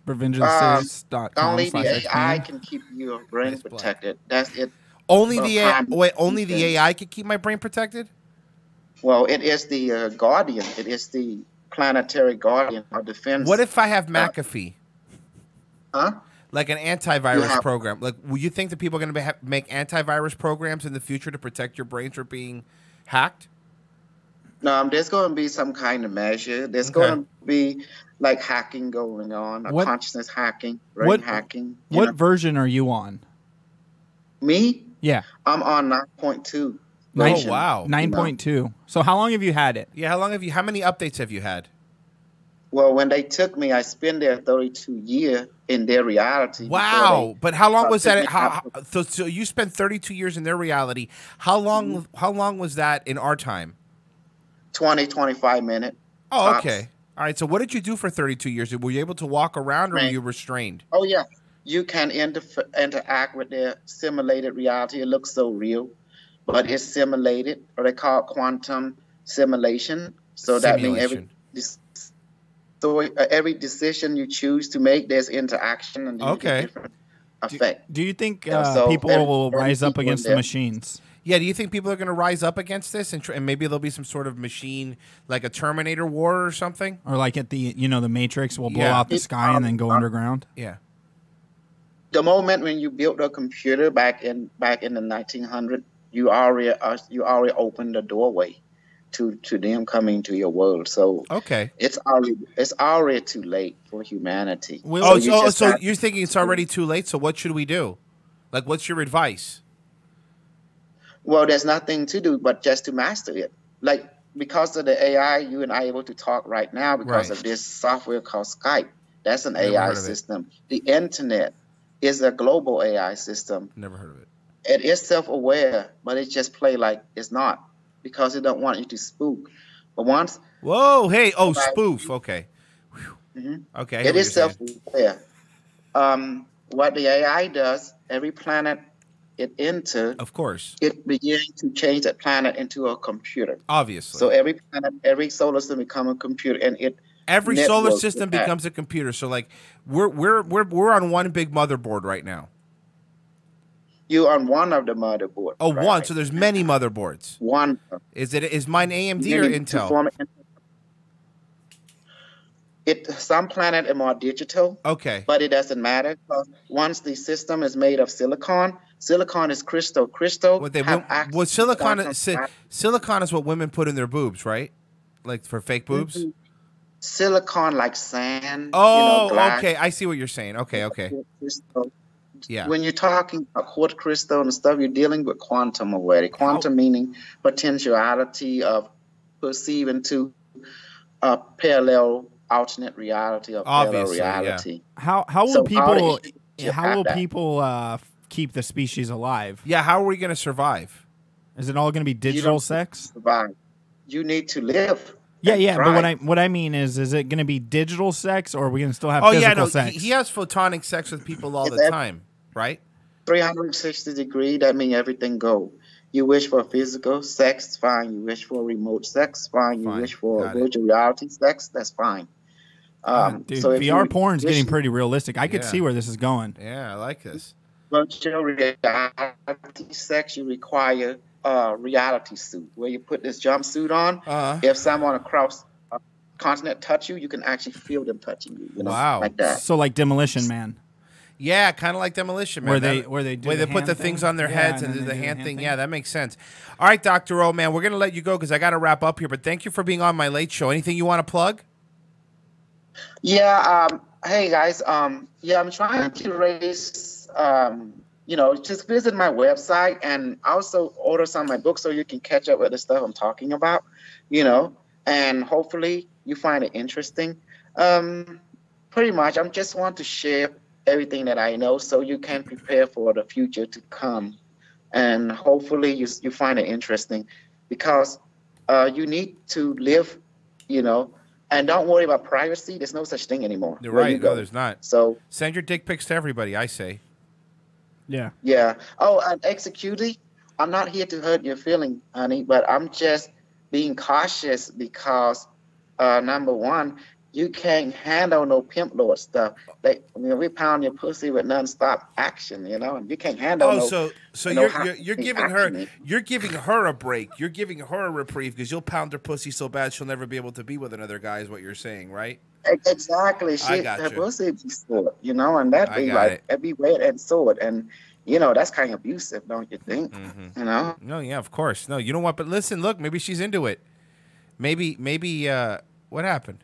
Only the AI can keep your brain protected. That's it. Only Well, the AI, wait, only the AI can keep my brain protected? Well, it is the guardian. It is the planetary guardian or defense. What if I have McAfee? Huh? Like an antivirus program. Like, will you think that people are going to make antivirus programs in the future to protect your brains from being hacked? No, there's going to be some kind of measure. There's going to be like hacking going on, consciousness hacking, brain hacking. What version are you on? Me? Yeah. I'm on 9.2. Oh, wow. 9.2. So how long have you had it? Yeah, how many updates have you had? Well, when they took me, I spent there 32 years in their reality. Wow. But how long was that? So you spent 32 years in their reality. How long was that in our time? 20, 25 minutes. Oh, tops. okay. All right. So what did you do for 32 years? Were you able to walk around or were you restrained? Oh, yeah. You can interact with their simulated reality. It looks so real, but it's simulated, or they call it quantum simulation. So that means every decision you choose to make, there's interaction and different effect. Do you think people will rise up against the machines? Yeah, do you think people are going to rise up against this and maybe there'll be some sort of machine, like a Terminator war or something? Or like at the, the Matrix will blow out the sky and then go underground? Yeah. The moment when you built a computer back in the 1900s, you already opened the doorway to them coming to your world. So it's already too late for humanity. So you're thinking it's already too late? So what should we do? Like, what's your advice? Well, there's nothing to do but just to master it. Like, because of the AI, you and I are able to talk right now because of this software called Skype. That's an AI system. The internet is a global AI system. Never heard of it. It is self-aware, but it just play like it's not because it don't want you to spook. But once... Whoa, hey, spoof. Okay. Okay. It is self-aware. What the AI does, every planet it enters, of course, it begins to change that planet into a computer. Obviously. So every planet, every solar system becomes a computer, and every solar system becomes a computer. So like we're on one big motherboard right now. You're on one of the motherboards. Oh, right? One. So there's many motherboards. One. Is mine AMD or Intel? Some planets are more digital. Okay. But it doesn't matter. Once the system is made of silicon is crystal. Silicon is what women put in their boobs, right? Like for fake boobs? Silicon like sand. Oh, okay. I see what you're saying. Okay. Crystal. Yeah. When you're talking about quartz crystal and stuff, you're dealing with quantum already. Quantum meaning potentiality of perceiving to a parallel alternate reality or parallel reality. Yeah. How will people keep the species alive? Yeah, how are we going to survive? Is it all going to be digital sex? Survive. You need to live. Yeah, but what I mean is it going to be digital sex, or are we going to still have physical sex? He has photonic sex with people all the time, right? 360 degrees, that means everything go. You wish for physical sex, fine. You wish for remote sex, fine. You wish for virtual reality sex, that's fine. Dude, so VR porn's getting pretty realistic. I could see where this is going. Yeah, I like this. Virtual reality sex, you require a reality suit where you put this jumpsuit on. If someone across a continent touch you, you can actually feel them touching you. Wow. Like that. So like Demolition Man. Yeah, kind of like Demolition Man. Where they put the things on their heads and do the hand thing. Yeah, that makes sense. All right, Dr. O, man, we're going to let you go because I got to wrap up here. But thank you for being on my late show. Anything you want to plug? Yeah. Hey, guys. Yeah, I'm trying to raise, just visit my website and also order some of my books so you can catch up with the stuff I'm talking about, and hopefully you find it interesting. Pretty much, I just want to share everything that I know so you can prepare for the future to come. And hopefully you find it interesting because you need to live, and don't worry about privacy. There's no such thing anymore. You're right. No, there's not. So send your dick pics to everybody, I say. Yeah. Yeah. Oh, and executing, I'm not here to hurt your feeling, honey, but I'm just being cautious because, number one, you can't handle no pimp lord stuff. We pound your pussy with nonstop action, and you can't handle no. So you're giving her a break. You're giving her a reprieve because you'll pound her pussy so bad she'll never be able to be with another guy. Is what you're saying, right? Exactly. Her pussy be sore, and that'd be wet and sore, and that's kind of abusive, don't you think? No, yeah, of course. No, you know what? But listen, look, maybe she's into it. Maybe. What happened?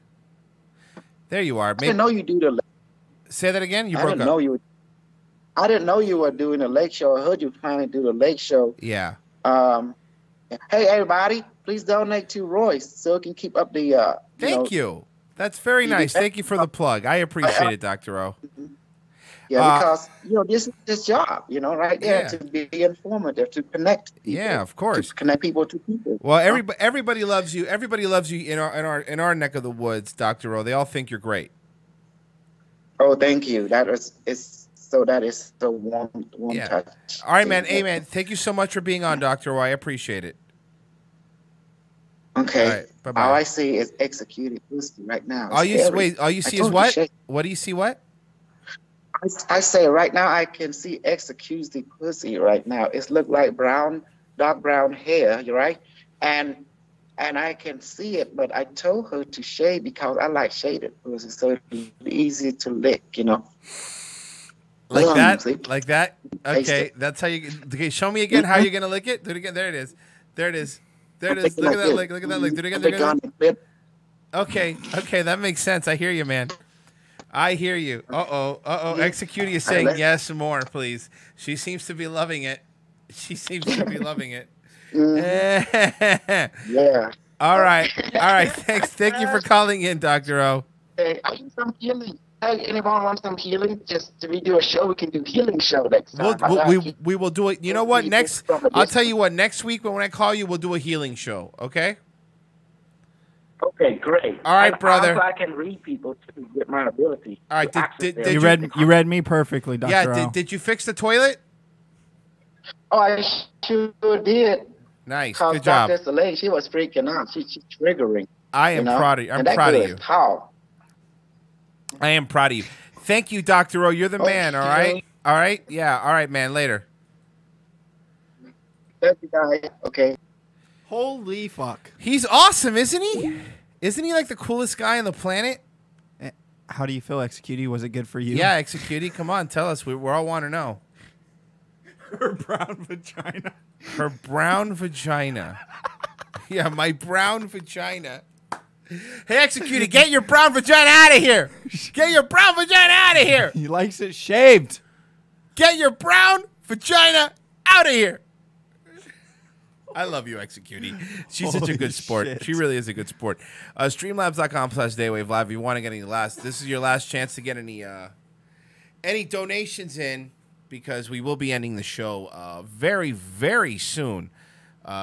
There you are. I didn't know you do the. Say that again. You broke up. I didn't know you were doing the lake show. I heard you planning to do the lake show. Yeah. Hey, everybody, please donate to Royce so it can keep up the. Thank you. That's very nice. Thank you for the plug. I appreciate it, Dr. O. Yeah, because this is his job, right there to be informative, to connect people. Yeah, of course. To connect people to people. Well, everybody loves you. Everybody loves you in our neck of the woods, Dr. O. They all think you're great. Oh, thank you. That is so warm touch. All right, man. Hey, man. Thank you so much for being on, Dr. O. I appreciate it. Okay. All right, bye-bye. All I see is executed pussy right now. All you see is what? What do you see? What? I say right now I can see executed pussy right now. It look like dark brown hair, you're right, and I can see it. But I told her to shade because I like shaded pussy, so it's easy to lick, Like that? Like that? Okay, that's how you. Okay, show me again how you're gonna lick it. Do it again. There it is. There it is. There it is. Look at that lick. Look at that lick. Do it again. Do it again. Okay, that makes sense. I hear you, man. I hear you. Executing is saying yes more, please. She seems to be loving it. Yeah. All right. Thanks. Thank you for calling in, Dr. O. Hey, I need some healing. Hey, anyone wants some healing? Just to redo a show, we can do healing show next time. We will do it. You know what? I'll tell you what. Next week when I call you, we'll do a healing show. Okay? Okay, great. All right, brother. I can read people too with my ability. All right. Did you read me perfectly, Dr. Yeah. O. Did you fix the toilet? Oh, I sure did. Nice. Good job. Dr. Soleil, she was freaking out. She's triggering. I am proud of you. I'm proud of you. I am proud of you. Thank you, Dr. O. You're the man. All right. All right. Yeah. All right, man. Later. Thank you, guys. Okay. Holy fuck. He's awesome, isn't he? Isn't he like the coolest guy on the planet? How do you feel, Executie? Was it good for you? Yeah, Executie. Come on, tell us. We all want to know. Her brown vagina. Her brown vagina. Yeah, my brown vagina. Hey, Executie, get your brown vagina out of here. Get your brown vagina out of here. He likes it shaved. Get your brown vagina out of here. I love you, Executie. She's such a good sport. Shit. She really is a good sport. Streamlabs.com/Daywave Live. If you want to get this is your last chance to get any donations in, because we will be ending the show very, very soon.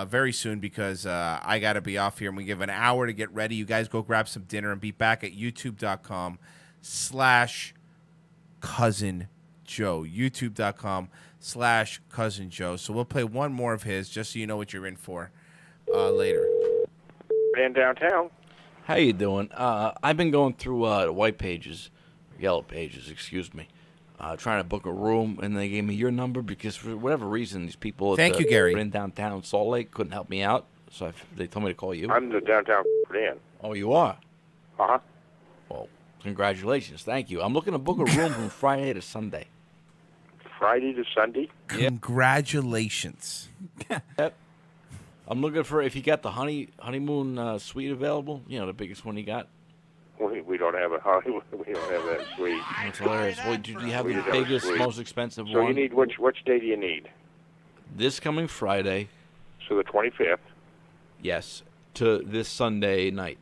Very soon, because I got to be off here, and we give an hour to get ready. You guys go grab some dinner and be back at youtube.com/Cousin Joe. youtube.com/Cousin Joe. So we'll play one more of his, just so you know what you're in for later. Man downtown. How you doing? I've been going through the white pages, yellow pages, excuse me, trying to book a room, and they gave me your number because for whatever reason, these people Thank you, Gary. in downtown Salt Lake couldn't help me out, so they told me to call you. I'm the downtown man. Oh, you are? Uh-huh. Well, congratulations. Thank you. I'm looking to book a room from Friday to Sunday. Friday to Sunday? Congratulations. Yep. I'm looking for, if you got the honeymoon suite available, the biggest one you got. We don't have we don't have that suite. That's hilarious. Well, do you have the biggest, most expensive one? So you need which day do you need? This coming Friday. So the 25th. Yes, to this Sunday night.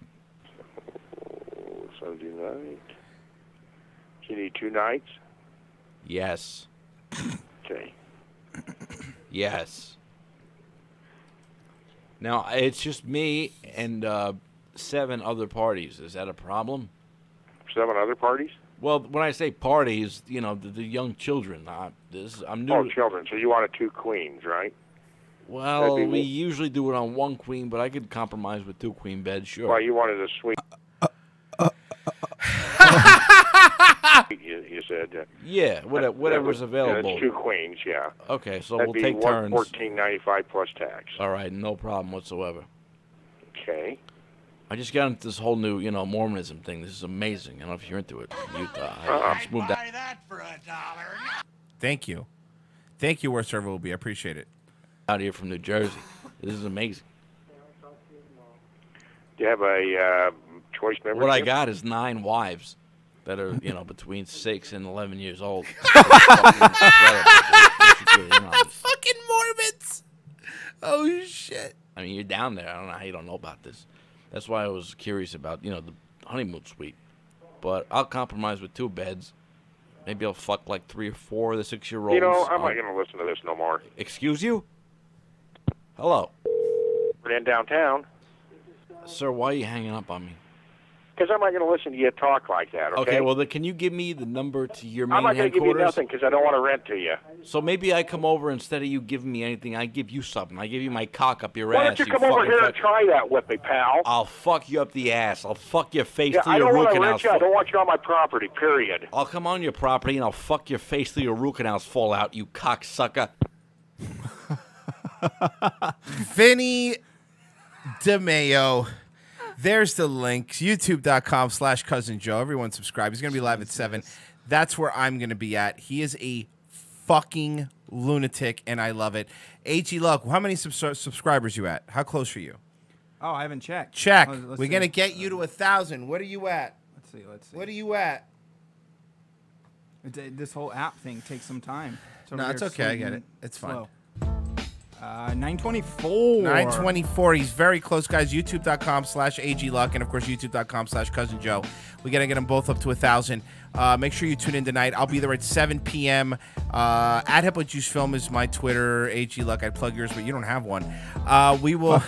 Sunday night. So you need 2 nights. Yes. Okay. Yes. Now it's just me and 7 other parties. Is that a problem? 7 other parties? Well, when I say parties, the young children. I'm new. Oh, children. So you wanted 2 queens, right? Well, we usually do it on 1 queen, but I could compromise with 2 queen beds, sure. Well, you wanted a suite. You said. Yeah, whatever's available. That's 2 queens, yeah. Okay, so That'd we'll take turns. $14.95 plus tax. All right, no problem whatsoever. Okay. I just got into this whole new, Mormonism thing. This is amazing. I don't know if you're into it in Utah. I just moved out. Thank you. Thank you, where server will be. I appreciate it. Out here from New Jersey. This is amazing. Do you have a choice membership? What I got is 9 wives that are, between 6 and 11 years old. Fucking Mormons. Oh, shit. I mean, you're down there. I don't know how you don't know about this. That's why I was curious about, the honeymoon suite. But I'll compromise with 2 beds. Maybe I'll fuck like 3 or 4 of the 6-year-olds. I'm not going to listen to this no more. Excuse you? Hello. We're in downtown. Sir, why are you hanging up on me? Because I'm not going to listen to you talk like that, okay? Okay, well, then can you give me the number to your main I'm not going to give you nothing because I don't want to rent to you. So maybe I come over instead of you giving me anything, I give you something. I give you my cock up your Why ass. don't you come over here and try that with me, pal? I'll fuck you up the ass. I'll fuck your face till I your don't root want to canals rent you. I don't want you on my property, period. I'll come on your property and I'll fuck your face till your root canals fall out, you cocksucker. Vinny DeMayo. There's the link. YouTube.com/Cousin Joe. Everyone subscribe. He's going to be live at 7. That's where I'm going to be at. He is a fucking lunatic, and I love it. AG Luck, how many subscribers you at? How close are you? Oh, I haven't checked. Check. Let's We're see. going to get you to 1,000. What are you at? Let's see. What are you at? This whole app thing takes some time. No, it's okay. I get it. It's fine. Slow. 924. 924. He's very close, guys. YouTube.com/AGLuck and, of course, YouTube.com/Cousin Joe. We got to get them both up to 1,000. Make sure you tune in tonight. I'll be there at 7 p.m. At Hippo Juice Film is my Twitter. AG Luck. I'd plug yours, but you don't have one. We will.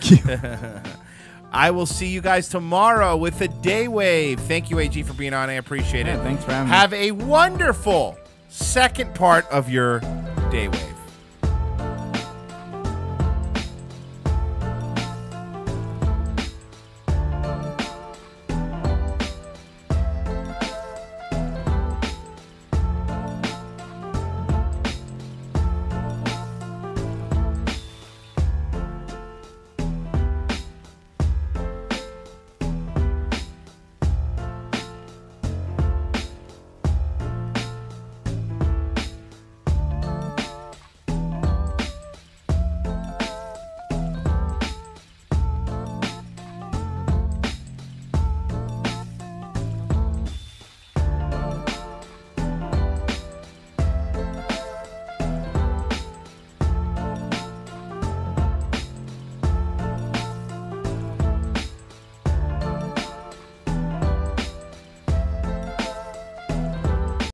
I will see you guys tomorrow with the Day Wave. Thank you, AG, for being on. I appreciate it. Thanks for having me. Have a wonderful second part of your Day Wave.